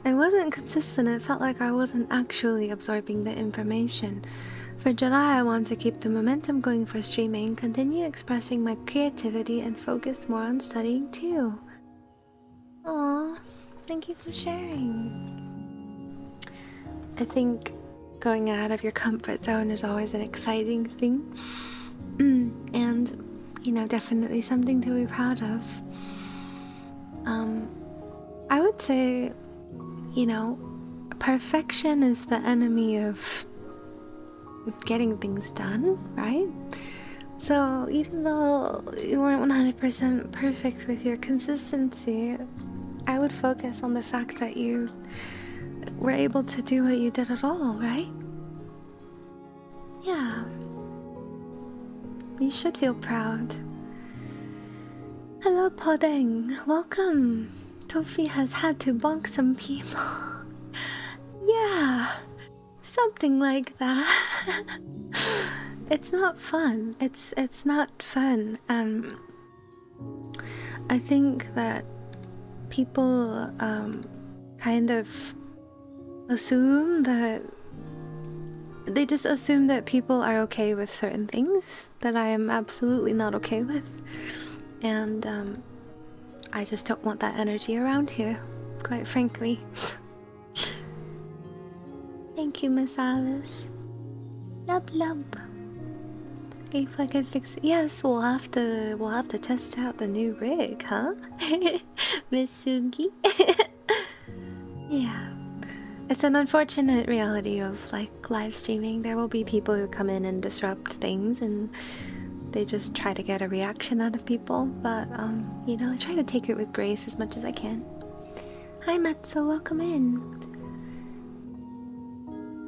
I wasn't consistent, it felt like I wasn't actually absorbing the information. For July, I want to keep the momentum going for streaming, continue expressing my creativity, and focus more on studying too. Aww, thank you for sharing. I think going out of your comfort zone is always an exciting thing. And you know, definitely something to be proud of. I would say, you know, perfection is the enemy of getting things done, right? So even though you weren't 100% perfect with your consistency, I would focus on the fact that you were able to do what you did at all, right? Yeah. You should feel proud. Hello, Podeng. Welcome. Tofie has had to bonk some people. Yeah, something like that. It's not fun. It's not fun. I think that people kind of assume that they just assume that people are okay with certain things that I am absolutely not okay with, and I just don't want that energy around here, quite frankly. Thank you, Miss Alice. Lub lub. If I can fix it. Yes, we'll have to test out the new rig, huh? Miss Sugi. Yeah. It's an unfortunate reality of like live streaming. There will be people who come in and disrupt things, and they just try to get a reaction out of people. But you know, I try to take it with grace as much as I can. Hi Matsu, welcome in.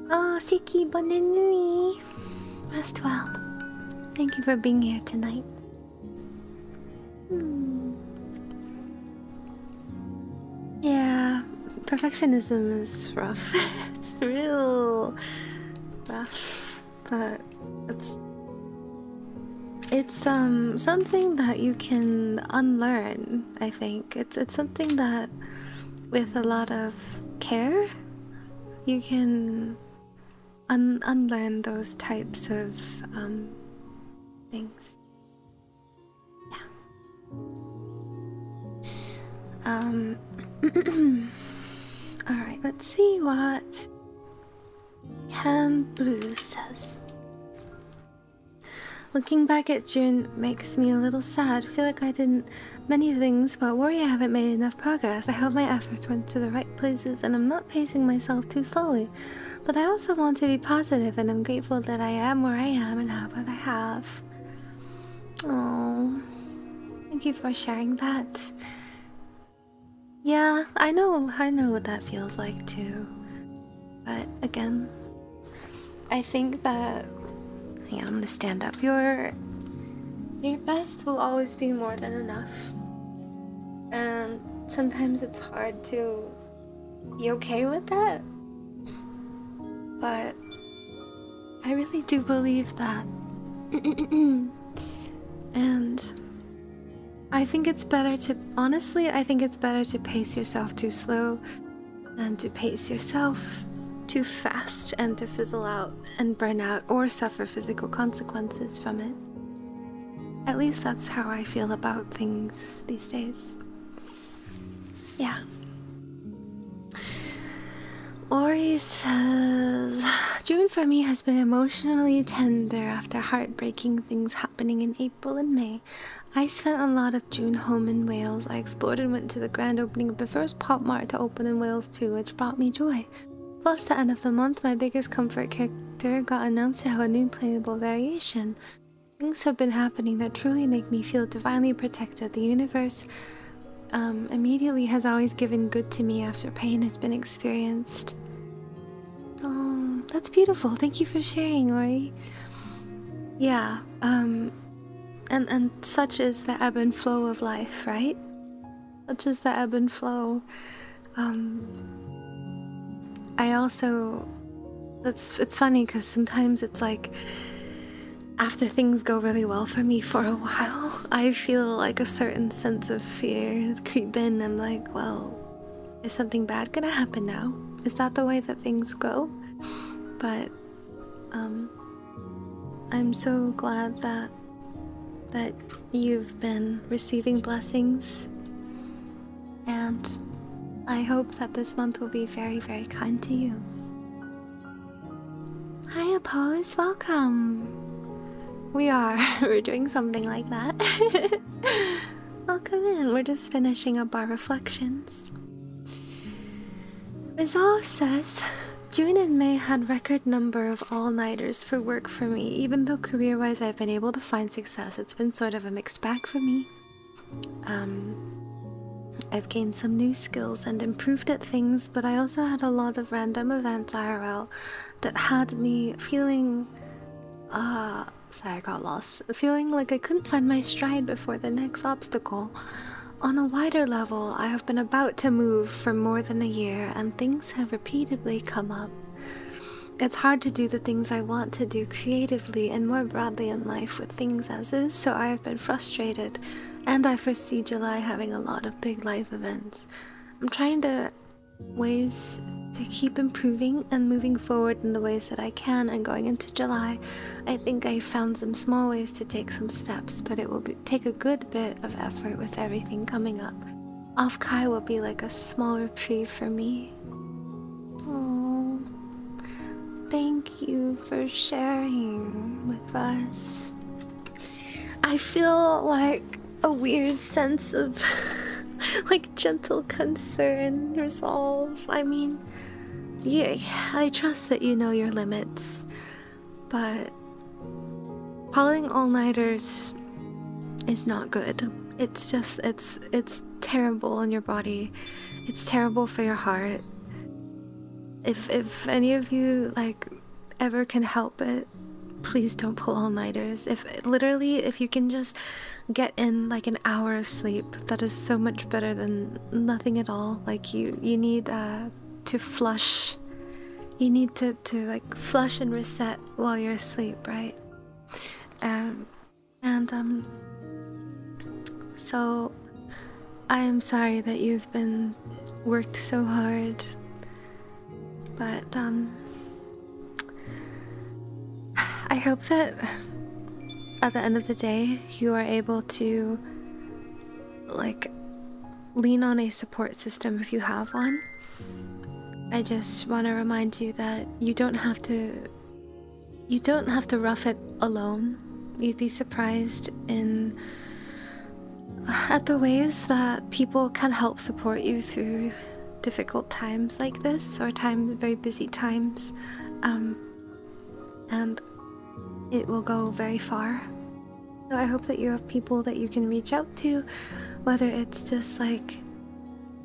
Oh, Siki, bonne nuit. Rest well. Thank you for being here tonight. Yeah. Perfectionism is rough. It's real rough, but it's something that you can unlearn. I think it's something that, with a lot of care, you can unlearn those types of things. Yeah. Alright, let's see what Can Blue says. Looking back at June makes me a little sad. Feel like I did many things, but worry I haven't made enough progress. I hope my efforts went to the right places and I'm not pacing myself too slowly. But I also want to be positive, and I'm grateful that I am where I am and have what I have. Oh, thank you for sharing that. Yeah, I know what that feels like too. But again, I think that, yeah, I'm gonna stand up. Your best will always be more than enough. And sometimes it's hard to be okay with that. But I really do believe that. And I think it's better to, honestly, I think it's better to pace yourself too slow than to pace yourself too fast and to fizzle out and burn out or suffer physical consequences from it. At least that's how I feel about things these days. Yeah. Ori says, June for me has been emotionally tender after heartbreaking things happening in April and May. I spent a lot of June home in Wales. I explored and went to the grand opening of the first pop mart to open in Wales too, which brought me joy. Plus, the end of the month, my biggest comfort character got announced to have a new playable variation. Things have been happening that truly make me feel divinely protected. The universe immediately has always given good to me after pain has been experienced. Oh, that's beautiful. Thank you for sharing, Ori. Yeah, and such is the ebb and flow of life, right? That's just the ebb and flow. I also, it's funny because sometimes it's like after things go really well for me for a while, I feel like a certain sense of fear creep in. I'm like, well, is something bad gonna happen now? Is that the way that things go? But I'm so glad that you've been receiving blessings, and I hope that this month will be very, very kind to you. Hi, Oppose, welcome. We're doing something like that. Welcome in. We're just finishing up our reflections. Resolve says, June and May had record number of all-nighters for work for me. Even though career-wise I've been able to find success, it's been sort of a mixed bag for me. I've gained some new skills and improved at things, but I also had a lot of random events IRL that had me feeling, sorry, I got lost. Feeling like I couldn't find my stride before the next obstacle. On a wider level, I have been about to move for more than a year, and things have repeatedly come up. It's hard to do the things I want to do creatively and more broadly in life with things as is, so I have been frustrated, and I foresee July having a lot of big life events. I'm trying to ways to keep improving and moving forward in the ways that I can, and going into July, I think I found some small ways to take some steps, but it will take a good bit of effort with everything coming up. Off-Kai will be like a small reprieve for me. Oh, thank you for sharing with us. I feel like a weird sense of like gentle concern, resolve. I mean, yeah, I trust that you know your limits, but calling all-nighters is not good. It's just, it's terrible on your body. It's terrible for your heart. If any of you like ever can help it, please don't pull all-nighters. If you can just get in like an hour of sleep, that is so much better than nothing at all. Like you need to flush. You need to like flush and reset while you're asleep, right? So I am sorry that you've been worked so hard, but I hope that at the end of the day you are able to like lean on a support system if you have one. I just want to remind you that you don't have to rough it alone. You'd be surprised at the ways that people can help support you through difficult times like this, or very busy times, and it will go very far. So I hope that you have people that you can reach out to, whether it's just like,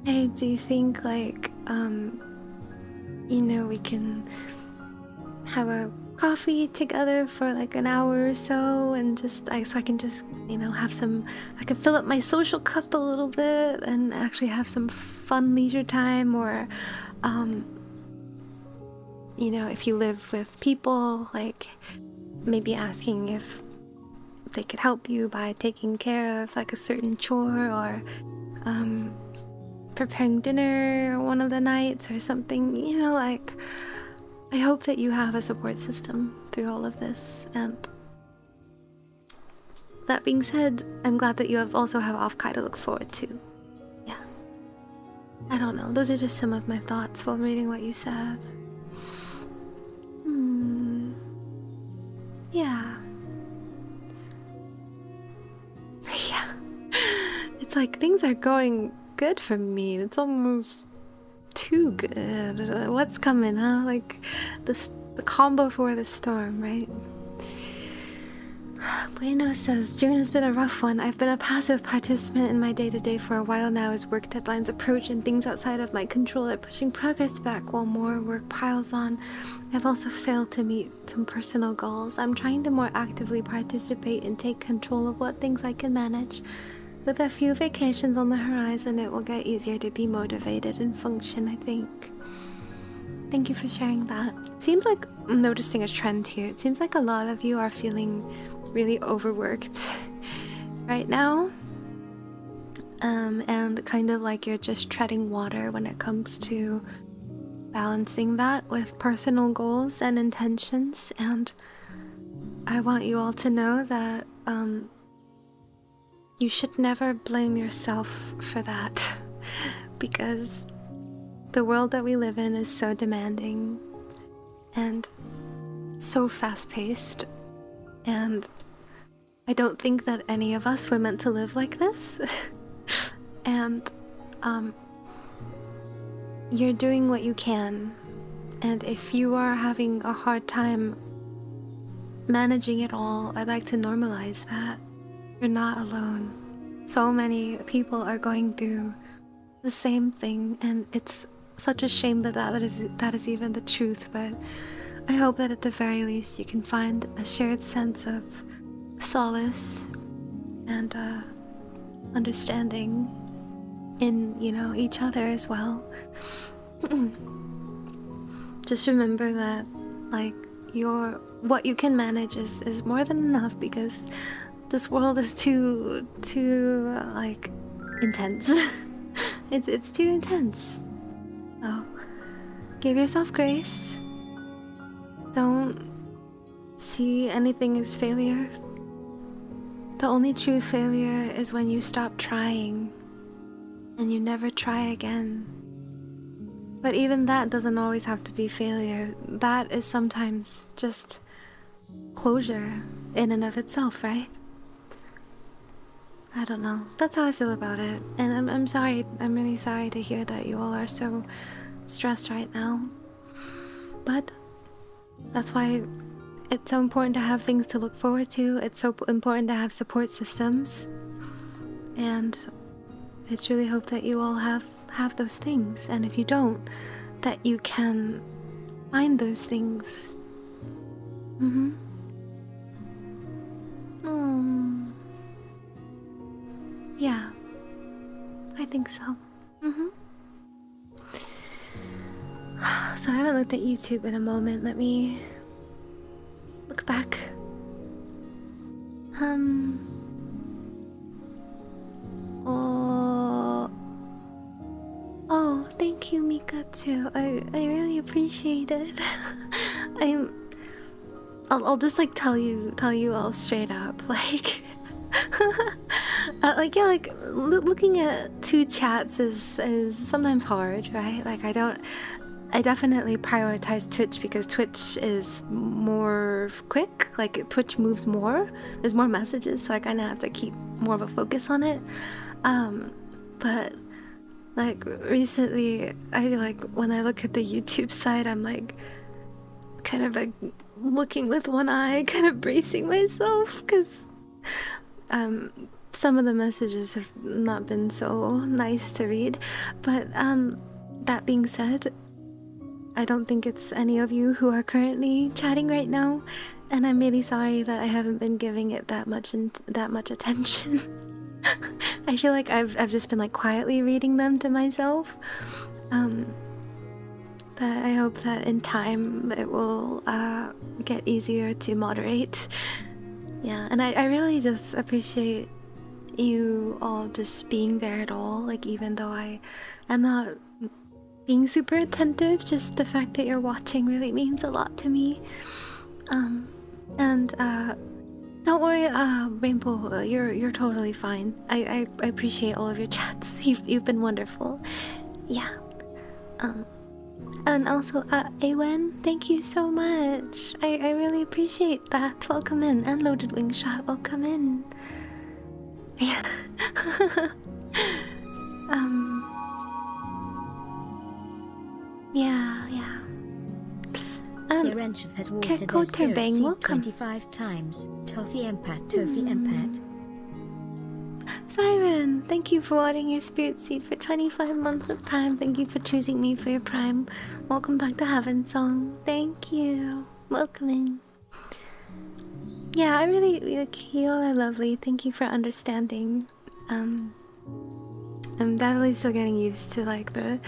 hey, do you think like we can have a coffee together for like an hour or so, and just so I can just I can fill up my social cup a little bit and actually have some fun leisure time. Or if you live with people, like maybe asking if they could help you by taking care of like a certain chore, or preparing dinner one of the nights or something. I hope that you have a support system through all of this. And that being said, I'm glad that you also have Off-Kai to look forward to. Yeah. I don't know. Those are just some of my thoughts while reading what you said. Yeah. Yeah. It's like things are going good for me. It's almost too good. What's coming, huh? Like the combo for the storm, right? Bueno says, June has been a rough one. I've been a passive participant in my day-to-day for a while now as work deadlines approach and things outside of my control are pushing progress back while more work piles on. I've also failed to meet some personal goals. I'm trying to more actively participate and take control of what things I can manage. with a few vacations on the horizon, it will get easier to be motivated and function, I think. Thank you for sharing that. Seems like I'm noticing a trend here. It seems like a lot of you are feeling really overworked right now. And kind of like you're just treading water when it comes to balancing that with personal goals and intentions. And I want you all to know that you should never blame yourself for that, because the world that we live in is so demanding and so fast-paced, and I don't think that any of us were meant to live like this. And you're doing what you can, and if you are having a hard time managing it all, I'd like to normalize that. You're not alone. So many people are going through the same thing, and it's such a shame that that is even the truth, but I hope that at the very least you can find a shared sense of solace and understanding in, you know, each other as well. Just remember that, like, what you can manage is more than enough, because this world is too like intense. it's too intense. So give yourself grace. Don't see anything as failure. The only true failure is when you stop trying and you never try again. But even that doesn't always have to be failure. That is sometimes just closure in and of itself, right? I don't know. That's how I feel about it. And I'm sorry. I'm really sorry to hear that you all are so stressed right now. But that's why it's so important to have things to look forward to. It's so important to have support systems. And I truly hope that you all have those things. And if you don't, that you can find those things. Yeah, I think so. So I haven't looked at YouTube in a moment. Let me look back. Oh, thank you, Mika, too. I really appreciate it. I'll just like tell you all straight up, like looking at two chats is sometimes hard, right? Like I definitely prioritize Twitch because Twitch is more quick, like Twitch moves more, there's more messages, so I kind of have to keep more of a focus on it. But like recently, I feel like when I look at the YouTube side, I'm like kind of like looking with one eye, kind of bracing myself, because some of the messages have not been so nice to read. But that being said, I don't think it's any of you who are currently chatting right now, and I'm really sorry that I haven't been giving it that much attention. I feel like I've just been like quietly reading them to myself. But I hope that in time it will get easier to moderate. Yeah, and I really just appreciate you all just being there at all. Like, even though I am not being super attentive, just the fact that you're watching really means a lot to me. And don't worry, Rainbow, you're totally fine. I appreciate all of your chats. You've been wonderful. Yeah. And also, Awen, thank you so much. I really appreciate that. Welcome in. And Loaded Wing Shot, welcome in. Yeah. Yeah. Sirenchev has watered their spirit seed 25 times. Tofie Empat. Siren, thank you for watering your spirit seed for 25 months of Prime. Thank you for choosing me for your Prime. Welcome back to Havensong. Thank you. Welcome in. Yeah, I really, like, you all are lovely. Thank you for understanding. I'm definitely still getting used to like the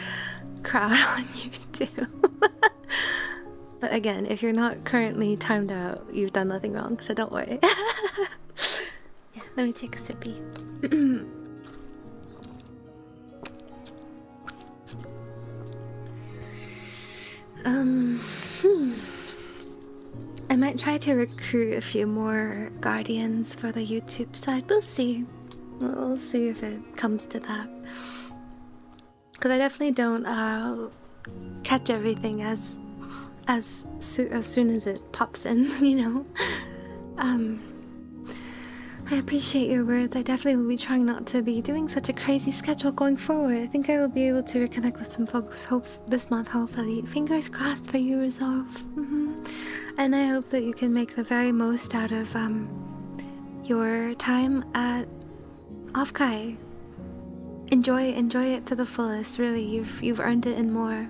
crowd on YouTube. But again, if you're not currently timed out, you've done nothing wrong, so don't worry. Yeah, let me take a sippy. I might try to recruit a few more guardians for the YouTube side. We'll see. We'll see if it comes to that. Because I definitely don't catch everything as soon as it pops in, you know. I appreciate your words. I definitely will be trying not to be doing such a crazy schedule going forward. I think I will be able to reconnect with some folks this month, hopefully. Fingers crossed for you, Resolve. And I hope that you can make the very most out of your time at Offkai. Enjoy it to the fullest. Really, you've earned it and more.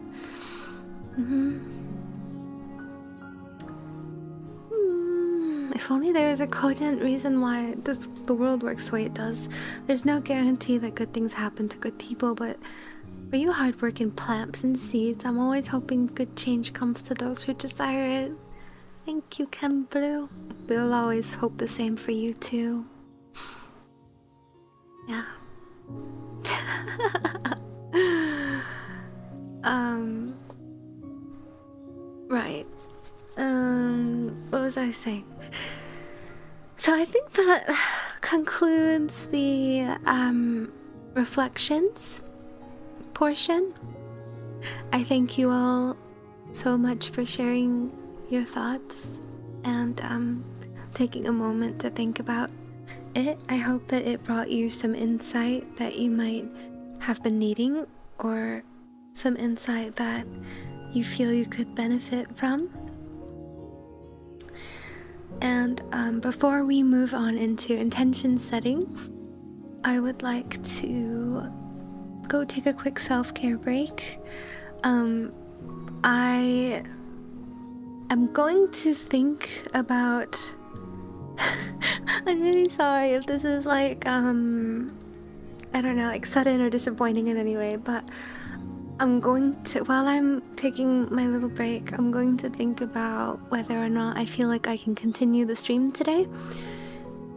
If only there was a cogent reason why the world works the way it does. There's no guarantee that good things happen to good people, but for you hardworking plants and seeds, I'm always hoping good change comes to those who desire it. Thank you, Chem Blue. We'll always hope the same for you too. Yeah. Right. What was I saying? So I think that concludes the reflections portion. I thank you all so much for sharing your thoughts and taking a moment to think about it. I hope that it brought you some insight that you might have been needing, or some insight that you feel you could benefit from. And before we move on into intention setting, I would like to go take a quick self-care break. I am going to think about I'm really sorry if this is like I don't know, like sudden or disappointing in any way, but I'm going to, while I'm taking my little break, I'm going to think about whether or not I feel like I can continue the stream today.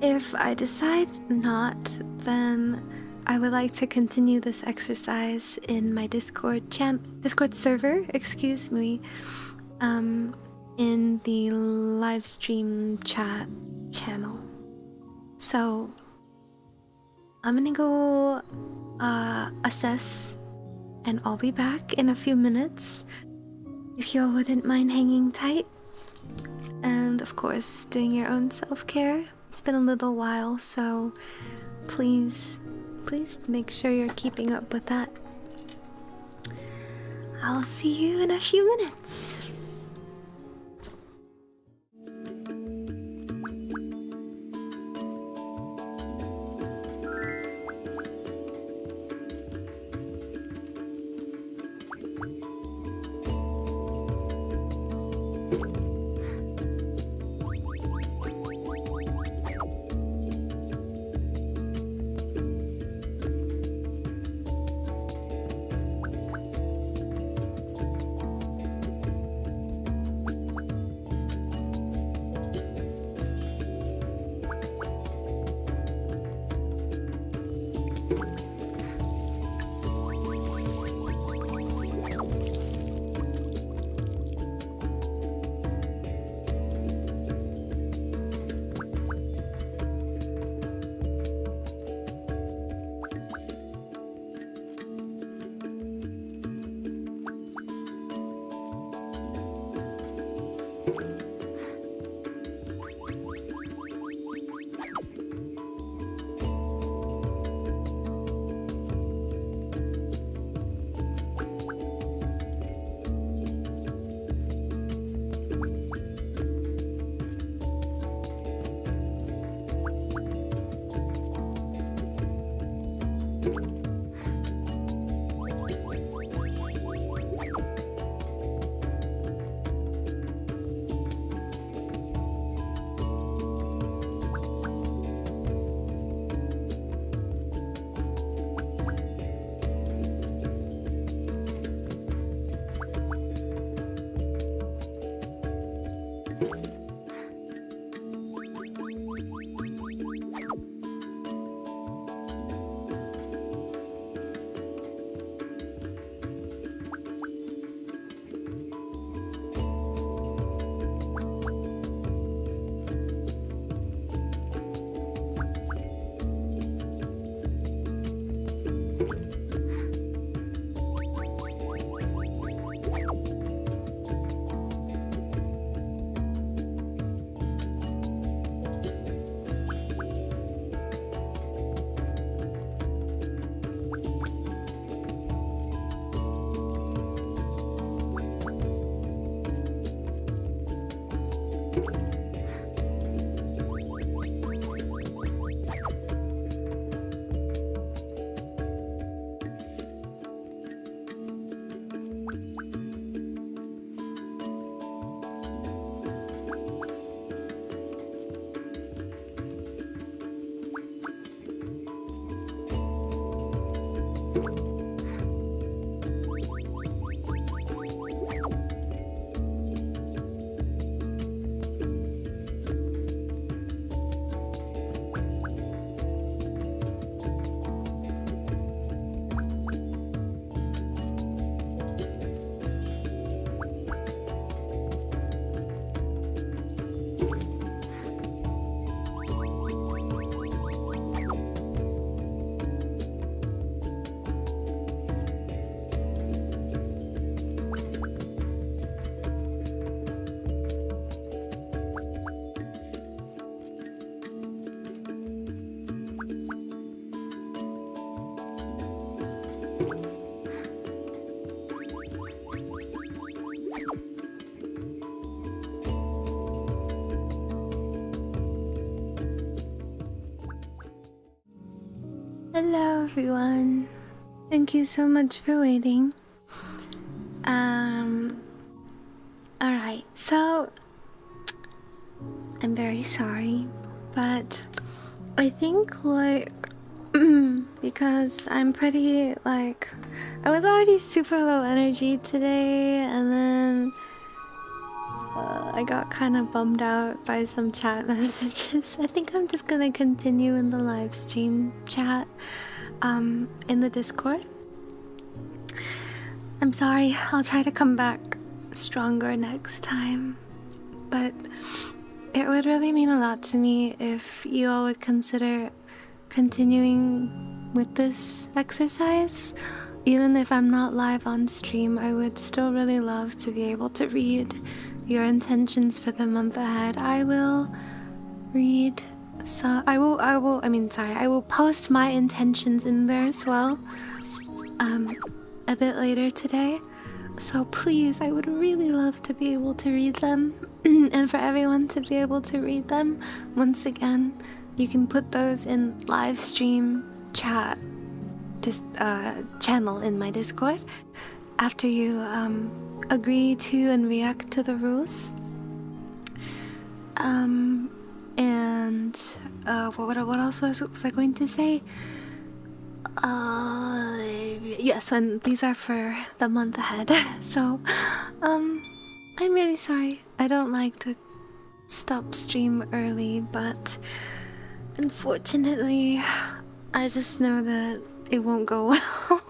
If I decide not, then I would like to continue this exercise in my Discord server, excuse me, in the live stream chat channel. So I'm gonna go assess, and I'll be back in a few minutes if y'all wouldn't mind hanging tight. And of course, doing your own self-care. It's been a little while, so please make sure you're keeping up with that. I'll see you in a few minutes. Hello everyone. Thank you so much for waiting. Alright, so I'm very sorry, but I think because I'm pretty I was already super low energy today, and then I got kind of bummed out by some chat messages. I think I'm just gonna continue in the live stream chat in the Discord. I'm sorry, I'll try to come back stronger next time, but it would really mean a lot to me if you all would consider continuing with this exercise. Even if I'm not live on stream, I would still really love to be able to read your intentions for the month ahead. I will read, so I will post my intentions in there as well, a bit later today. So please, I would really love to be able to read them, and for everyone to be able to read them. Once again, you can put those in live stream chat, channel in my Discord, after you agree to and react to the rules. What else was I going to say? Yes, and these are for the month ahead. So, I'm really sorry. I don't like to stop stream early, but unfortunately, I just know that it won't go well.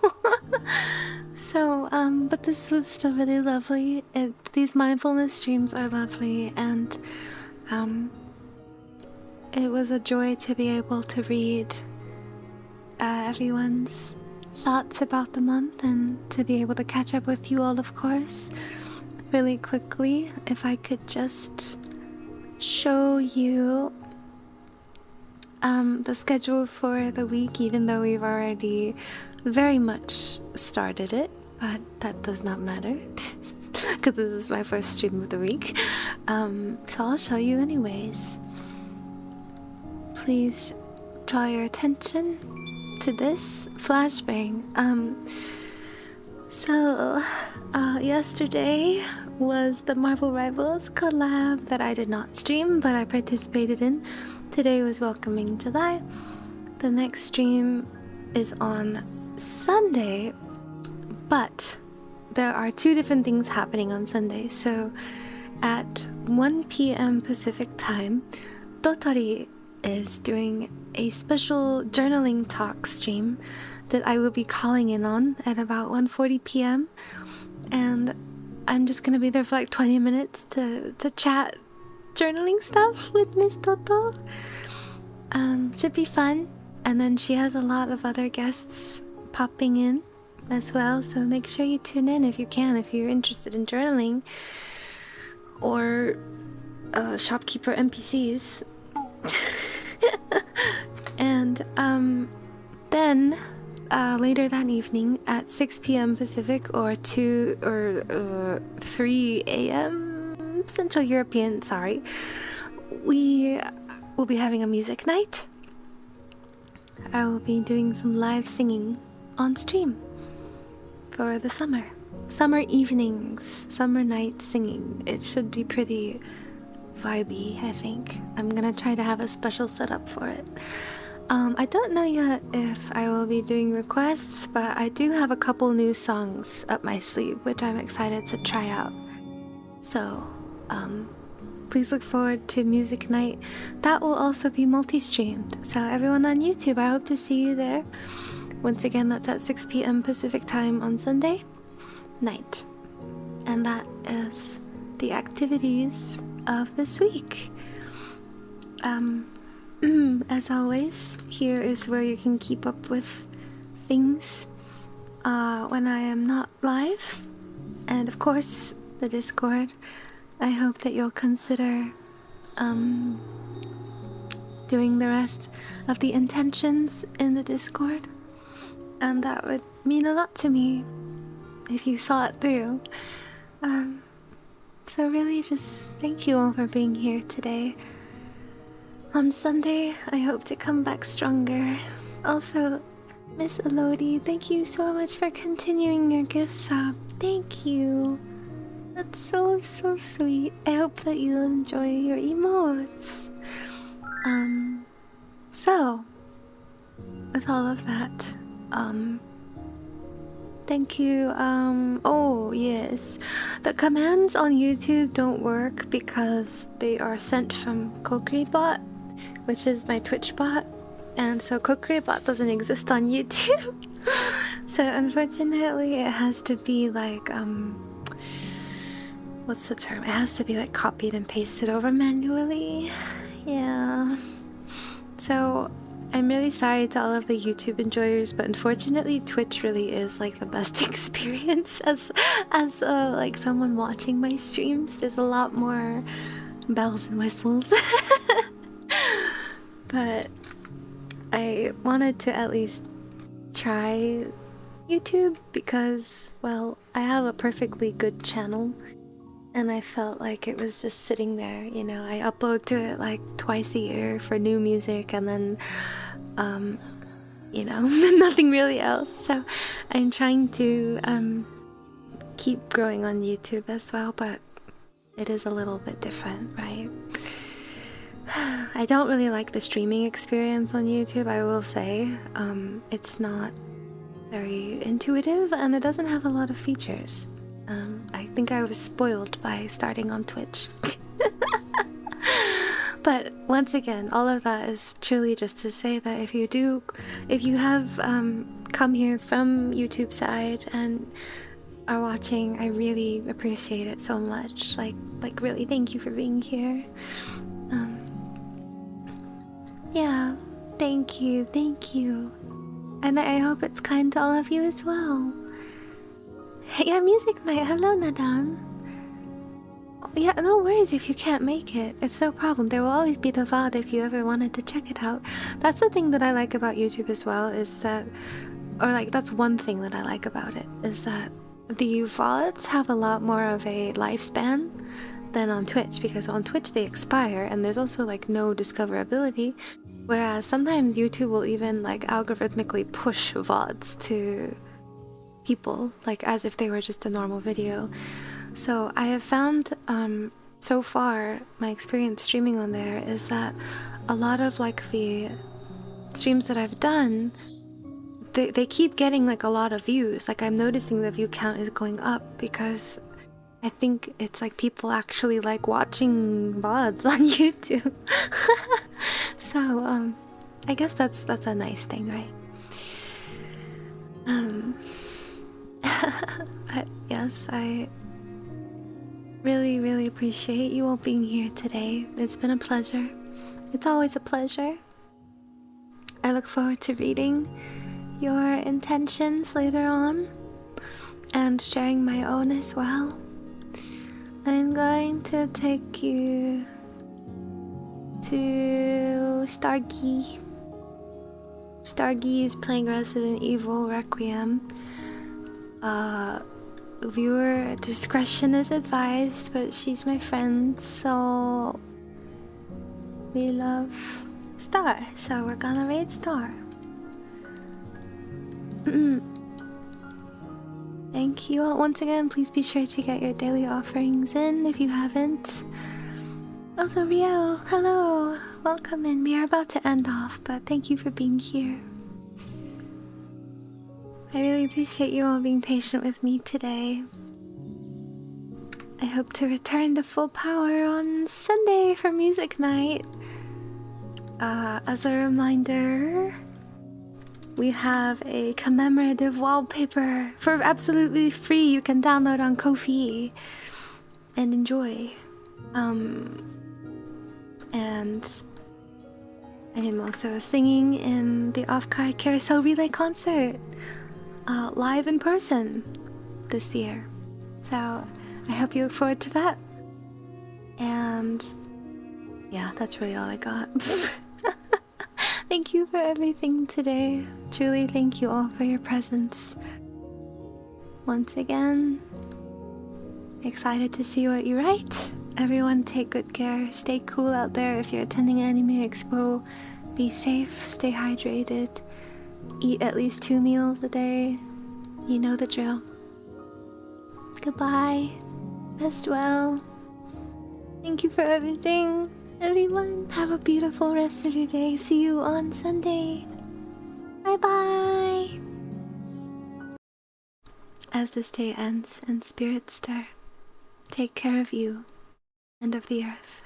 So, but this was still really lovely. These mindfulness streams are lovely, and it was a joy to be able to read everyone's thoughts about the month, and to be able to catch up with you all, of course. Really quickly, if I could just show you the schedule for the week, even though we've already very much started it, but that does not matter because this is my first stream of the week. So I'll show you anyways. Please draw your attention to this flashbang. Yesterday was the Marvel Rivals collab that I did not stream, but I participated in. Today was Welcoming July. The next stream is on Sunday, but there are two different things happening on Sunday. So at 1 p.m. Pacific time, Tofie is doing a special journaling talk stream that I will be calling in on at about 1:40 p.m. and I'm just gonna be there for like 20 minutes to chat journaling stuff with Miss Toto. Should be fun. And then she has a lot of other guests popping in as well, so make sure you tune in if you can, if you're interested in journaling or shopkeeper NPCs. And then later that evening at 6 p.m. Pacific or 3 a.m. Central European, we will be having a music night. I will be doing some live singing on stream for the summer evenings, summer night singing. It should be pretty vibey, I think. I'm gonna try to have a special setup for it. I don't know yet if I will be doing requests, but I do have a couple new songs up my sleeve, which I'm excited to try out. So, please look forward to music night. That will also be multi-streamed. So everyone on YouTube, I hope to see you there. Once again, that's at 6 p.m. Pacific time on Sunday night. And that is the activities of this week. As always, here is where you can keep up with things when I am not live. And of course, the Discord. I hope that you'll consider doing the rest of the intentions in the Discord. And that would mean a lot to me if you saw it through. So really just thank you all for being here today. On Sunday, I hope to come back stronger. Also, Miss Elodie, thank you so much for continuing your gift sub. Thank you. That's so sweet. I hope that you enjoy your emotes. So with all of that, thank you. Oh yes, the commands on YouTube don't work because they are sent from Kokiri which is my Twitch bot, and so Kokiri doesn't exist on YouTube. So unfortunately it has to be like what's the term? It has to be like copied and pasted over manually. Yeah. So I'm really sorry to all of the YouTube enjoyers, but unfortunately Twitch really is like the best experience as like someone watching my streams. There's a lot more bells and whistles. But I wanted to at least try YouTube because, well, I have a perfectly good channel and I felt like it was just sitting there, you know. I upload to it like twice a year for new music and then you know, nothing really else. So I'm trying to keep growing on YouTube as well, but it is a little bit different, right? I don't really like the streaming experience on YouTube, I will say. It's not very intuitive and it doesn't have a lot of features. I think I was spoiled by starting on Twitch. But once again, all of that is truly just to say that if you have come here from YouTube side and are watching, I really appreciate it so much. Like really, thank you for being here. Yeah, thank you. And I hope it's kind to all of you as well. Yeah, music night. Hello, Nadan. Yeah, no worries if you can't make it. It's no problem. There will always be the VOD if you ever wanted to check it out. That's the thing that I like about YouTube as well, is that, or like that's one thing that I like about it, is that the VODs have a lot more of a lifespan than on Twitch, because on Twitch they expire and there's also like no discoverability, whereas sometimes YouTube will even like algorithmically push VODs to people like as if they were just a normal video. So I have found so far my experience streaming on there is that a lot of like the streams that I've done, they keep getting like a lot of views. Like I'm noticing the view count is going up because I think it's like people actually like watching VODs on YouTube. So I guess that's a nice thing, right? But yes, I really appreciate you all being here today. It's been a pleasure. It's always a pleasure. I look forward to reading your intentions later on and sharing my own as well. I'm going to take you to Stargy. Stargy is playing Resident Evil Requiem. Viewer discretion is advised, but she's my friend, so we love Star, so we're gonna raid Star. Thank you all once again. Please be sure to get your daily offerings in if you haven't. Also, Riel, hello, welcome in. We are about to end off, but thank you for being here. I really appreciate you all being patient with me today. I hope to return to full power on Sunday for music night. As a reminder, we have a commemorative wallpaper for absolutely free you can download on Tofie and enjoy. And I am also singing in the Off-Kai Carousel Relay concert live in person this year. So I hope you look forward to that. And yeah, that's really all I got. Thank you for everything today. Truly, thank you all for your presence. Once again, excited to see what you write. Everyone take good care. Stay cool out there if you're attending Anime Expo. Be safe, stay hydrated, Eat at least 2 meals a day. You know the drill. Goodbye. Rest well. Thank you for everything, everyone. Have a beautiful rest of your day. See you on Sunday. Bye bye. As this day ends and spirits stir, take care of you and of the earth.